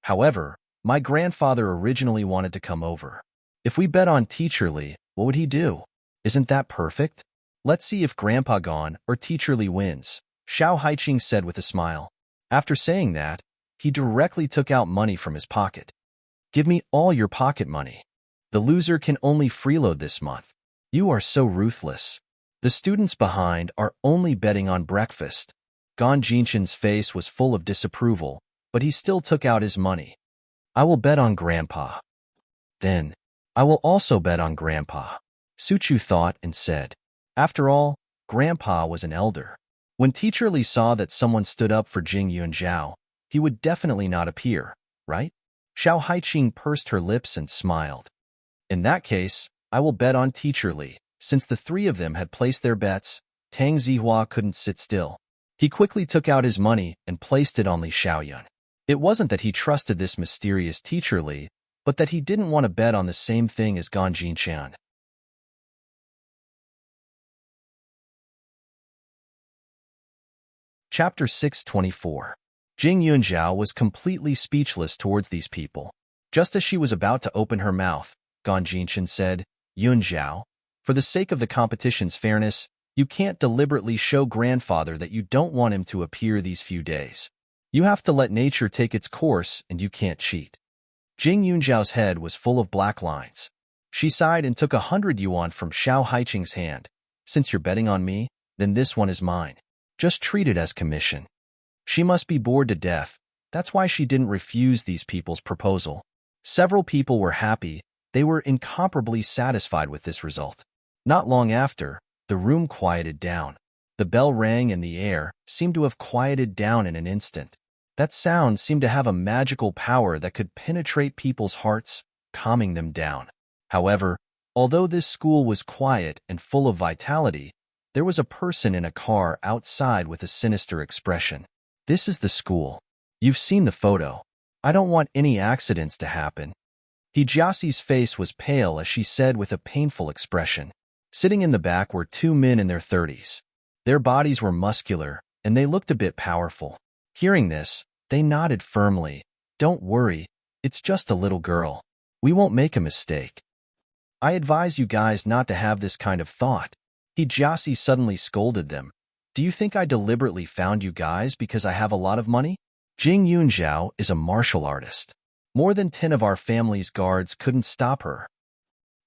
However, my grandfather originally wanted to come over. If we bet on Teacher Li, what would he do? Isn't that perfect? Let's see if Grandpa Gon or Teacher Li wins, Xiao Haiqing said with a smile. After saying that, he directly took out money from his pocket. Give me all your pocket money. The loser can only freeload this month. You are so ruthless. The students behind are only betting on breakfast. Gan Jinchen's face was full of disapproval, but he still took out his money. I will bet on Grandpa. Then, I will also bet on Grandpa, Suchu thought and said. After all, Grandpa was an elder. When Teacher Li saw that someone stood up for Jing Yunzhao, he would definitely not appear, right? Xiao Haiqing pursed her lips and smiled. In that case, I will bet on Teacher Li. Since the three of them had placed their bets, Tang Zihua couldn't sit still. He quickly took out his money and placed it on Li Xiaoyun. It wasn't that he trusted this mysterious Teacher Li, but that he didn't want to bet on the same thing as Gan Jinchan. Chapter 624. Jing Yunzhao was completely speechless towards these people. Just as she was about to open her mouth, Gan Jinchan said, Yunzhao, for the sake of the competition's fairness, you can't deliberately show grandfather that you don't want him to appear these few days. You have to let nature take its course and you can't cheat. Jing Yunzhao's head was full of black lines. She sighed and took 100 yuan from Xiao Haiqing's hand. Since you're betting on me, then this one is mine. Just treat it as commission. She must be bored to death. That's why she didn't refuse these people's proposal. Several people were happy. They were incomparably satisfied with this result. Not long after, the room quieted down. The bell rang and the air seemed to have quieted down in an instant. That sound seemed to have a magical power that could penetrate people's hearts, calming them down. However, although this school was quiet and full of vitality, there was a person in a car outside with a sinister expression. This is the school. You've seen the photo. I don't want any accidents to happen. Hijiasi's face was pale as she said with a painful expression. Sitting in the back were two men in their 30s. Their bodies were muscular, and they looked a bit powerful. Hearing this, they nodded firmly. Don't worry, it's just a little girl. We won't make a mistake. I advise you guys not to have this kind of thought. Hijiasi suddenly scolded them. Do you think I deliberately found you guys because I have a lot of money? Jing Yunzhao is a martial artist. More than 10 of our family's guards couldn't stop her.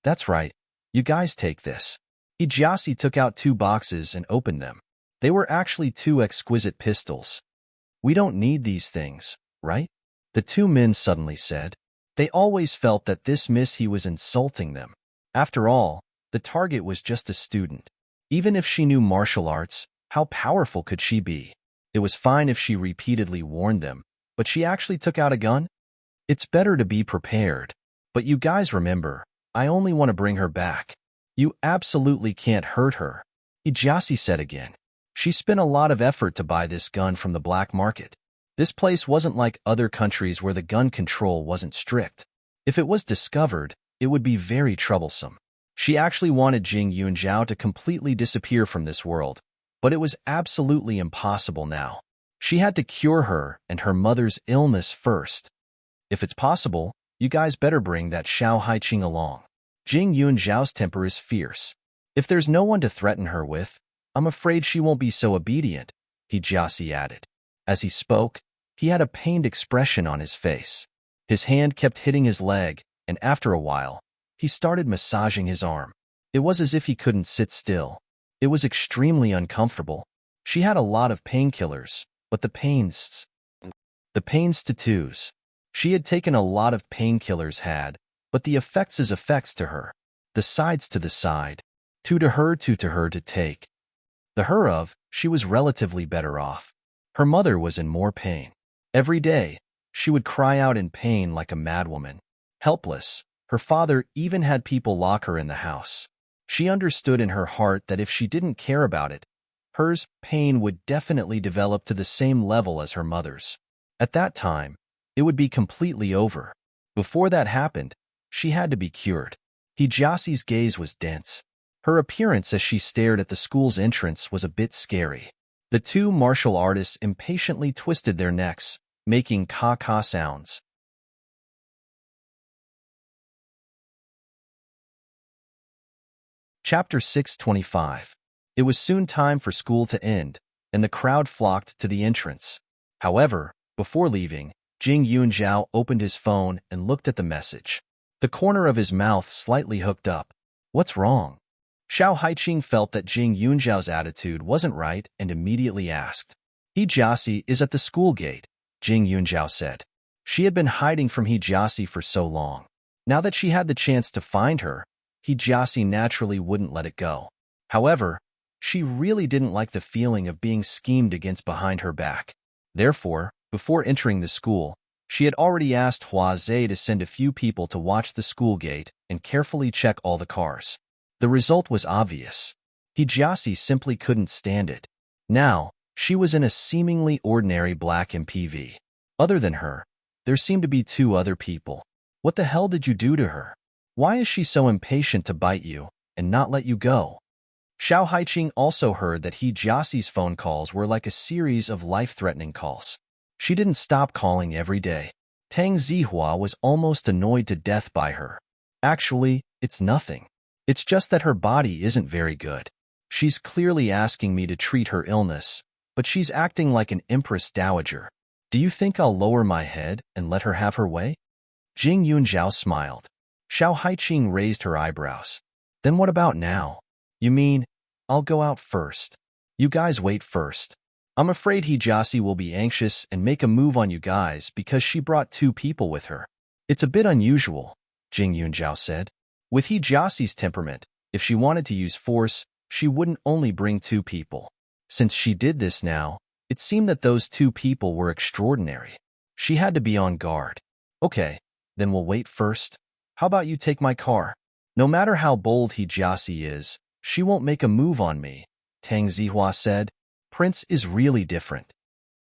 That's right. You guys take this. Hijiasi took out 2 boxes and opened them. They were actually 2 exquisite pistols. We don't need these things, right? The 2 men suddenly said. They always felt that this Miss He was insulting them. After all, the target was just a student. Even if she knew martial arts, how powerful could she be? It was fine if she repeatedly warned them, but she actually took out a gun? It's better to be prepared. But you guys remember, I only want to bring her back. You absolutely can't hurt her, Hijiasi said again. She spent a lot of effort to buy this gun from the black market. This place wasn't like other countries where the gun control wasn't strict. If it was discovered, it would be very troublesome. She actually wanted Jing Yunzhao to completely disappear from this world, but it was absolutely impossible now. She had to cure her and her mother's illness first. If it's possible, you guys better bring that Xiao Haiqing along. Jing Yunzhao's temper is fierce. If there's no one to threaten her with, I'm afraid she won't be so obedient, Hijiasi added. As he spoke, he had a pained expression on his face. His hand kept hitting his leg, and after a while, he started massaging his arm. It was as if he couldn't sit still. It was extremely uncomfortable. She had a lot of painkillers, but the pains tattoos. She had taken a lot of painkillers but the effects is effects to her. The sides to the side. Two to her to take. The her of, she was relatively better off. Her mother was in more pain. Every day, She would cry out in pain like a madwoman. Helpless, her father even had people lock her in the house. She understood in her heart that if she didn't care about it, hers pain would definitely develop to the same level as her mother's. At that time, it would be completely over. Before that happened, she had to be cured. Hijasi's gaze was dense. Her appearance as she stared at the school's entrance was a bit scary. The two martial artists impatiently twisted their necks, making ka-ka sounds. Chapter 625. It was soon time for school to end, and the crowd flocked to the entrance. However, before leaving, Jing Yunjiao opened his phone and looked at the message. The corner of his mouth slightly hooked up. What's wrong? Xiao Haiqing felt that Jing Yunjiao's attitude wasn't right and immediately asked. Hijasi is at the school gate, Jing Yunjiao said. She had been hiding from Hijasi for so long. Now that she had the chance to find her, Hijasi naturally wouldn't let it go. However, she really didn't like the feeling of being schemed against behind her back. Therefore, before entering the school, she had already asked Hua Zhe to send a few people to watch the school gate and carefully check all the cars. The result was obvious. Hijasi simply couldn't stand it. Now, she was in a seemingly ordinary black MPV. Other than her, there seemed to be two other people. What the hell did you do to her? Why is she so impatient to bite you and not let you go? Xiao Haiqing also heard that Hijasi's phone calls were like a series of life-threatening calls. She didn't stop calling every day. Tang Zihua was almost annoyed to death by her. Actually, it's nothing. It's just that her body isn't very good. She's clearly asking me to treat her illness, but she's acting like an empress dowager. Do you think I'll lower my head and let her have her way? Jing Yunjiao smiled. Xiao Haiqing raised her eyebrows. Then what about now? You mean, I'll go out first. You guys wait first. I'm afraid Hijasi will be anxious and make a move on you guys because she brought two people with her. It's a bit unusual, Jing Yunjiao said. With Hijasi's temperament, if she wanted to use force, she wouldn't only bring two people. Since she did this now, it seemed that those two people were extraordinary. She had to be on guard. Okay, then we'll wait first. How about you take my car? No matter how bold Hijasi is, she won't make a move on me, Tang Zihua said. Prince is really different.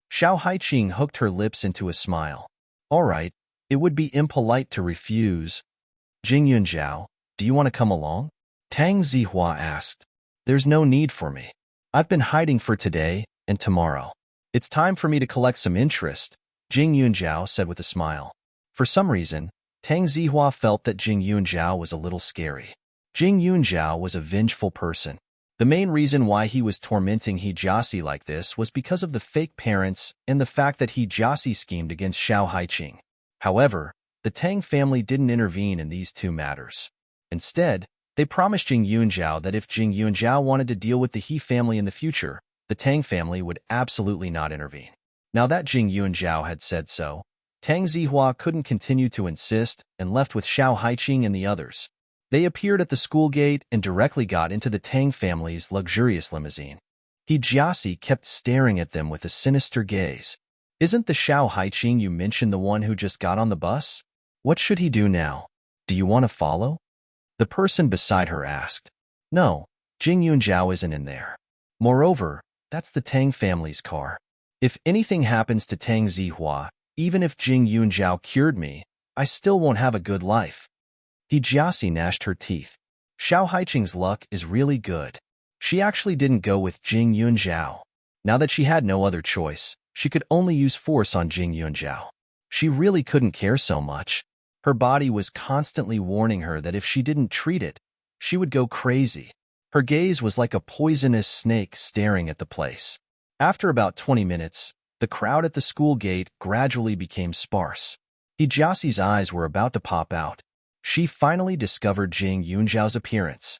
Xiao Haiqing hooked her lips into a smile. All right, it would be impolite to refuse. Jing Yunjiao, do you want to come along? Tang Zihua asked. There's no need for me. I've been hiding for today and tomorrow. It's time for me to collect some interest, Jing Yunjiao said with a smile. For some reason, Tang Zihua felt that Jing Yunjiao was a little scary. Jing Yunjiao was a vengeful person. The main reason why he was tormenting Hijasi like this was because of the fake parents and the fact that Hijasi schemed against Xiao Haiqing. However, the Tang family didn't intervene in these two matters. Instead, they promised Jing Yunjiao that if Jing Yunjiao wanted to deal with the He family in the future, the Tang family would absolutely not intervene. Now that Jing Yunjiao had said so, Tang Zihua couldn't continue to insist and left with Xiao Haiqing and the others. They appeared at the school gate and directly got into the Tang family's luxurious limousine. Hijasi kept staring at them with a sinister gaze. Isn't the Xiao Haiqing you mentioned the one who just got on the bus? What should he do now? Do you want to follow? The person beside her asked. No, Jing Yunjiao isn't in there. Moreover, that's the Tang family's car. If anything happens to Tang Zihua, even if Jing Yunjiao cured me, I still won't have a good life. Hijasi gnashed her teeth. Xiao Haiqing's luck is really good. She actually didn't go with Jing Yunjiao. Now that she had no other choice, she could only use force on Jing Yunjiao. She really couldn't care so much. Her body was constantly warning her that if she didn't treat it, she would go crazy. Her gaze was like a poisonous snake staring at the place. After about 20 minutes, the crowd at the school gate gradually became sparse. Hijasi's eyes were about to pop out. She finally discovered Jing Yunjiao's appearance.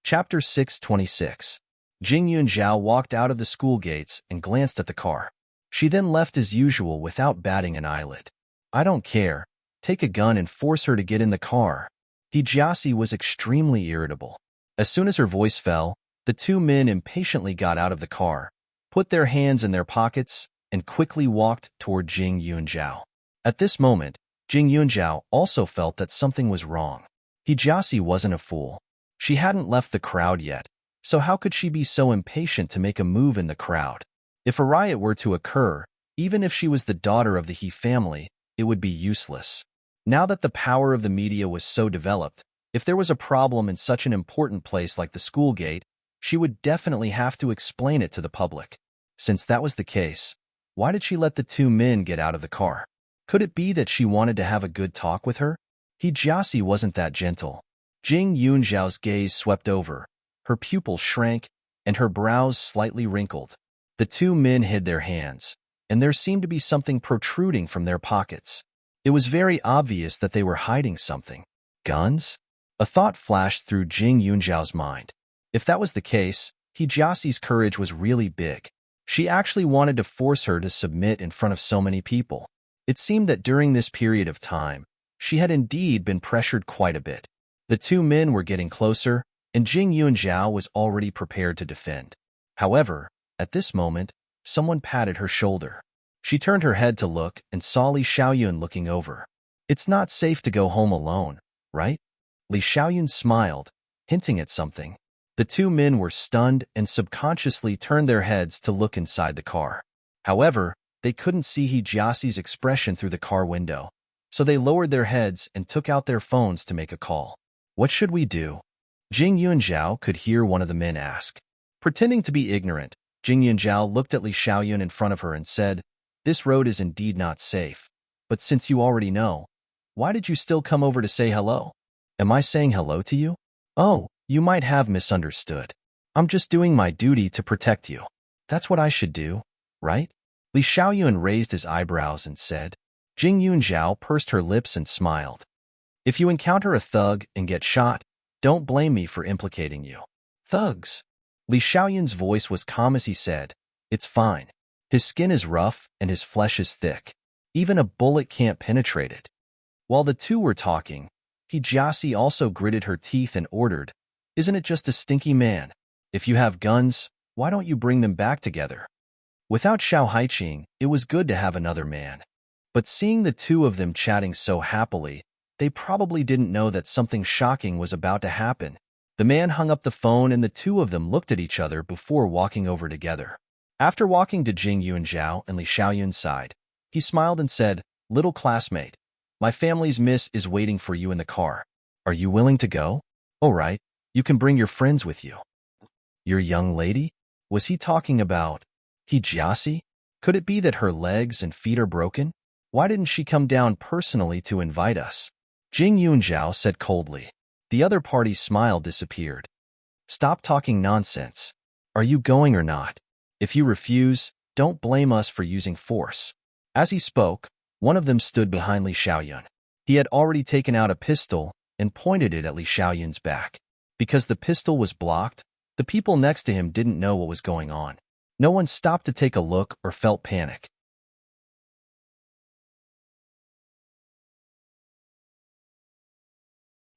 Chapter 626. Jing Yunjiao walked out of the school gates and glanced at the car. She then left as usual without batting an eyelid. I don't care. Take a gun and force her to get in the car. Hijasi was extremely irritable. As soon as her voice fell, The two men impatiently got out of the car, put their hands in their pockets, and quickly walked toward Jing Yunjiao. At this moment, Jing Yunjiao also felt that something was wrong. Hijasi wasn't a fool. She hadn't left the crowd yet, so how could she be so impatient to make a move in the crowd? If a riot were to occur, even if she was the daughter of the He family, it would be useless. Now that the power of the media was so developed, if there was a problem in such an important place like the school gate, she would definitely have to explain it to the public. Since that was the case, why did she let the two men get out of the car? Could it be that she wanted to have a good talk with her? Hijasi wasn't that gentle. Jing Yunjiao's gaze swept over. Her pupils shrank, and her brows slightly wrinkled. The two men hid their hands, and there seemed to be something protruding from their pockets. It was very obvious that they were hiding something. Guns? A thought flashed through Jing Yunjiao's mind. If that was the case, Hijasi's courage was really big. She actually wanted to force her to submit in front of so many people. It seemed that during this period of time, she had indeed been pressured quite a bit. The two men were getting closer, and Jing Yunjiao was already prepared to defend. However, at this moment, someone patted her shoulder. She turned her head to look and saw Li Xiaoyun looking over. It's not safe to go home alone, right? Li Xiaoyun smiled, hinting at something. The two men were stunned and subconsciously turned their heads to look inside the car. However, they couldn't see Hijasi's expression through the car window, so they lowered their heads and took out their phones to make a call. What should we do? Jing Yunjiao could hear one of the men ask. Pretending to be ignorant, Jing Yunjiao looked at Li Xiaoyun in front of her and said, "This road is indeed not safe, but since you already know, why did you still come over to say hello? Am I saying hello to you? Oh, you might have misunderstood. I'm just doing my duty to protect you. That's what I should do, right?" Li Xiaoyun raised his eyebrows and said. Jing Yunjiao pursed her lips and smiled. "If you encounter a thug and get shot, don't blame me for implicating you." Thugs? Li Xiaoyun's voice was calm as he said, "It's fine. His skin is rough and his flesh is thick. Even a bullet can't penetrate it." While the two were talking, Hijasi also gritted her teeth and ordered, "Isn't it just a stinky man? If you have guns, why don't you bring them back together?" Without Xiao Haiqing, it was good to have another man. But seeing the two of them chatting so happily, they probably didn't know that something shocking was about to happen. The man hung up the phone and the two of them looked at each other before walking over together. After walking to Jing Yunjiao and Li Xiaoyun's side, he smiled and said, "Little classmate, my family's miss is waiting for you in the car. Are you willing to go? All right, you can bring your friends with you." Your young lady? Was he talking about Hijasi? Could it be that her legs and feet are broken? Why didn't she come down personally to invite us? Jing Yunjiao said coldly. The other party's smile disappeared. "Stop talking nonsense. Are you going or not? If you refuse, don't blame us for using force." As he spoke, one of them stood behind Li Xiaoyun. He had already taken out a pistol and pointed it at Li Xiaoyun's back. Because the pistol was blocked, the people next to him didn't know what was going on. No one stopped to take a look or felt panic.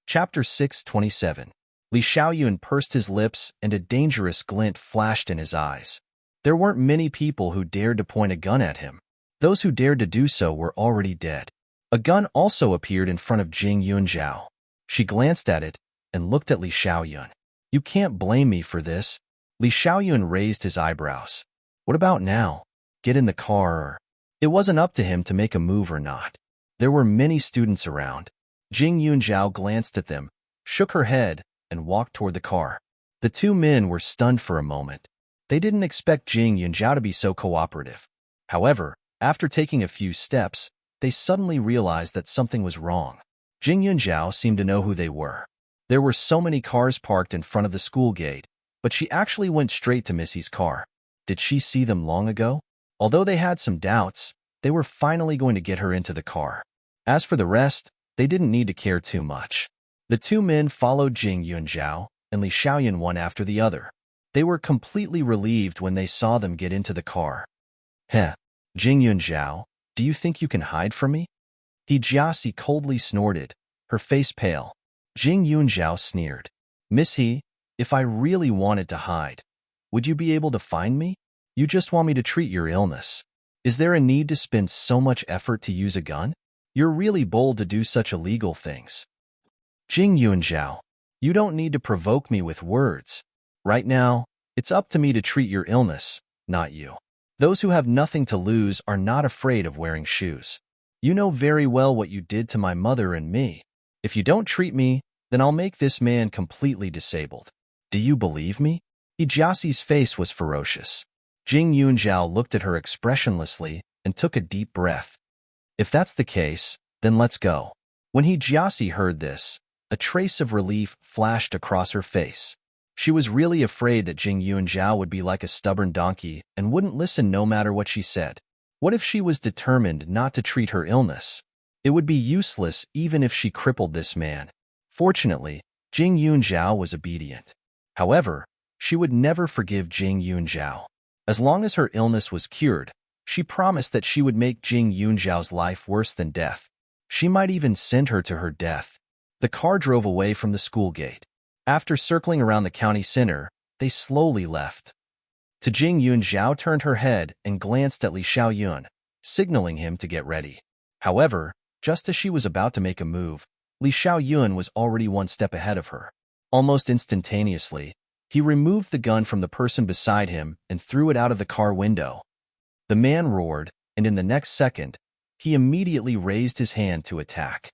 Chapter 627. Li Xiaoyun pursed his lips and a dangerous glint flashed in his eyes. There weren't many people who dared to point a gun at him. Those who dared to do so were already dead. A gun also appeared in front of Jing Yunjiao. She glanced at it and looked at Li Xiaoyun. "You can't blame me for this." Li Xiaoyun raised his eyebrows. "What about now? Get in the car or—" It wasn't up to him to make a move or not. There were many students around. Jing Yunjiao glanced at them, shook her head, and walked toward the car. The two men were stunned for a moment. They didn't expect Jing Yunjiao to be so cooperative. However, after taking a few steps, they suddenly realized that something was wrong. Jing Yunjiao seemed to know who they were. There were so many cars parked in front of the school gate, but she actually went straight to Missy's car. Did she see them long ago? Although they had some doubts, they were finally going to get her into the car. As for the rest, they didn't need to care too much. The two men followed Jing Yunjiao and Li Xiaoyun one after the other. They were completely relieved when they saw them get into the car. "Heh, Jing Yunjiao, do you think you can hide from me?" Hijasi coldly snorted, her face pale. Jing Yunjiao sneered. "Miss He, If I really wanted to hide, would you be able to find me? You just want me to treat your illness. Is there a need to spend so much effort to use a gun? You're really bold to do such illegal things. Jing Yunzhao, you don't need to provoke me with words. Right now, it's up to me to treat your illness, not you. Those who have nothing to lose are not afraid of wearing shoes. You know very well what you did to my mother and me. If you don't treat me, then I'll make this man completely disabled. Do you believe me? He Jiaxi's face was ferocious. Jing Yunzhao looked at her expressionlessly and took a deep breath. If that's the case, then let's go. When He Jiaxi heard this, a trace of relief flashed across her face. She was really afraid that Jing Yunzhao would be like a stubborn donkey and wouldn't listen no matter what she said. What if she was determined not to treat her illness? It would be useless even if she crippled this man. Fortunately, Jing Yunzhao was obedient. However, she would never forgive Jing Yunzhao. As long as her illness was cured, she promised that she would make Jing Yunzhao's life worse than death. She might even send her to her death. The car drove away from the school gate. After circling around the county center, they slowly left. Jing Yunzhao turned her head and glanced at Li Xiaoyun, signaling him to get ready. However, just as she was about to make a move, Li Xiaoyun was already one step ahead of her. Almost instantaneously, he removed the gun from the person beside him and threw it out of the car window. The man roared, and in the next second, he immediately raised his hand to attack.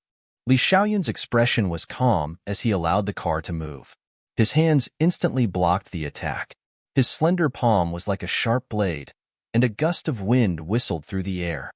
Li Xiaoyun's expression was calm as he allowed the car to move. His hands instantly blocked the attack. His slender palm was like a sharp blade, and a gust of wind whistled through the air.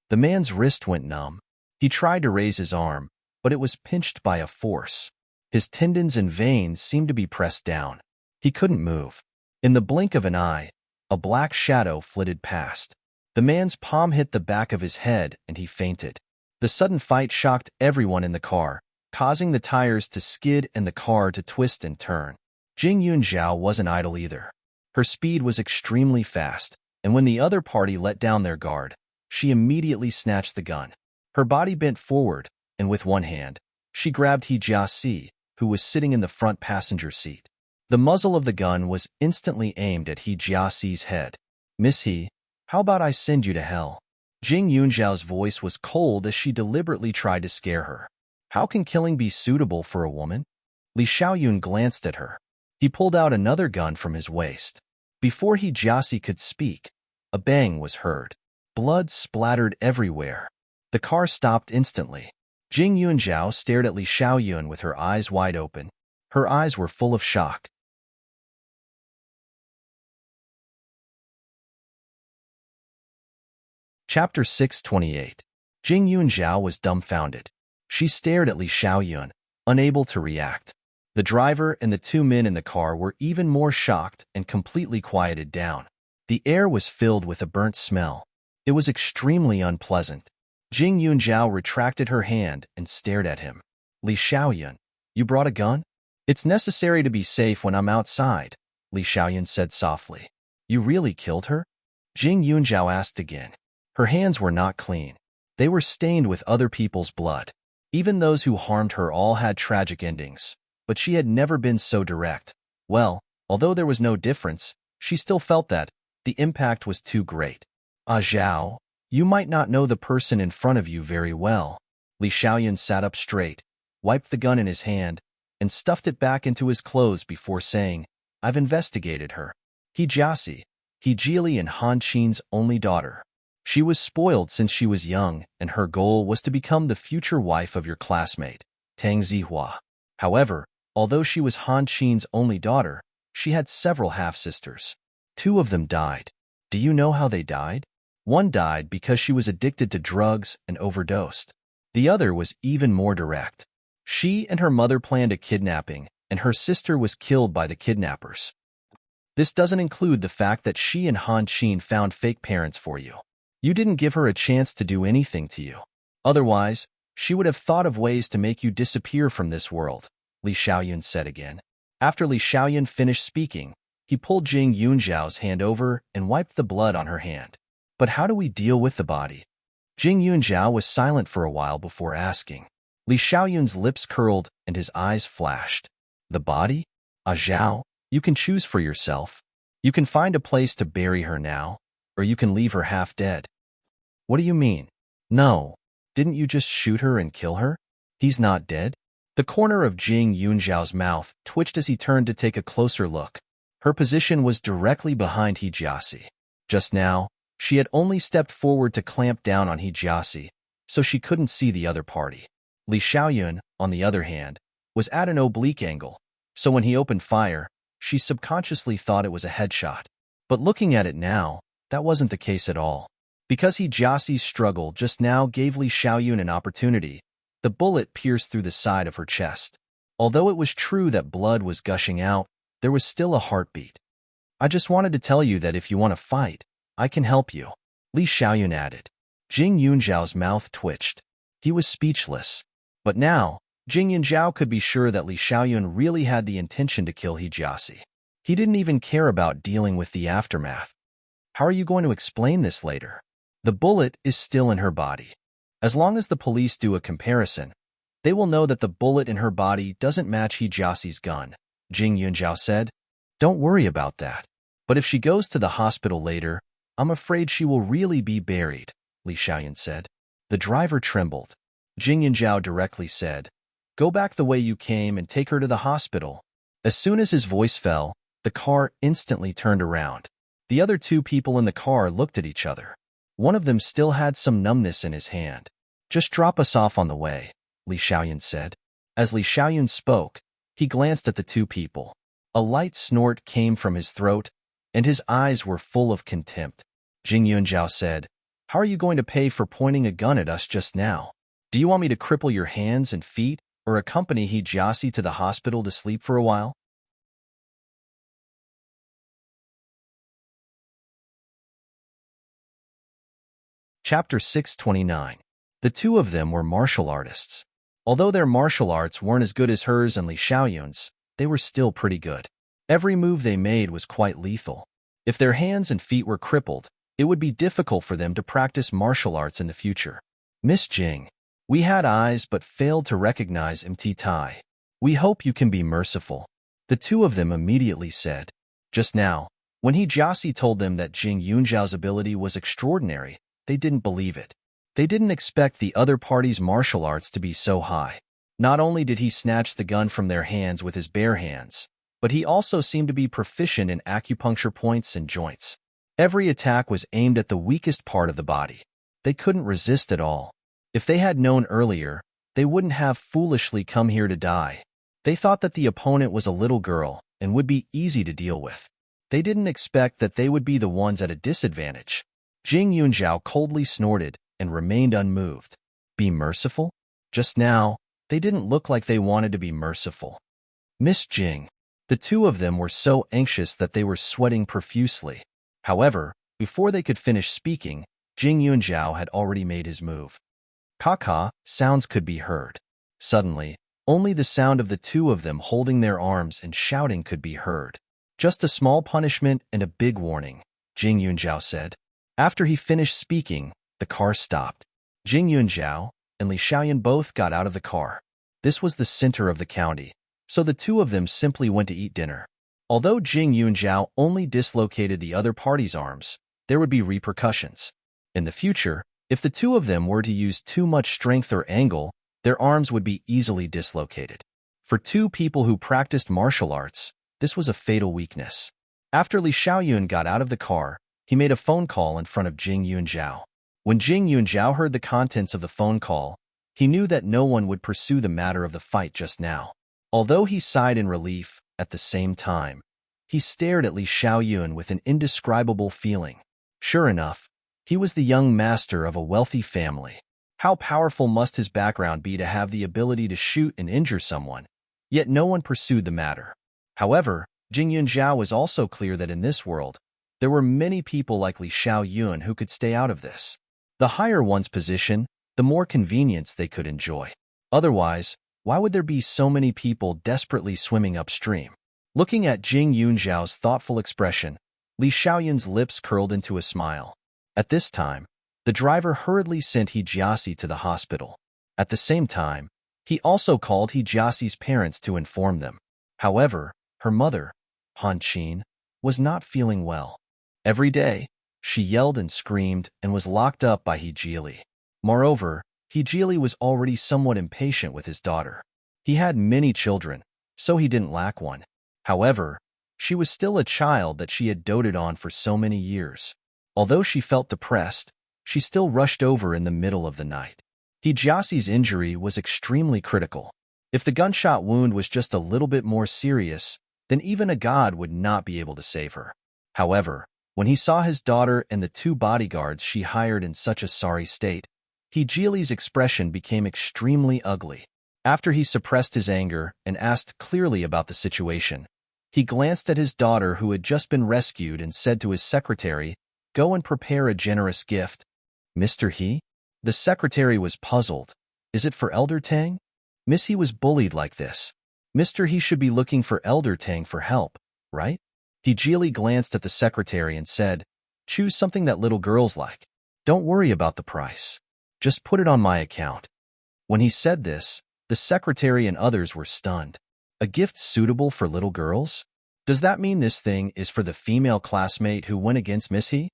The man's wrist went numb. He tried to raise his arm, but it was pinched by a force. His tendons and veins seemed to be pressed down. He couldn't move. In the blink of an eye, a black shadow flitted past. The man's palm hit the back of his head, and he fainted. The sudden fight shocked everyone in the car, causing the tires to skid and the car to twist and turn. Jing Yunzhao wasn't idle either. Her speed was extremely fast, and when the other party let down their guard, she immediately snatched the gun. Her body bent forward, and with one hand, she grabbed He Jiaxi, who was sitting in the front passenger seat. The muzzle of the gun was instantly aimed at He Jiaxi's head. "Miss He, how about I send you to hell?" Jing Yunzhao's voice was cold as she deliberately tried to scare her. How can killing be suitable for a woman? Li Xiaoyun glanced at her. He pulled out another gun from his waist. Before He Jiaxi could speak, a bang was heard. Blood splattered everywhere. The car stopped instantly. Jing Yunzhao stared at Li Xiaoyun with her eyes wide open. Her eyes were full of shock. Chapter 628. Jing Yunzhao was dumbfounded. She stared at Li Xiaoyun, unable to react. The driver and the two men in the car were even more shocked and completely quieted down. The air was filled with a burnt smell. It was extremely unpleasant. Jing Yunzhao retracted her hand and stared at him. "Li Xiaoyun, you brought a gun?" "It's necessary to be safe when I'm outside," Li Xiaoyun said softly. "You really killed her?" Jing Yunzhao asked again. Her hands were not clean. They were stained with other people's blood. Even those who harmed her all had tragic endings, but she had never been so direct. Well, although there was no difference, she still felt that the impact was too great. "Ah Zhao, you might not know the person in front of you very well." Li Xiaoyun sat up straight, wiped the gun in his hand, and stuffed it back into his clothes before saying, "I've investigated her. He Jiaxi, He Jili and Han Qin's only daughter. She was spoiled since she was young, and her goal was to become the future wife of your classmate, Tang Zihua. However, although she was Han Qin's only daughter, she had several half-sisters. 2 of them died. Do you know how they died? One died because she was addicted to drugs and overdosed. The other was even more direct. She and her mother planned a kidnapping, and her sister was killed by the kidnappers. This doesn't include the fact that she and Han Qin found fake parents for you. You didn't give her a chance to do anything to you. Otherwise, she would have thought of ways to make you disappear from this world," Li Xiaoyun said again. After Li Xiaoyun finished speaking, he pulled Jing Yunzhao's hand over and wiped the blood on her hand. "But how do we deal with the body?" Jing Yunzhao was silent for a while before asking. Li Xiaoyun's lips curled and his eyes flashed. "The body? Zhao, you can choose for yourself. You can find a place to bury her now, or you can leave her half dead. What do you mean? No. Didn't you just shoot her and kill her? He's not dead? The corner of Jing Yunzhao's mouth twitched as he turned to take a closer look. Her position was directly behind Hijiasi. Just now, she had only stepped forward to clamp down on Hijiasi, so she couldn't see the other party. Li Xiaoyun, on the other hand, was at an oblique angle, so when he opened fire, she subconsciously thought it was a headshot. But looking at it now, that wasn't the case at all. Because Hijiasi's struggle just now gave Li Xiaoyun an opportunity, the bullet pierced through the side of her chest. Although it was true that blood was gushing out, there was still a heartbeat. I just wanted to tell you that if you want to fight, I can help you, Li Xiaoyun added. Jing Yunzhao's mouth twitched. He was speechless. But now, Jing Yunzhao could be sure that Li Xiaoyun really had the intention to kill Hijiasi. He didn't even care about dealing with the aftermath. How are you going to explain this later? The bullet is still in her body. As long as the police do a comparison, they will know that the bullet in her body doesn't match Hijiasi's gun, Jing Yunzhao said. Don't worry about that. But if she goes to the hospital later, I'm afraid she will really be buried, Li Xiaoyun said. The driver trembled. Jing Yunzhao directly said, Go back the way you came and take her to the hospital. As soon as his voice fell, the car instantly turned around. The other two people in the car looked at each other. One of them still had some numbness in his hand. Just drop us off on the way, Li Xiaoyun said. As Li Xiaoyun spoke, he glanced at the two people. A light snort came from his throat, and his eyes were full of contempt. Jing Yunzhao said, How are you going to pay for pointing a gun at us just now? Do you want me to cripple your hands and feet, or accompany Hijiasi to the hospital to sleep for a while? Chapter 629. The two of them were martial artists. Although their martial arts weren't as good as hers and Li Xiaoyun's, they were still pretty good. Every move they made was quite lethal. If their hands and feet were crippled, it would be difficult for them to practice martial arts in the future. Miss Jing, we had eyes but failed to recognize MT Tai. We hope you can be merciful. The two of them immediately said. Just now, when Hijiasi told them that Jing Yunzhao's ability was extraordinary, they didn't believe it. They didn't expect the other party's martial arts to be so high. Not only did he snatch the gun from their hands with his bare hands, but he also seemed to be proficient in acupuncture points and joints. Every attack was aimed at the weakest part of the body. They couldn't resist at all. If they had known earlier, they wouldn't have foolishly come here to die. They thought that the opponent was a little girl and would be easy to deal with. They didn't expect that they would be the ones at a disadvantage. Jing Yunzhao coldly snorted and remained unmoved. Be merciful? Just now, they didn't look like they wanted to be merciful. Miss Jing. The two of them were so anxious that they were sweating profusely. However, before they could finish speaking, Jing Yunzhao had already made his move. Caw-caw, sounds could be heard. Suddenly, only the sound of the two of them holding their arms and shouting could be heard. Just a small punishment and a big warning, Jing Yunzhao said. After he finished speaking, the car stopped. Jing Yunzhao and Li Xiaoyun both got out of the car. This was the center of the county, so the two of them simply went to eat dinner. Although Jing Yunzhao only dislocated the other party's arms, there would be repercussions. In the future, if the two of them were to use too much strength or angle, their arms would be easily dislocated. For two people who practiced martial arts, this was a fatal weakness. After Li Xiaoyun got out of the car, he made a phone call in front of Jing Yunzhao. When Jing Yunzhao heard the contents of the phone call, he knew that no one would pursue the matter of the fight just now. Although he sighed in relief, at the same time, he stared at Li Xiaoyun with an indescribable feeling. Sure enough, he was the young master of a wealthy family. How powerful must his background be to have the ability to shoot and injure someone? Yet no one pursued the matter. However, Jing Yunzhao was also clear that in this world, there were many people like Li Xiaoyun who could stay out of this. The higher one's position, the more convenience they could enjoy. Otherwise, why would there be so many people desperately swimming upstream? Looking at Jing Yunzhao's thoughtful expression, Li Xiaoyun's lips curled into a smile. At this time, the driver hurriedly sent Hijiasi to the hospital. At the same time, he also called Hijiasi's parents to inform them. However, Her mother, Han Qin, was not feeling well. Every day, she yelled and screamed and was locked up by He Jili. Moreover, He Jili was already somewhat impatient with his daughter. He had many children, so he didn't lack one. However, she was still a child that she had doted on for so many years. Although she felt depressed, she still rushed over in the middle of the night. He Jiaxi's injury was extremely critical. If the gunshot wound was just a little bit more serious, then even a god would not be able to save her. However, when he saw his daughter and the 2 bodyguards she hired in such a sorry state, He Jili's expression became extremely ugly. After he suppressed his anger and asked clearly about the situation, he glanced at his daughter who had just been rescued and said to his secretary, "Go and prepare a generous gift." "Mr. He?" The secretary was puzzled. "Is it for Elder Tang?" Miss He was bullied like this. Mr. He should be looking for Elder Tang for help, right? He Jili glanced at the secretary and said, "Choose something that little girls like. Don't worry about the price. Just put it on my account." When he said this, the secretary and others were stunned. A gift suitable for little girls? Does that mean this thing is for the female classmate who went against Miss He?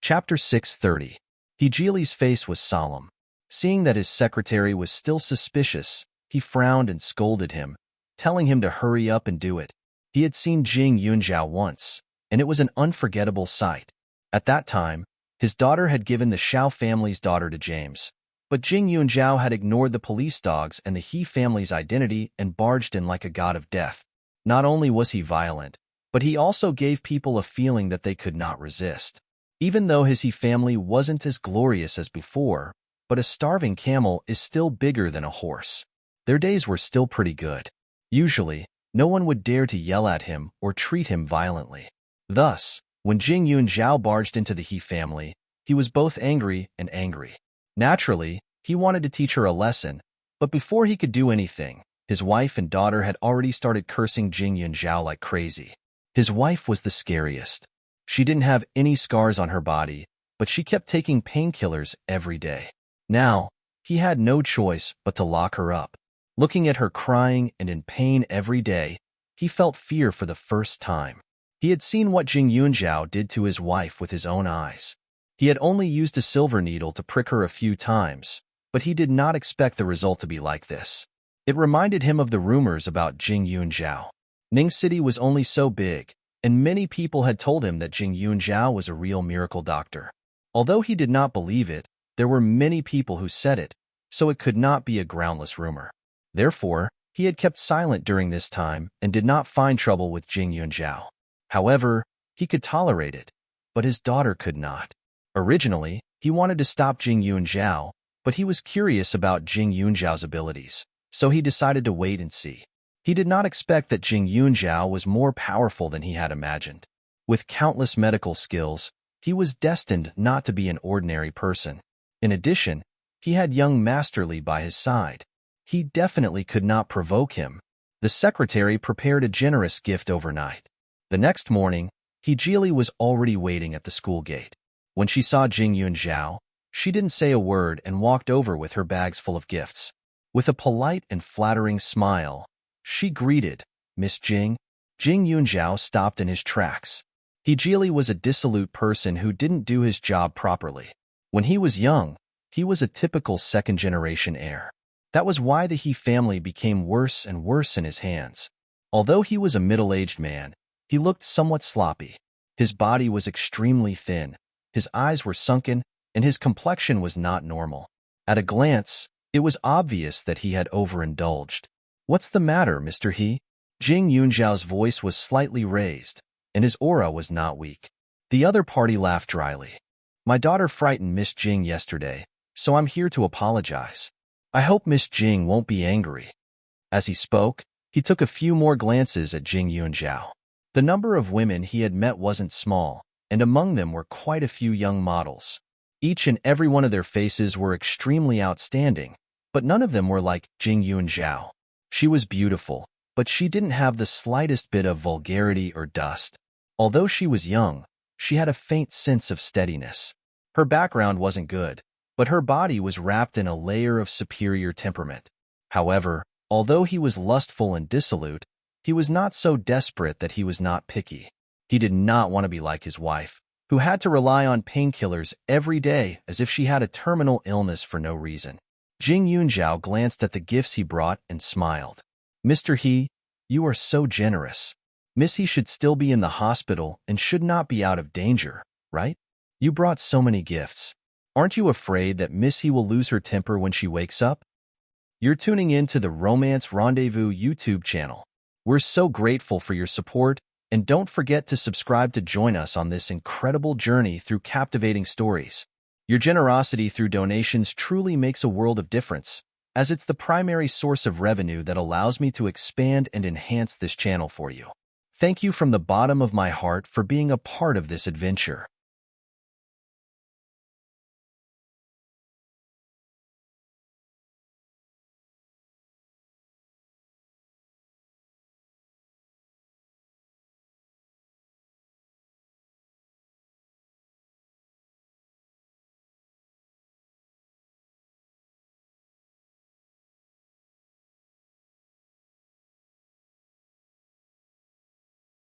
Chapter 630. He Jili's face was solemn. Seeing that his secretary was still suspicious, he frowned and scolded him, telling him to hurry up and do it. He had seen Jing Yunjiao once, and it was an unforgettable sight. At that time, his daughter had given the Xiao family's daughter to James, but Jing Yunjiao had ignored the police dogs and the He family's identity and barged in like a god of death. Not only was he violent, but he also gave people a feeling that they could not resist. Even though his He family wasn't as glorious as before, but a starving camel is still bigger than a horse. Their days were still pretty good. Usually, no one would dare to yell at him or treat him violently. Thus, when Jing Yunjiao barged into the He family, he was both angry and angry. Naturally, he wanted to teach her a lesson, but before he could do anything, his wife and daughter had already started cursing Jing Yunjiao like crazy. His wife was the scariest. She didn't have any scars on her body, but she kept taking painkillers every day. Now, he had no choice but to lock her up. Looking at her crying and in pain every day, he felt fear for the first time. He had seen what Jing Yunjiao did to his wife with his own eyes. He had only used a silver needle to prick her a few times, but he did not expect the result to be like this. It reminded him of the rumors about Jing Yunjiao. Ning City was only so big, and many people had told him that Jing Yunjiao was a real miracle doctor. Although he did not believe it, there were many people who said it, so it could not be a groundless rumor. Therefore, he had kept silent during this time and did not find trouble with Jing Yunjiao. However, he could tolerate it, but his daughter could not. Originally, he wanted to stop Jing Yunjiao, but he was curious about Jing Yunjiao's abilities, so he decided to wait and see. He did not expect that Jing Yunjiao was more powerful than he had imagined. With countless medical skills, he was destined not to be an ordinary person. In addition, he had young Master Li by his side. He definitely could not provoke him. The secretary prepared a generous gift overnight. The next morning, He Jili was already waiting at the school gate. When she saw Jing Yunjiao, she didn't say a word and walked over with her bags full of gifts. With a polite and flattering smile, she greeted, "Miss Jing." Jing Yunjiao stopped in his tracks. He Jili was a dissolute person who didn't do his job properly. When he was young, he was a typical second-generation heir. That was why the He family became worse and worse in his hands. Although he was a middle-aged man, he looked somewhat sloppy. His body was extremely thin, his eyes were sunken, and his complexion was not normal. At a glance, it was obvious that he had overindulged. "What's the matter, Mr. He?" Jing Yunjiao's voice was slightly raised, and his aura was not weak. The other party laughed dryly. "My daughter frightened Miss Jing yesterday, so I'm here to apologize. I hope Miss Jing won't be angry." As he spoke, he took a few more glances at Jing Yunjiao. The number of women he had met wasn't small, and among them were quite a few young models. Each and every one of their faces were extremely outstanding, but none of them were like Jing Yunjiao. She was beautiful, but she didn't have the slightest bit of vulgarity or dust. Although she was young, she had a faint sense of steadiness. Her background wasn't good, but her body was wrapped in a layer of superior temperament. However, although he was lustful and dissolute, he was not so desperate that he was not picky. He did not want to be like his wife, who had to rely on painkillers every day as if she had a terminal illness for no reason. Jing Yunzhao glanced at the gifts he brought and smiled. Mr. He, you are so generous. Miss He should still be in the hospital and should not be out of danger, right? You brought so many gifts. Aren't you afraid that Miss He will lose her temper when she wakes up? You're tuning in to the Romance Rendezvous YouTube channel. We're so grateful for your support, and don't forget to subscribe to join us on this incredible journey through captivating stories. Your generosity through donations truly makes a world of difference, as it's the primary source of revenue that allows me to expand and enhance this channel for you. Thank you from the bottom of my heart for being a part of this adventure.